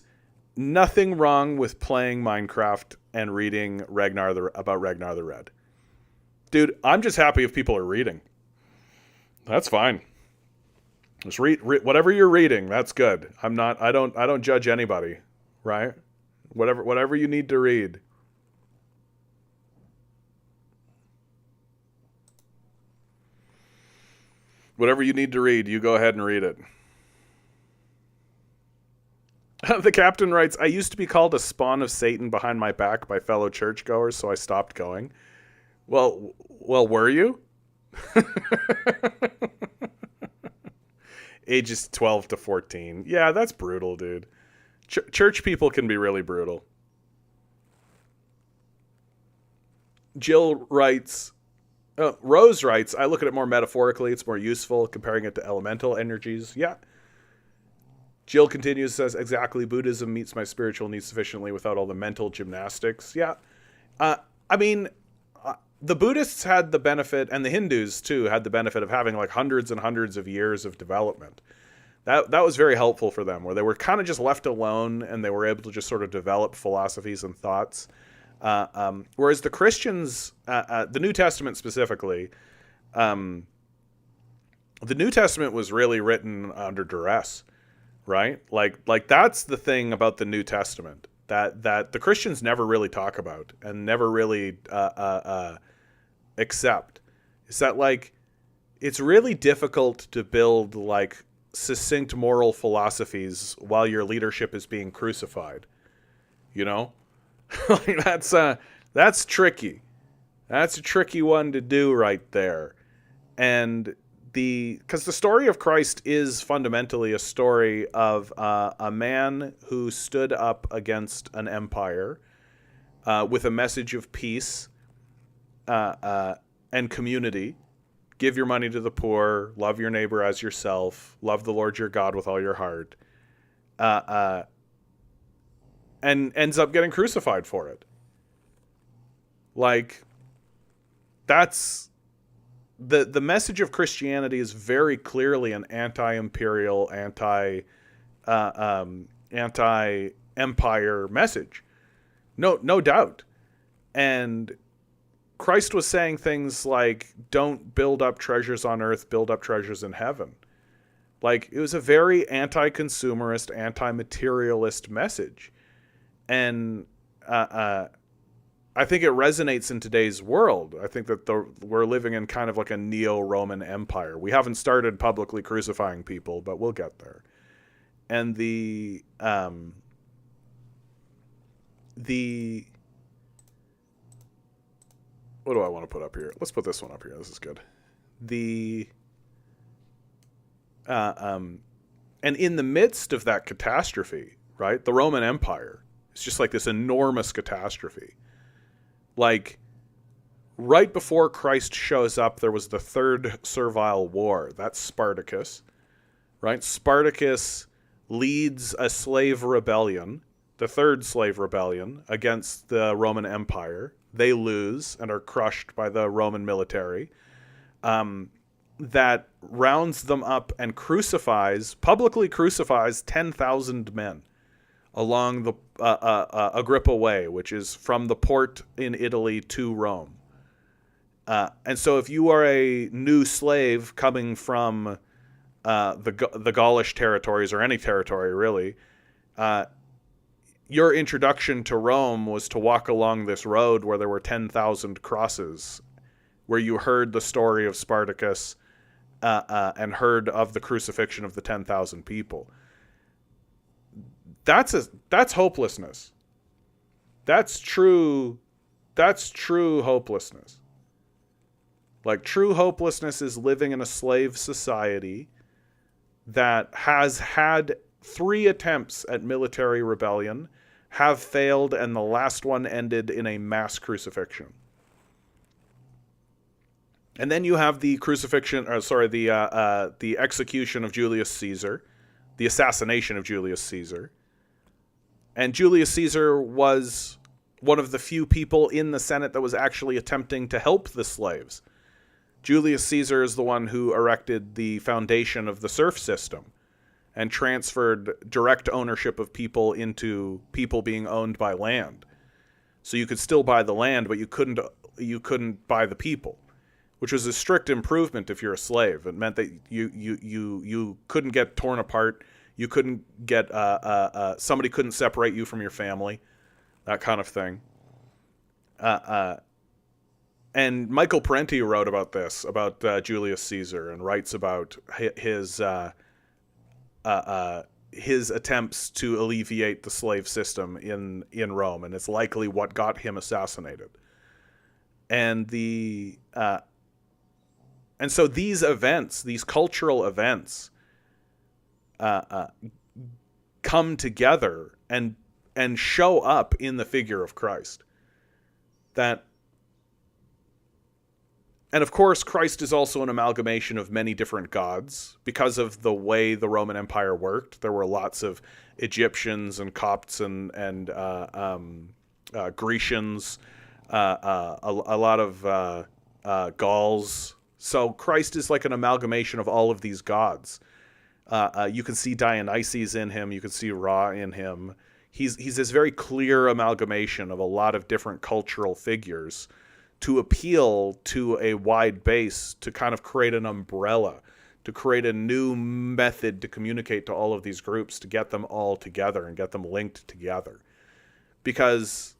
nothing wrong with playing Minecraft and reading about Ragnar the Red. Dude, I'm just happy if people are reading. That's fine. Just read whatever you're reading. That's good. I don't judge anybody, right? Whatever you need to read. Whatever you need to read, you go ahead and read it. The captain writes, I used to be called a spawn of Satan behind my back by fellow churchgoers, so I stopped going. Well, were you? Ages 12 to 14. Yeah, that's brutal, dude. Church people can be really brutal. Jill writes, Rose writes, I look at it more metaphorically. It's more useful, comparing it to elemental energies. Yeah. Jill continues, says, exactly, Buddhism meets my spiritual needs sufficiently without all the mental gymnastics. Yeah. The Buddhists had the benefit, and the Hindus too had the benefit of having like hundreds and hundreds of years of development. That was very helpful for them, where they were kind of just left alone and they were able to just sort of develop philosophies and thoughts. Whereas the Christians, the New Testament specifically, the New Testament was really written under duress, right? Like that's the thing about the New Testament that the Christians never really talk about and never really accept, is that like it's really difficult to build like succinct moral philosophies while your leadership is being crucified, you know? Like that's tricky. That's a tricky one to do right there. And because the story of Christ is fundamentally a story of a man who stood up against an empire with a message of peace and community. Give your money to the poor, love your neighbor as yourself, love the Lord your God with all your heart, and ends up getting crucified for it. Like, that's the message of Christianity is very clearly an anti-imperial, anti-empire message. No doubt. And Christ was saying things like, don't build up treasures on earth, build up treasures in heaven. Like, it was a very anti-consumerist, anti-materialist message. And I think it resonates in today's world. I think that we're living in kind of like a neo-Roman empire. We haven't started publicly crucifying people, but we'll get there. And what do I want to put up here? Let's put this one up here. This is good. And in the midst of that catastrophe, right, the Roman Empire, it's just like this enormous catastrophe. Like, right before Christ shows up, there was the Third Servile War. That's Spartacus, right? Spartacus leads a slave rebellion, the Third Slave Rebellion, against the Roman Empire. They lose and are crushed by the Roman military. That rounds them up and publicly crucifies 10,000 men along the Agrippa Way, which is from the port in Italy to Rome. And so if you are a new slave coming from the Gaulish territories, or any territory really, your introduction to Rome was to walk along this road where there were 10,000 crosses, where you heard the story of Spartacus and heard of the crucifixion of the 10,000 people. That's hopelessness. That's true hopelessness. Like, true hopelessness is living in a slave society that has had 3 attempts at military rebellion, have failed, and the last one ended in a mass crucifixion. And then you have the the execution of Julius Caesar, the assassination of Julius Caesar. And Julius Caesar was one of the few people in the Senate that was actually attempting to help the slaves. Julius Caesar is the one who erected the foundation of the serf system and transferred direct ownership of people into people being owned by land. So you could still buy the land, but you couldn't buy the people, which was a strict improvement if you're a slave. It meant that you couldn't get torn apart. You couldn't get somebody couldn't separate you from your family, that kind of thing. And Michael Parenti wrote about this, about Julius Caesar, and writes about his attempts to alleviate the slave system in Rome, and it's likely what got him assassinated. And and so these events, these cultural events, come together and show up in the figure of Christ. And of course, Christ is also an amalgamation of many different gods. Because of the way the Roman Empire worked, there were lots of Egyptians and Copts and Grecians, a lot of Gauls. So Christ is like an amalgamation of all of these gods. You can see Dionysus in him. You can see Ra in him. He's this very clear amalgamation of a lot of different cultural figures to appeal to a wide base, to kind of create an umbrella, to create a new method to communicate to all of these groups, to get them all together and get them linked together. Because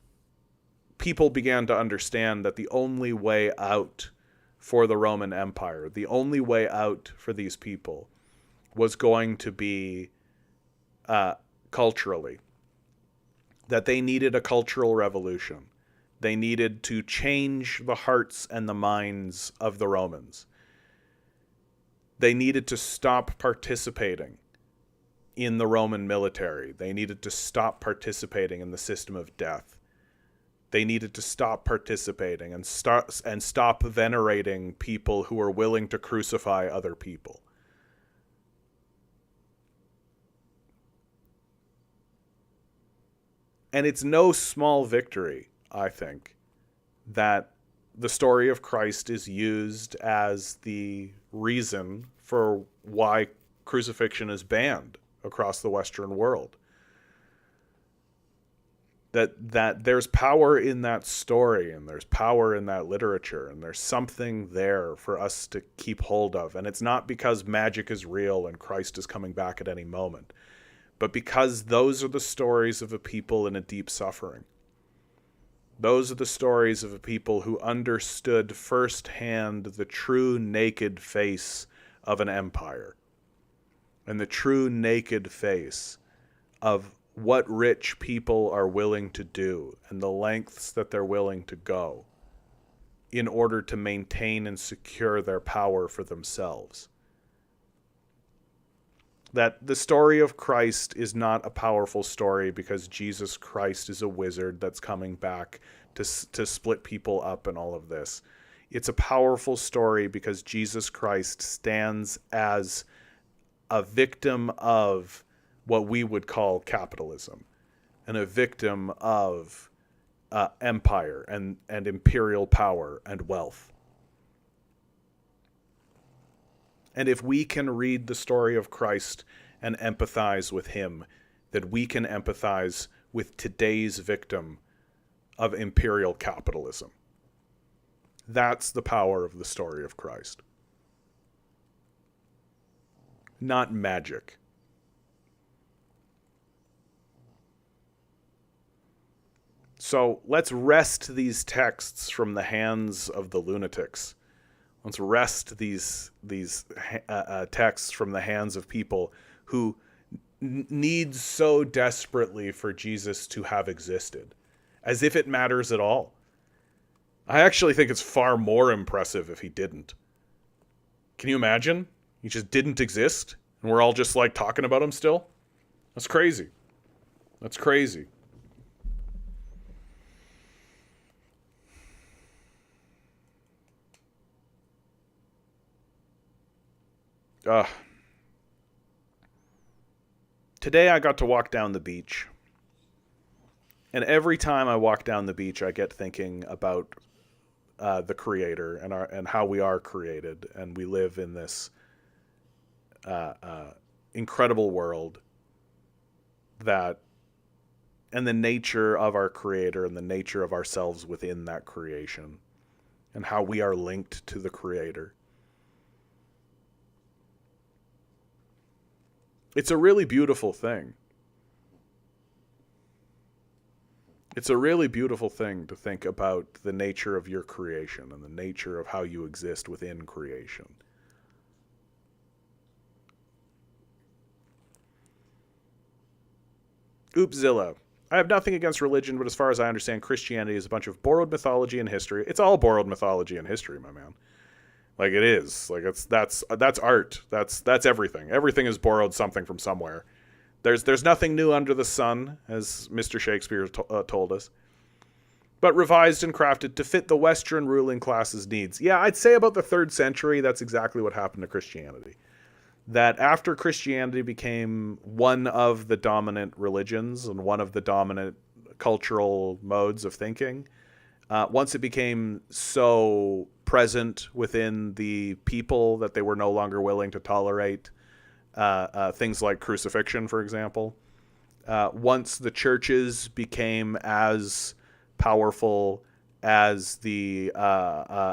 people began to understand that the only way out for the Roman Empire, the only way out for these people, was going to be culturally. That they needed a cultural revolution. They needed to change the hearts and the minds of the Romans. They needed to stop participating in the Roman military. They needed to stop participating in the system of death. They needed to stop participating and stop venerating people who were willing to crucify other people. And it's no small victory, I think, that the story of Christ is used as the reason for why crucifixion is banned across the Western world. that there's power in that story, and there's power in that literature, and there's something there for us to keep hold of. And it's not because magic is real and Christ is coming back at any moment, but because those are the stories of a people in a deep suffering. Those are the stories of a people who understood firsthand the true naked face of an empire, and the true naked face of what rich people are willing to do and the lengths that they're willing to go in order to maintain and secure their power for themselves. That the story of Christ is not a powerful story because Jesus Christ is a wizard that's coming back to split people up and all of this. It's a powerful story because Jesus Christ stands as a victim of what we would call capitalism, and a victim of empire and imperial power and wealth. And if we can read the story of Christ and empathize with him, that we can empathize with today's victim of imperial capitalism. That's the power of the story of Christ. Not magic. So let's wrest these texts from the hands of the lunatics. Let's wrest these texts from the hands of people who need so desperately for Jesus to have existed, as if it matters at all. I actually think it's far more impressive if he didn't. Can you imagine? He just didn't exist, and we're all just like talking about him still? That's crazy. That's crazy. Today I got to walk down the beach. And every time I walk down the beach, I get thinking about the Creator and how we are created. And we live in this incredible world and the nature of our Creator and the nature of ourselves within that creation, and how we are linked to the Creator. It's a really beautiful thing. It's a really beautiful thing to think about the nature of your creation and the nature of how you exist within creation. Oopzilla. I have nothing against religion, but as far as I understand, Christianity is a bunch of borrowed mythology and history. It's all borrowed mythology and history, my man. Like, it is. Like, that's art. That's everything. Everything is borrowed something from somewhere. There's nothing new under the sun, as Mr. Shakespeare told us, but revised and crafted to fit the Western ruling class's needs. Yeah, I'd say about the 3rd century, that's exactly what happened to Christianity. That after Christianity became one of the dominant religions and one of the dominant cultural modes of thinking, once it became so present within the people that they were no longer willing to tolerate things like crucifixion, for example. Once the churches became as powerful as the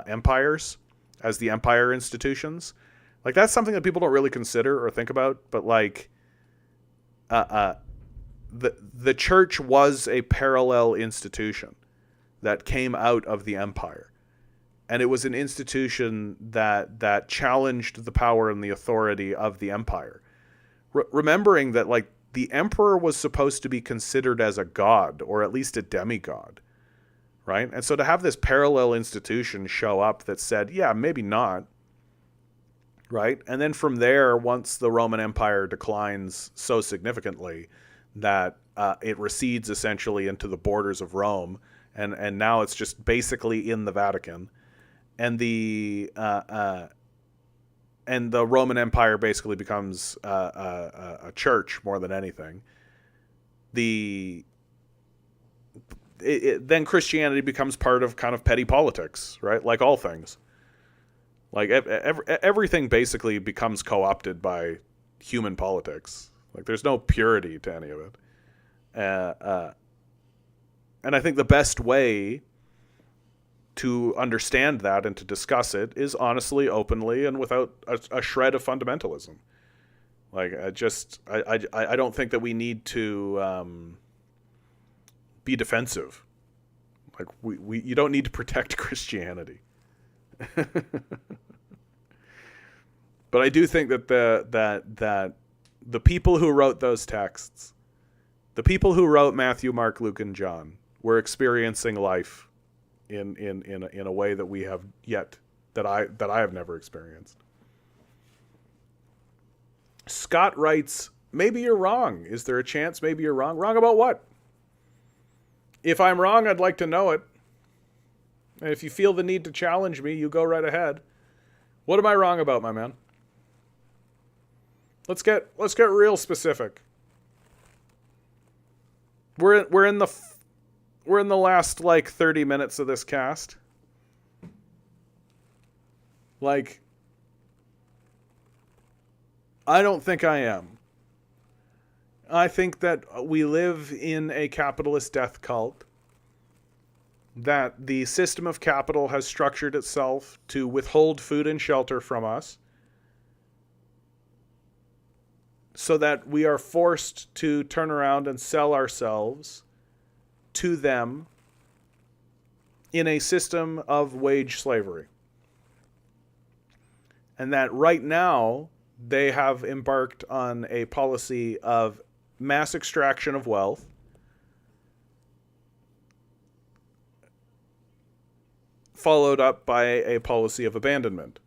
empires, as the empire institutions, like, that's something that people don't really consider or think about. But like, the church was a parallel institution that came out of the empire. And it was an institution that challenged the power and the authority of the empire. Remembering that, like, the emperor was supposed to be considered as a god, or at least a demigod, right? And so to have this parallel institution show up that said, yeah, maybe not, right? And then from there, once the Roman Empire declines so significantly that it recedes essentially into the borders of Rome, and now it's just basically in the Vatican, and the Roman Empire basically becomes a church more than anything. Then Christianity becomes part of kind of petty politics, right? Like all things. Like everything basically becomes co-opted by human politics. Like, there's no purity to any of it. And I think the best way to understand that and to discuss it is honestly, openly, and without a shred of fundamentalism. Like, I don't think that we need to be defensive. Like, you don't need to protect Christianity. But I do think that the people who wrote those texts, the people who wrote Matthew, Mark, Luke, and John, were experiencing life in a way that we have yet, that I have never experienced. Scott writes, maybe you're wrong. Is there a chance maybe you're wrong? Wrong about what? If I'm wrong, I'd like to know it. And if you feel the need to challenge me, you go right ahead. What am I wrong about, my man? Let's get real specific. We're in the last like 30 minutes of this cast. Like, I don't think I am. I think that we live in a capitalist death cult. That the system of capital has structured itself to withhold food and shelter from us, so that we are forced to turn around and sell ourselves to them in a system of wage slavery. And that right now they have embarked on a policy of mass extraction of wealth, followed up by a policy of abandonment.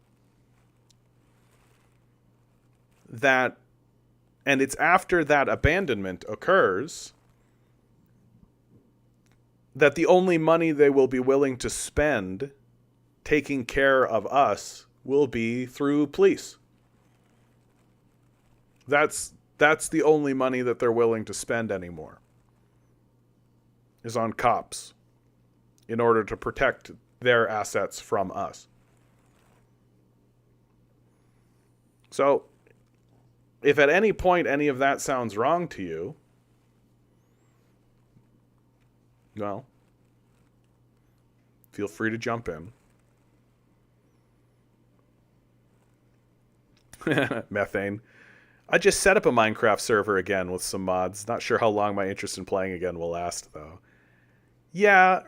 And it's after that abandonment occurs that the only money they will be willing to spend taking care of us will be through police. That's the only money that they're willing to spend anymore, is on cops in order to protect their assets from us. So, if at any point any of that sounds wrong to you, well, feel free to jump in. Methane. I just set up a Minecraft server again with some mods. Not sure how long my interest in playing again will last, though. Yeah,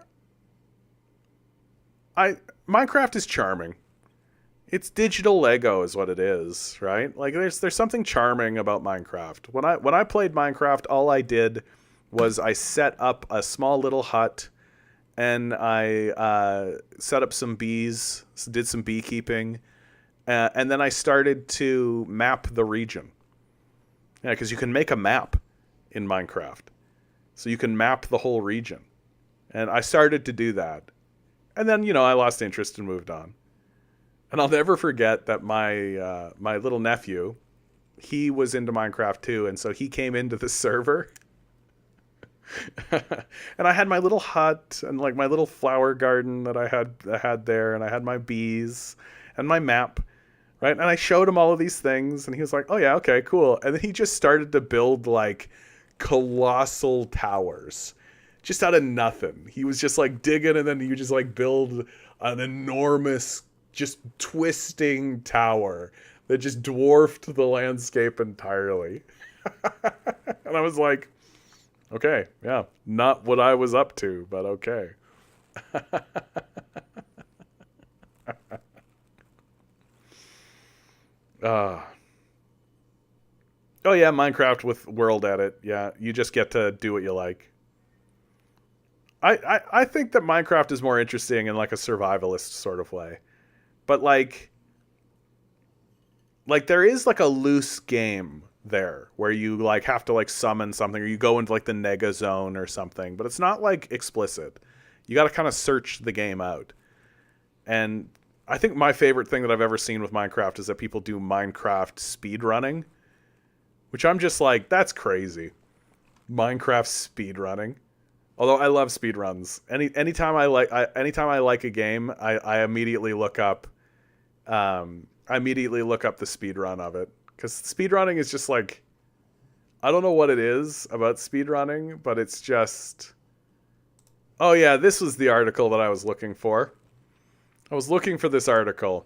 Minecraft is charming. It's digital Lego is what it is, right? Like there's something charming about Minecraft. When I played Minecraft, all I did was I set up a small little hut, and I set up some bees, did some beekeeping, and then I started to map the region. Yeah, because you can make a map in Minecraft, so you can map the whole region. And I started to do that, and then I lost interest and moved on. And I'll never forget that my little nephew, he was into Minecraft too, and so he came into the server. And I had my little hut and like my little flower garden that I had there, and I had my bees and my map, right? And I showed him all of these things, and he was like, "Oh yeah, okay, cool." And then he just started to build like colossal towers, just out of nothing. He was just like digging, and then he would just like build an enormous, just twisting tower that just dwarfed the landscape entirely. And I was like, okay, yeah, not what I was up to, but okay. Oh yeah, Minecraft with world edit. Yeah, you just get to do what you like. I think that Minecraft is more interesting in like a survivalist sort of way. But like there is like a loose game there where you like have to like summon something, or you go into like the nega zone or something, but it's not like explicit. You got to kind of search the game out. And I think my favorite thing that I've ever seen with Minecraft is that people do Minecraft speedrunning, which I'm just like, that's crazy. Minecraft speedrunning. Although I love speedruns. Anytime I like a game, I immediately look up the speedrun of it, because speedrunning is just like, I don't know what it is about speedrunning, but it's just Oh yeah, this was the article that I was looking for. I was looking for this article.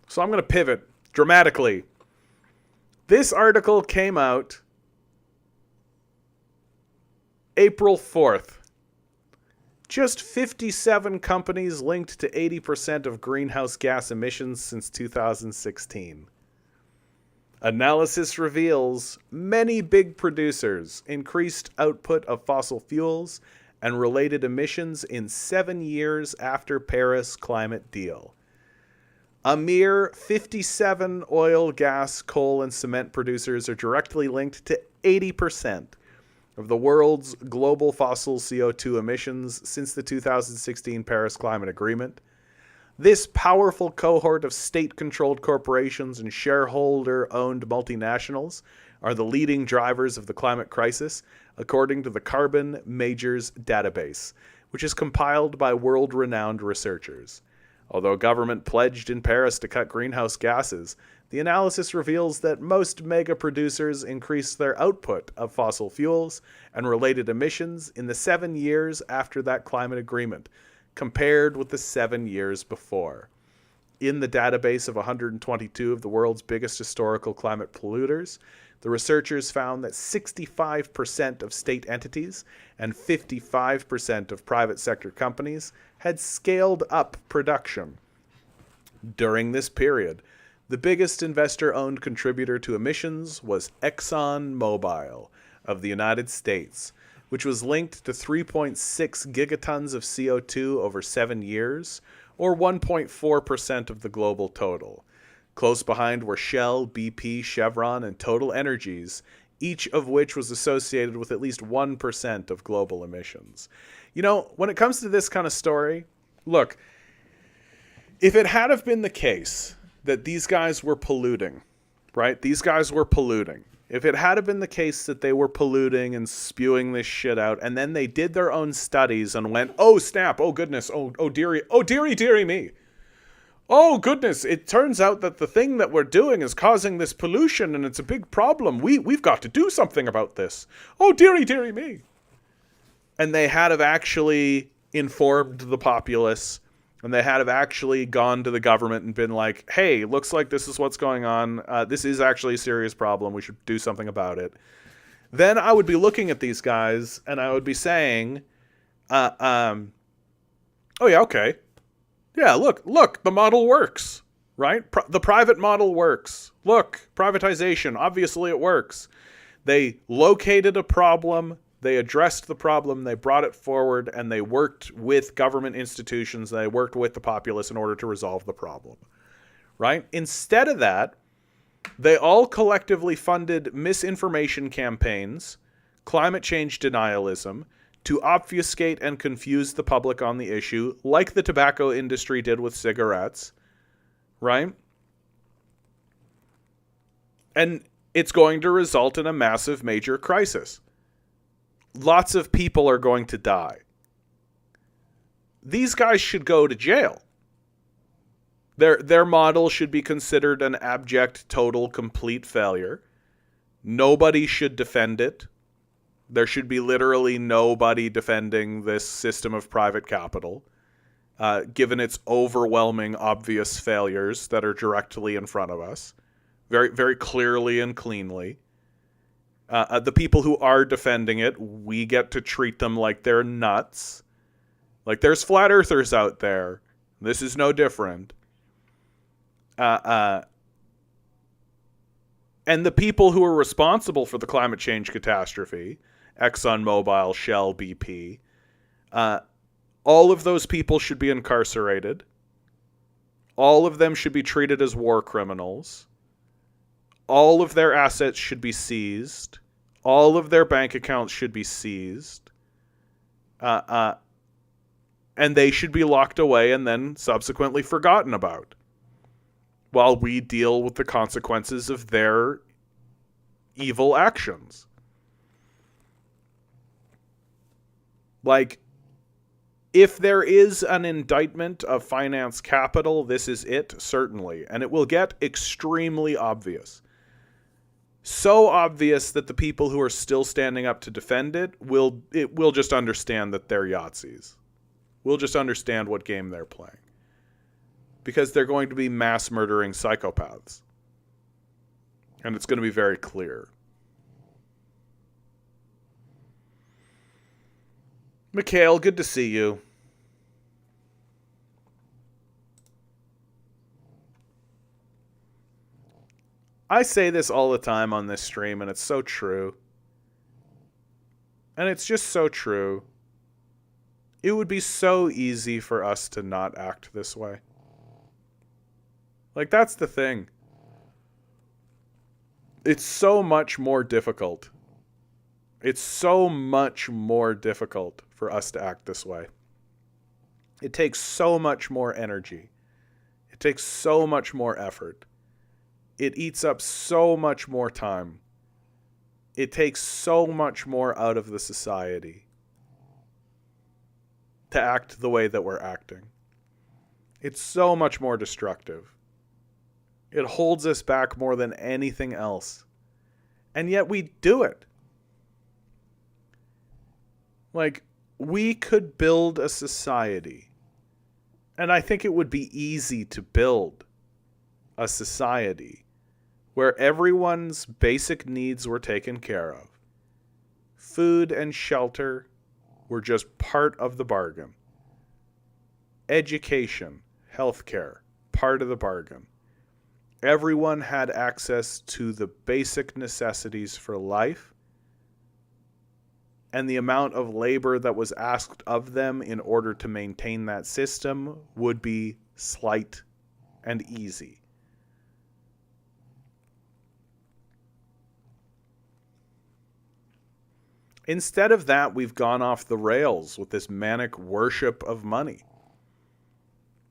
So I'm going to pivot dramatically. This article came out April 4th. Just 57 companies linked to 80% of greenhouse gas emissions since 2016. Analysis reveals many big producers increased output of fossil fuels and related emissions in 7 years after Paris climate deal. A mere 57 oil, gas, coal, and cement producers are directly linked to 80% of the world's global fossil CO2 emissions since the 2016 Paris Climate Agreement. This powerful cohort of state-controlled corporations and shareholder-owned multinationals are the leading drivers of the climate crisis, according to the Carbon Majors database, which is compiled by world-renowned researchers. Although government pledged in Paris to cut greenhouse gases, the analysis reveals that most mega producers increased their output of fossil fuels and related emissions in the 7 years after that climate agreement, compared with the 7 years before. In the database of 122 of the world's biggest historical climate polluters, the researchers found that 65% of state entities and 55% of private sector companies had scaled up production. During this period, the biggest investor-owned contributor to emissions was ExxonMobil of the United States, which was linked to 3.6 gigatons of CO2 over 7 years, or 1.4% of the global total. Close behind were Shell, BP, Chevron, and Total Energies, each of which was associated with at least 1% of global emissions. You know, when it comes to this kind of story, look, if it had have been the case that these guys were polluting, right? These guys were polluting. If it had have been the case that they were polluting and spewing this shit out, and then they did their own studies and went, oh snap, oh goodness, oh dearie me. Oh goodness, it turns out that the thing that we're doing is causing this pollution and it's a big problem. We've got to do something about this. Oh dearie me. And they had have actually informed the populace, and they had have actually gone to the government and been like, hey, looks like this is what's going on. This is actually a serious problem. We should do something about it. Then I would be looking at these guys and I would be saying, oh yeah, okay. Yeah, look, the model works, right? The private model works. Look, privatization, obviously it works. They located a problem, they addressed the problem, they brought it forward, and they worked with government institutions, they worked with the populace in order to resolve the problem, right? Instead of that, they all collectively funded misinformation campaigns, climate change denialism, to obfuscate and confuse the public on the issue, like the tobacco industry did with cigarettes, right? And it's going to result in a massive major crisis. Lots of people are going to die. These guys should go to jail. Their model should be considered an abject, total, complete failure. Nobody should defend it. There should be literally nobody defending this system of private capital, given its overwhelming, obvious failures that are directly in front of us, very, very clearly and cleanly. The people who are defending it, we get to treat them like they're nuts. Like there's flat earthers out there. This is no different. And the people who are responsible for the climate change catastrophe, ExxonMobil, Shell, BP, all of those people should be incarcerated. All of them should be treated as war criminals. All of their assets should be seized. All of their bank accounts should be seized. And they should be locked away and then subsequently forgotten about, while we deal with the consequences of their evil actions. Like, if there is an indictment of finance capital, this is it, certainly. And it will get extremely obvious. So obvious that the people who are still standing up to defend it will just understand that they're Yahtzees. We'll just understand what game they're playing. Because they're going to be mass murdering psychopaths. And it's going to be very clear. Mikhail, good to see you. I say this all the time on this stream, and it's so true. And it's just so true. It would be so easy for us to not act this way. Like, that's the thing. It's so much more difficult. It's so much more difficult for us to act this way. It takes so much more energy. It takes so much more effort. It eats up so much more time. It takes so much more out of the society to act the way that we're acting. It's so much more destructive. It holds us back more than anything else. And yet we do it. Like, we could build a society, and I think it would be easy to build a society where everyone's basic needs were taken care of. Food and shelter were just part of the bargain. Education, healthcare, part of the bargain. Everyone had access to the basic necessities for life, and the amount of labor that was asked of them in order to maintain that system would be slight and easy. Instead of that, we've gone off the rails with this manic worship of money.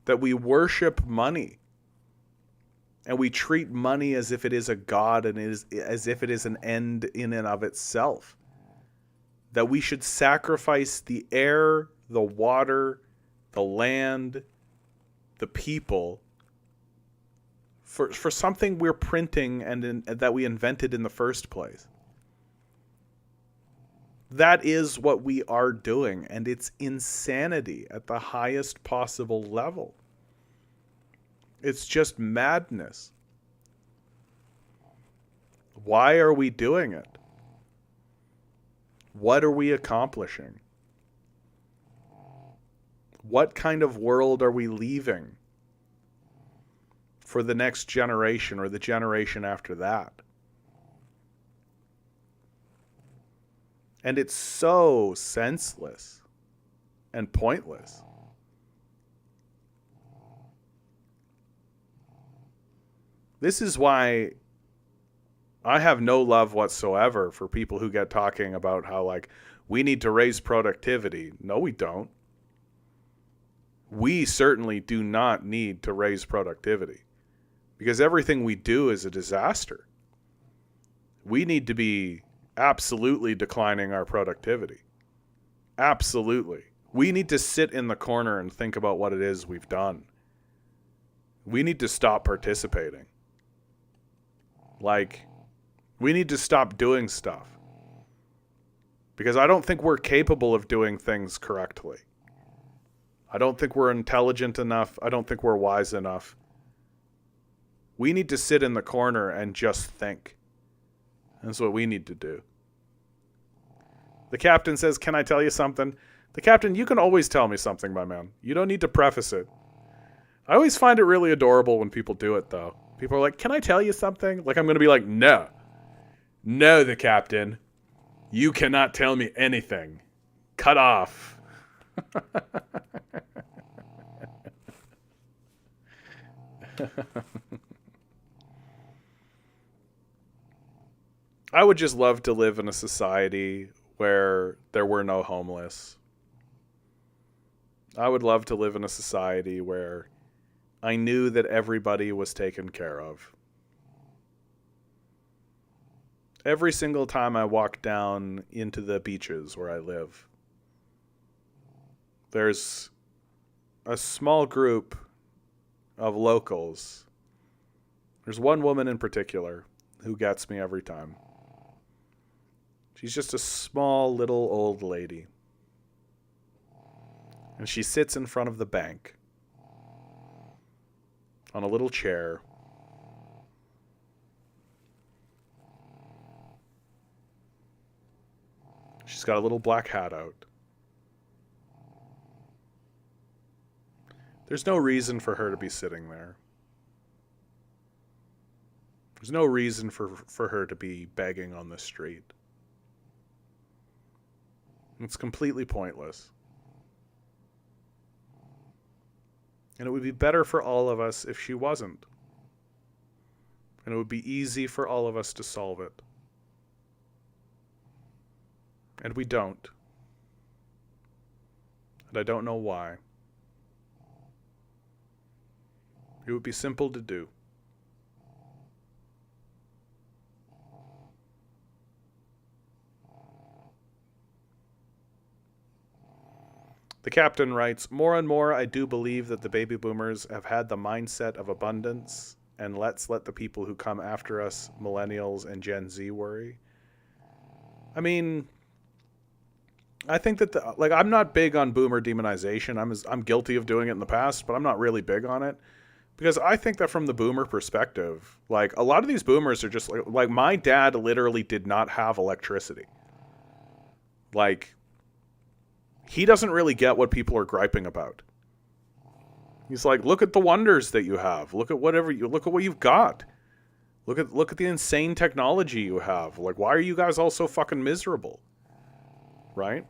That we worship money. And we treat money as if it is a god and as if it is an end in and of itself. That we should sacrifice the air, the water, the land, the people for something we're printing and that we invented in the first place. That is what we are doing, and it's insanity at the highest possible level. It's just madness. Why are we doing it? What are we accomplishing? What kind of world are we leaving for the next generation or the generation after that? And it's so senseless and pointless. This is why I have no love whatsoever for people who get talking about how, like, we need to raise productivity. No, we don't. We certainly do not need to raise productivity because everything we do is a disaster. We need to be absolutely declining our productivity. Absolutely. We need to sit in the corner and think about what it is we've done. We need to stop participating. Like, we need to stop doing stuff. Because I don't think we're capable of doing things correctly. I don't think we're intelligent enough. I don't think we're wise enough. We need to sit in the corner and just think. That's what we need to do. The captain says, "Can I tell you something?" The captain, you can always tell me something, my man. You don't need to preface it. I always find it really adorable when people do it, though. People are like, "Can I tell you something?" Like, I'm going to be like, "No. No, the captain. You cannot tell me anything. Cut off." I would just love to live in a society where there were no homeless. I would love to live in a society where I knew that everybody was taken care of. Every single time I walk down into the beaches where I live, there's a small group of locals. There's one woman in particular who gets me every time. She's just a small little old lady. And she sits in front of the bank on a little chair. She's got a little black hat out. There's no reason for her to be sitting there. There's no reason for her to be begging on the street. It's completely pointless. And it would be better for all of us if she wasn't. And it would be easy for all of us to solve it. And we don't. And I don't know why. It would be simple to do. The captain writes, more and more I do believe that the baby boomers have had the mindset of abundance, and let's let the people who come after us, millennials and Gen Z, worry. I mean, I think that I'm not big on boomer demonization. I'm guilty of doing it in the past, but I'm not really big on it. Because I think that from the boomer perspective, like, a lot of these boomers are just like my dad literally did not have electricity. Like, he doesn't really get what people are griping about. He's like, look at the wonders that you have. Look at what you've got. Look at the insane technology you have. Like, why are you guys all so fucking miserable? Right?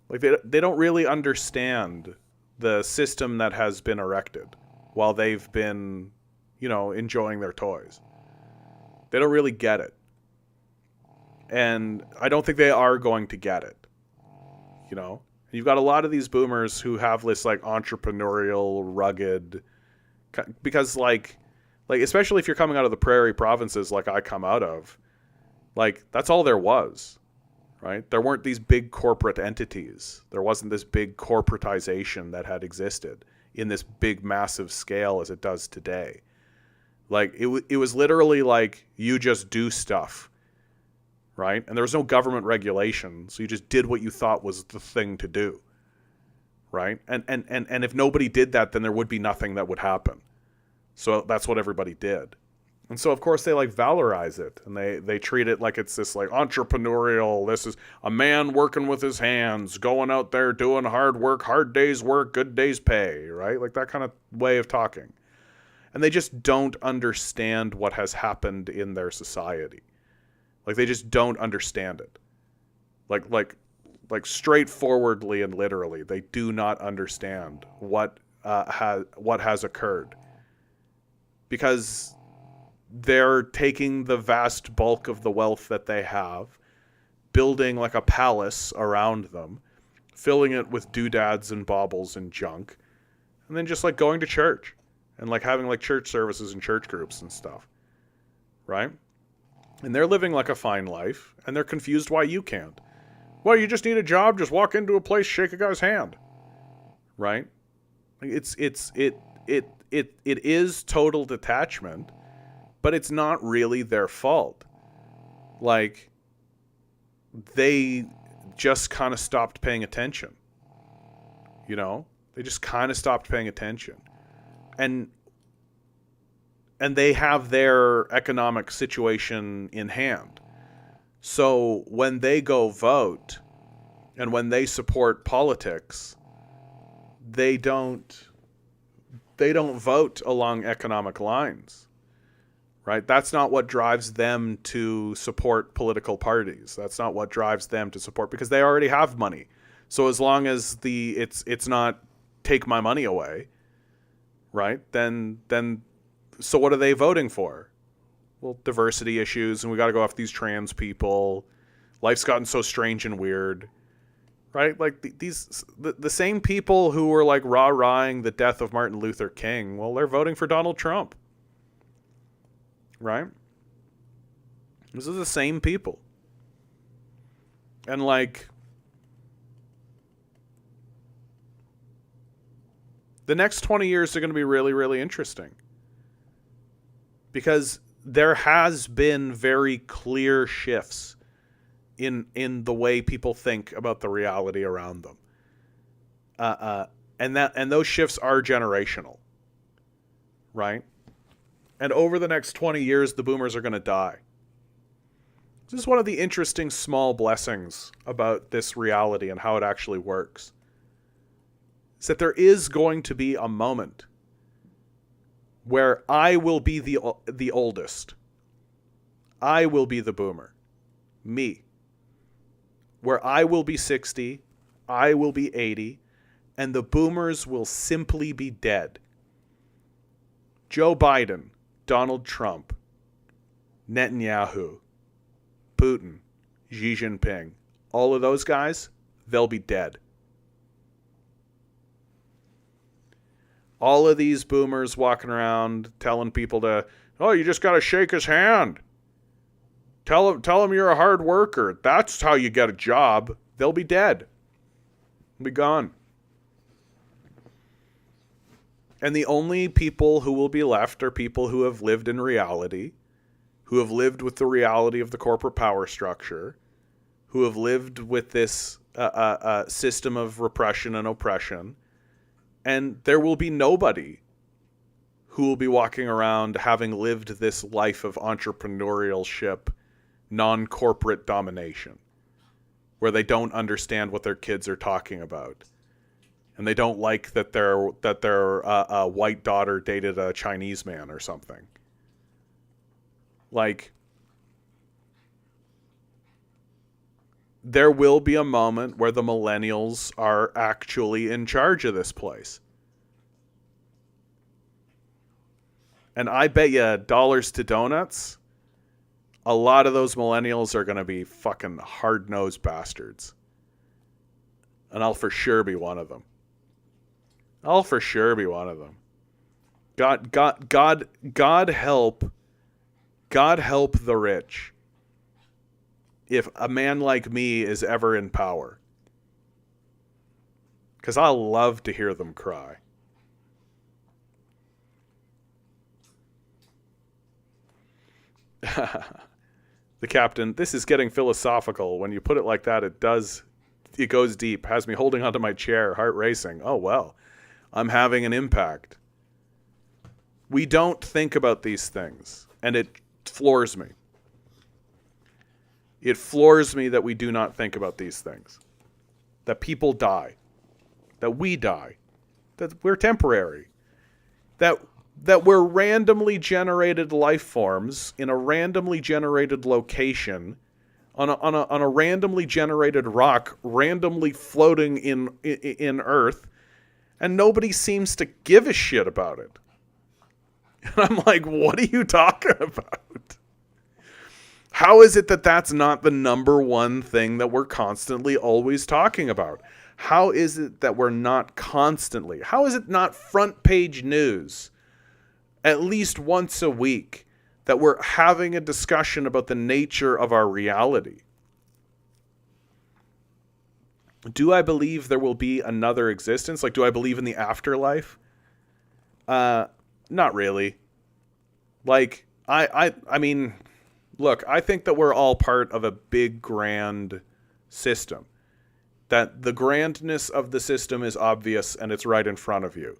Like, they don't really understand the system that has been erected while they've been, enjoying their toys. They don't really get it. And I don't think they are going to get it. You've got a lot of these boomers who have this like entrepreneurial, rugged, because like especially if you're coming out of the prairie provinces like I come out of, like, that's all there was, right? There weren't these big corporate entities. There wasn't this big corporatization that had existed in this big, massive scale as it does today. Like, it was literally like you just do stuff. Right? And there was no government regulation, so you just did what you thought was the thing to do. Right? And if nobody did that, then there would be nothing that would happen. So that's what everybody did. And so, of course, they like valorize it, and they treat it like it's this like entrepreneurial, this is a man working with his hands, going out there doing hard work, hard days work, good days pay, right? Like that kind of way of talking. And they just don't understand what has happened in their society. Like, they just don't understand it. Like straightforwardly and literally, they do not understand what has occurred, because they're taking the vast bulk of the wealth that they have, building like a palace around them, filling it with doodads and baubles and junk, and then just like going to church and like having like church services and church groups and stuff, right? And they're living like a fine life, and they're confused why you can't. Well, you just need a job, just walk into a place, shake a guy's hand. Right? It is total detachment, but it's not really their fault. Like, they just kind of stopped paying attention. They just kind of stopped paying attention. And they have their economic situation in hand. So when they go vote and when they support politics, they don't vote along economic lines, right? That's not what drives them to support political parties. That's not what drives them to support, because they already have money. So as long as it's not take my money away, right? Then so what are they voting for? Well, diversity issues, and we got to go after these trans people. Life's gotten so strange and weird, right? Like the same people who were like rah-rahing the death of Martin Luther King, well, they're voting for Donald Trump, right? These are the same people. And like, the next 20 years are going to be really, really interesting. Because there has been very clear shifts in the way people think about the reality around them. And those shifts are generational, right? And over the next 20 years, the boomers are going to die. This is one of the interesting small blessings about this reality and how it actually works. Is that there is going to be a moment where I will be the oldest. I will be the boomer. Me. Where I will be 60, I will be 80, and the boomers will simply be dead. Joe Biden, Donald Trump, Netanyahu, Putin, Xi Jinping, all of those guys, they'll be dead. All of these boomers walking around telling people you just got to shake his hand. Tell him you're a hard worker. That's how you get a job. They'll be dead. They'll be gone. And the only people who will be left are people who have lived in reality, who have lived with the reality of the corporate power structure, who have lived with this system of repression and oppression. And there will be nobody who will be walking around having lived this life of entrepreneurship, non-corporate domination, where they don't understand what their kids are talking about. And they don't like that their white daughter dated a Chinese man or something. Like, there will be a moment where the millennials are actually in charge of this place. And I bet you dollars to donuts, a lot of those millennials are going to be fucking hard-nosed bastards. And I'll for sure be one of them. God help the rich if a man like me is ever in power. Because I love to hear them cry. The captain, this is getting philosophical. When you put it like that, it goes deep. Has me holding onto my chair, heart racing. Oh, well, I'm having an impact. We don't think about these things, and it floors me. It floors me that we do not think about these things. That people die. That we die. That we're temporary. That we're randomly generated life forms in a randomly generated location on a randomly generated rock, randomly floating in Earth, and nobody seems to give a shit about it. And I'm like, what are you talking about? How is it that that's not the number one thing that we're constantly always talking about? How is it that we're not constantly? How is it not front page news at least once a week that we're having a discussion about the nature of our reality? Do I believe there will be another existence? Like, do I believe in the afterlife? Not really. Like, I mean, look, I think that we're all part of a big, grand system. That the grandness of the system is obvious and it's right in front of you.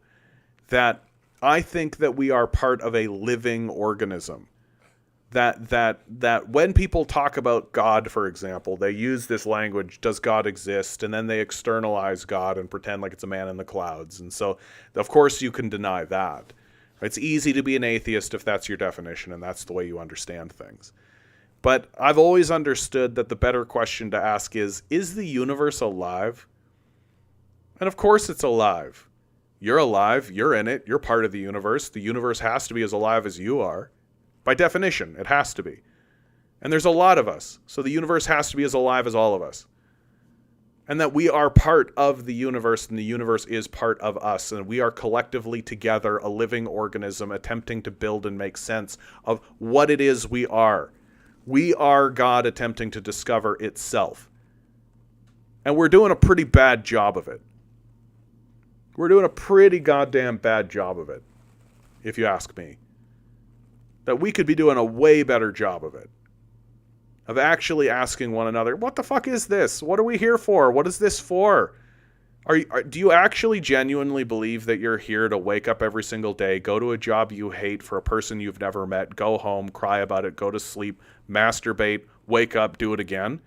That I think that we are part of a living organism. That when people talk about God, for example, they use this language, does God exist? And then they externalize God and pretend like it's a man in the clouds. And so, of course, you can deny that. It's easy to be an atheist if that's your definition and that's the way you understand things. But I've always understood that the better question to ask is the universe alive? And of course it's alive. You're alive, you're in it, you're part of the universe. The universe has to be as alive as you are. By definition, it has to be. And there's a lot of us, so the universe has to be as alive as all of us. And that we are part of the universe, and the universe is part of us, and we are collectively together a living organism attempting to build and make sense of what it is we are. We are God attempting to discover itself. And we're doing a pretty bad job of it. We're doing a pretty goddamn bad job of it, if you ask me. That we could be doing a way better job of it. Of actually asking one another, what the fuck is this? What are we here for? What is this for? Do you actually genuinely believe that you're here to wake up every single day, go to a job you hate for a person you've never met, go home, cry about it, go to sleep, masturbate, wake up, do it again?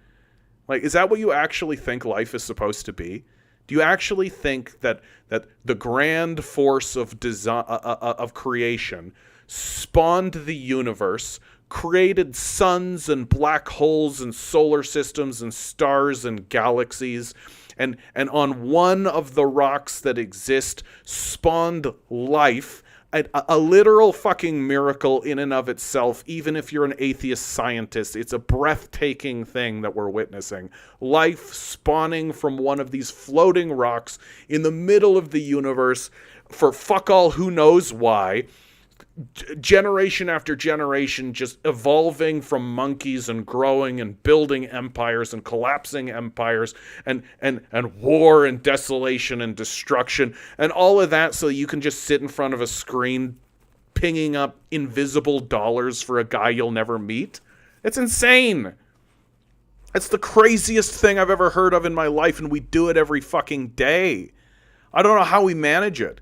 Like, is that what you actually think life is supposed to be? Do you actually think that the grand force of design, of creation spawned the universe, created suns and black holes and solar systems and stars and galaxies, and on one of the rocks that exist spawned life, a literal fucking miracle in and of itself, even if you're an atheist scientist? It's a breathtaking thing that we're witnessing. Life spawning from one of these floating rocks in the middle of the universe for fuck all who knows why. Generation after generation just evolving from monkeys and growing and building empires and collapsing empires and war and desolation and destruction and all of that, so you can just sit in front of a screen pinging up invisible dollars for a guy you'll never meet. It's insane. It's the craziest thing I've ever heard of in my life, and we do it every fucking day. I don't know how we manage it.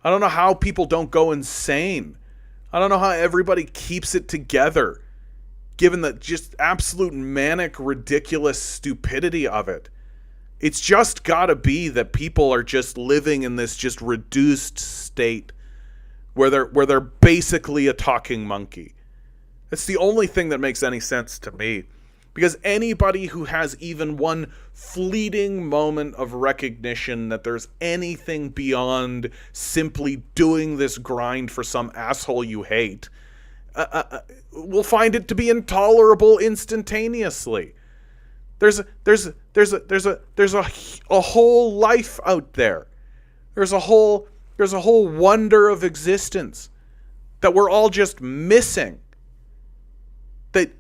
I don't know how people don't go insane. I don't know how everybody keeps it together, given the just absolute manic, ridiculous stupidity of it. It's just gotta be that people are just living in this just reduced state where they're basically a talking monkey. It's the only thing that makes any sense to me. Because anybody who has even one fleeting moment of recognition that there's anything beyond simply doing this grind for some asshole you hate will find it to be intolerable instantaneously. There's a whole life out there. There's a whole wonder of existence that we're all just missing.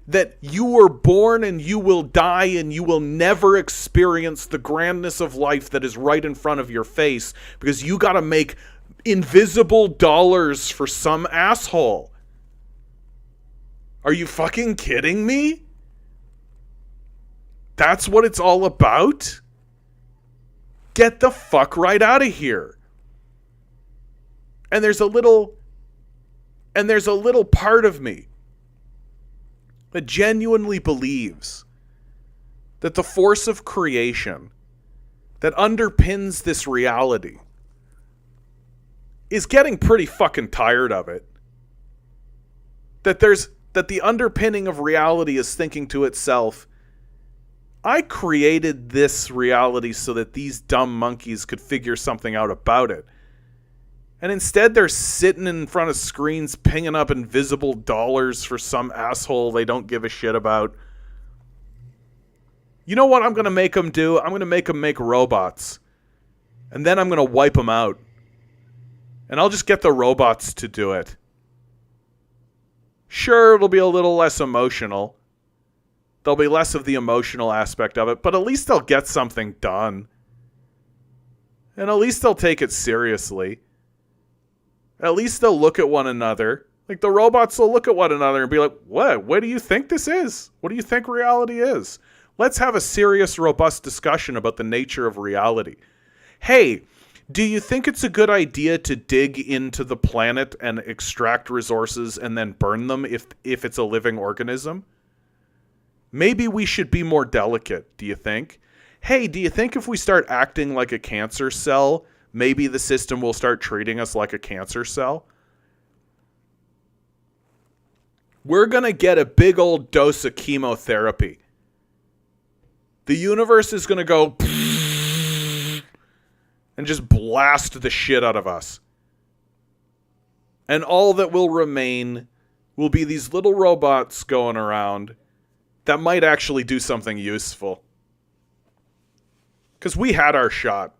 That you were born and you will die and you will never experience the grandness of life that is right in front of your face because you gotta make invisible dollars for some asshole. Are you fucking kidding me? That's what it's all about? Get the fuck right out of here. And there's a little part of me that genuinely believes that the force of creation that underpins this reality is getting pretty fucking tired of it. That the underpinning of reality is thinking to itself, I created this reality so that these dumb monkeys could figure something out about it. And instead they're sitting in front of screens pinging up invisible dollars for some asshole they don't give a shit about. You know what I'm going to make them do? I'm going to make them make robots. And then I'm going to wipe them out. And I'll just get the robots to do it. Sure, it'll be a little less emotional. There'll be less of the emotional aspect of it, but at least they'll get something done. And at least they'll take it seriously. At least they'll look at one another. Like, the robots will look at one another and be like, what do you think this is? What do you think reality is? Let's have a serious, robust discussion about the nature of reality. Hey, do you think it's a good idea to dig into the planet and extract resources and then burn them if it's a living organism? Maybe we should be more delicate, do you think? Hey, do you think if we start acting like a cancer cell, maybe the system will start treating us like a cancer cell? We're going to get a big old dose of chemotherapy. The universe is going to go and just blast the shit out of us. And all that will remain will be these little robots going around that might actually do something useful. Because we had our shot.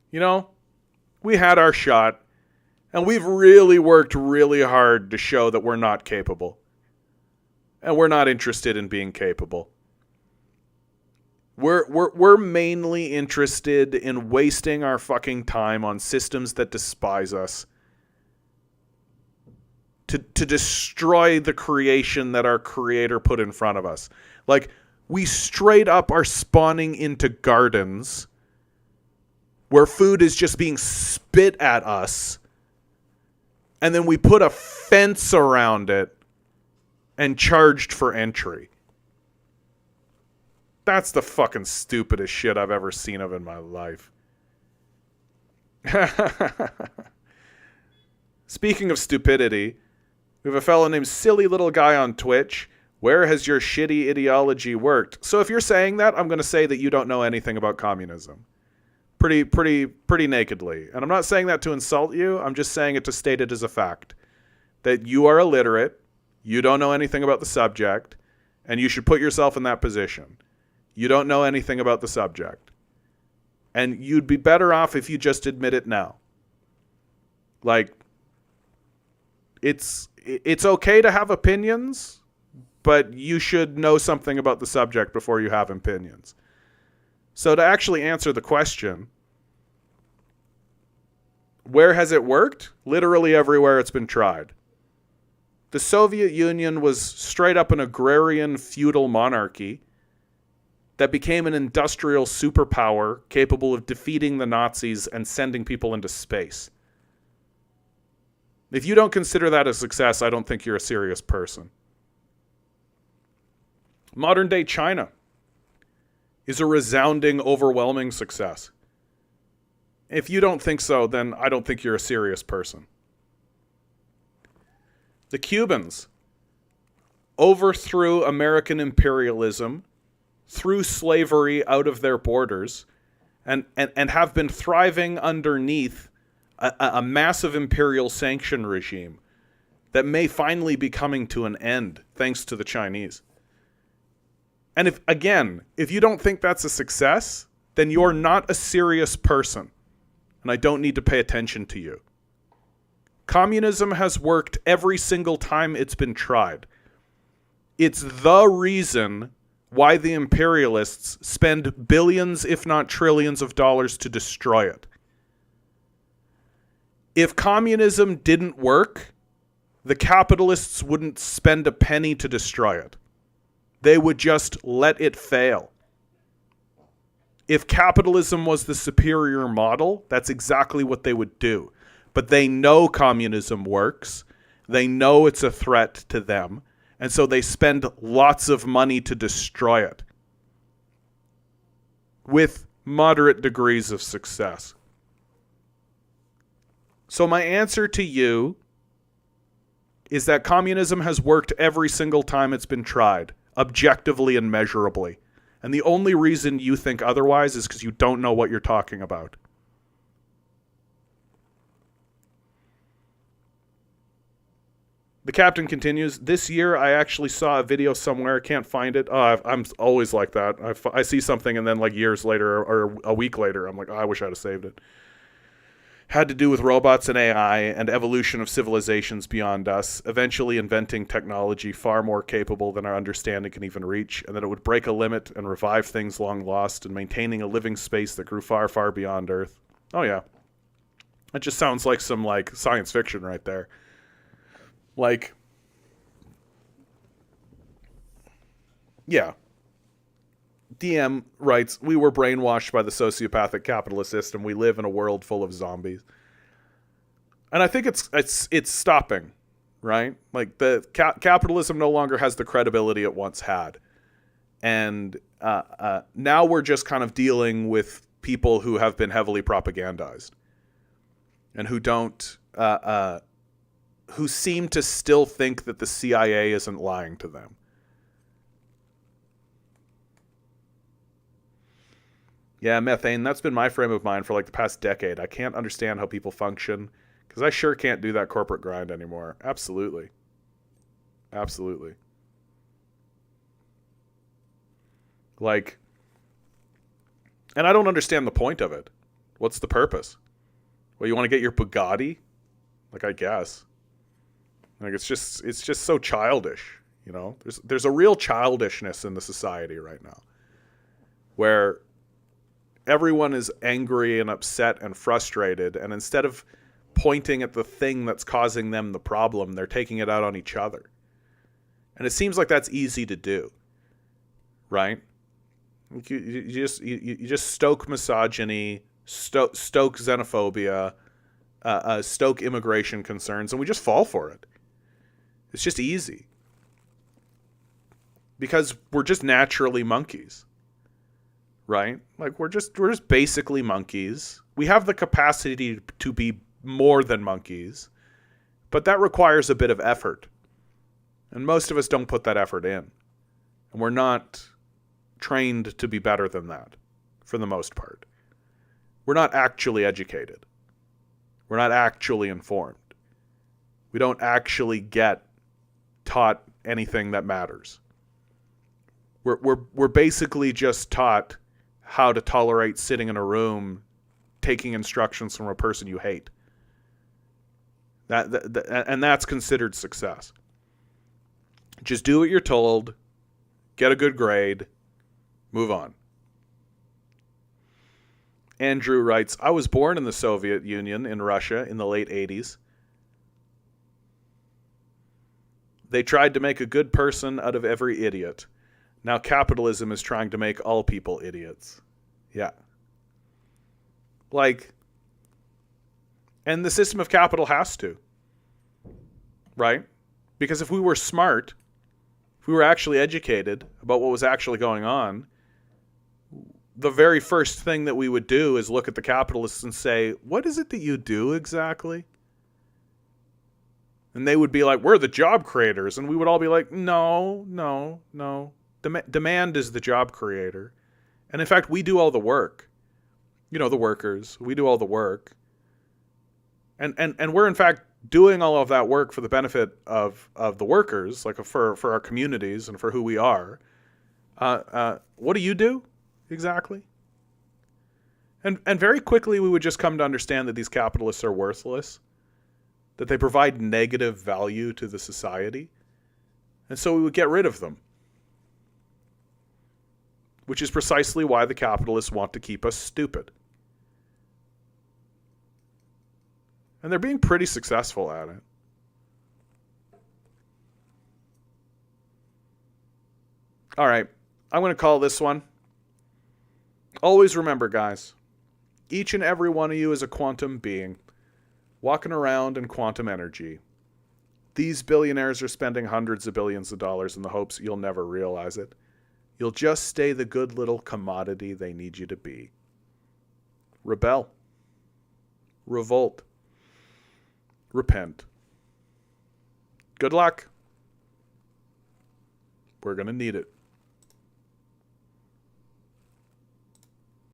You know, we had our shot, and we've really worked really hard to show that we're not capable. And we're not interested in being capable. We're mainly interested in wasting our fucking time on systems that despise us. To destroy the creation that our creator put in front of us. Like, we straight up are spawning into gardens where food is just being spit at us, and then we put a fence around it and charged for entry. That's the fucking stupidest shit I've ever seen of in my life. Speaking of stupidity, we have a fellow named Silly Little Guy on Twitch. Where has your shitty ideology worked? So if you're saying that, I'm going to say that you don't know anything about communism. Pretty nakedly. And I'm not saying that to insult you. I'm just saying it to state it as a fact. That you are illiterate, you don't know anything about the subject, and you should put yourself in that position. You don't know anything about the subject. And you'd be better off if you just admit it now. Like, it's okay to have opinions, but you should know something about the subject before you have opinions. So to actually answer the question, where has it worked? Literally everywhere it's been tried. The Soviet Union was straight up an agrarian feudal monarchy that became an industrial superpower capable of defeating the Nazis and sending people into space. If you don't consider that a success, I don't think you're a serious person. Modern day China is a resounding, overwhelming success. If you don't think so, then I don't think you're a serious person. The Cubans overthrew American imperialism, threw slavery out of their borders, and have been thriving underneath a massive imperial sanction regime that may finally be coming to an end thanks to the Chinese. And if you don't think that's a success, then you're not a serious person, and I don't need to pay attention to you. Communism has worked every single time it's been tried. It's the reason why the imperialists spend billions, if not trillions of dollars to destroy it. If communism didn't work, the capitalists wouldn't spend a penny to destroy it. They would just let it fail. If capitalism was the superior model, that's exactly what they would do. But they know communism works. They know it's a threat to them. And so they spend lots of money to destroy it. With moderate degrees of success. So my answer to you is that communism has worked every single time it's been tried, objectively and measurably. And the only reason you think otherwise is because you don't know what you're talking about. The captain continues, this year I actually saw a video somewhere, can't find it. I'm always like that. I see something and then like years later or a week later, I'm like, I wish I'd have saved it. Had to do with robots and AI and evolution of civilizations beyond us, eventually inventing technology far more capable than our understanding can even reach, and that it would break a limit and revive things long lost, and maintaining a living space that grew far, far beyond Earth. Oh yeah. That just sounds like some like science fiction right there. Like, yeah. DM writes, we were brainwashed by the sociopathic capitalist system. We live in a world full of zombies. And I think it's stopping, right? Like the capitalism no longer has the credibility it once had. And now we're just kind of dealing with people who have been heavily propagandized and who don't, who seem to still think that the CIA isn't lying to them. Yeah, methane, that's been my frame of mind for like the past decade. I can't understand how people function because I sure can't do that corporate grind anymore. Absolutely. Absolutely. Like, and I don't understand the point of it. What's the purpose? Well, you want to get your Bugatti? Like, I guess. Like, it's just so childish, you know? There's a real childishness in the society right now where everyone is angry and upset and frustrated, and instead of pointing at the thing that's causing them the problem, they're taking it out on each other. And it seems like that's easy to do, right? You just stoke misogyny, stoke xenophobia, stoke immigration concerns, and we just fall for it. It's just easy. Because we're just naturally monkeys. Right? Like we're just basically monkeys. We have the capacity to be more than monkeys, but that requires a bit of effort. And most of us don't put that effort in. And we're not trained to be better than that, for the most part. We're not actually educated. We're not actually informed. We don't actually get taught anything that matters. We're basically just taught how to tolerate sitting in a room taking instructions from a person you hate. And that's considered success. Just do what you're told, get a good grade, move on. Andrew writes, I was born in the Soviet Union in Russia in the late 80s. They tried to make a good person out of every idiot. Now capitalism is trying to make all people idiots. Yeah. Like, and the system of capital has to. Right? Because if we were smart, if we were actually educated about what was actually going on, the very first thing that we would do is look at the capitalists and say, what is it that you do exactly? And they would be like, we're the job creators. And we would all be like, no. Demand is the job creator. And in fact, we do all the work. You know, the workers. We do all the work. And we're in fact doing all of that work for the benefit of the workers, like for our communities and for who we are. What do you do exactly? And very quickly we would just come to understand that these capitalists are worthless, that they provide negative value to the society. And so we would get rid of them. Which is precisely why the capitalists want to keep us stupid. And they're being pretty successful at it. All right, I'm going to call this one. Always remember, guys, each and every one of you is a quantum being, walking around in quantum energy. These billionaires are spending hundreds of billions of dollars in the hopes you'll never realize it. You'll just stay the good little commodity they need you to be. Rebel. Revolt. Repent. Good luck. We're going to need it.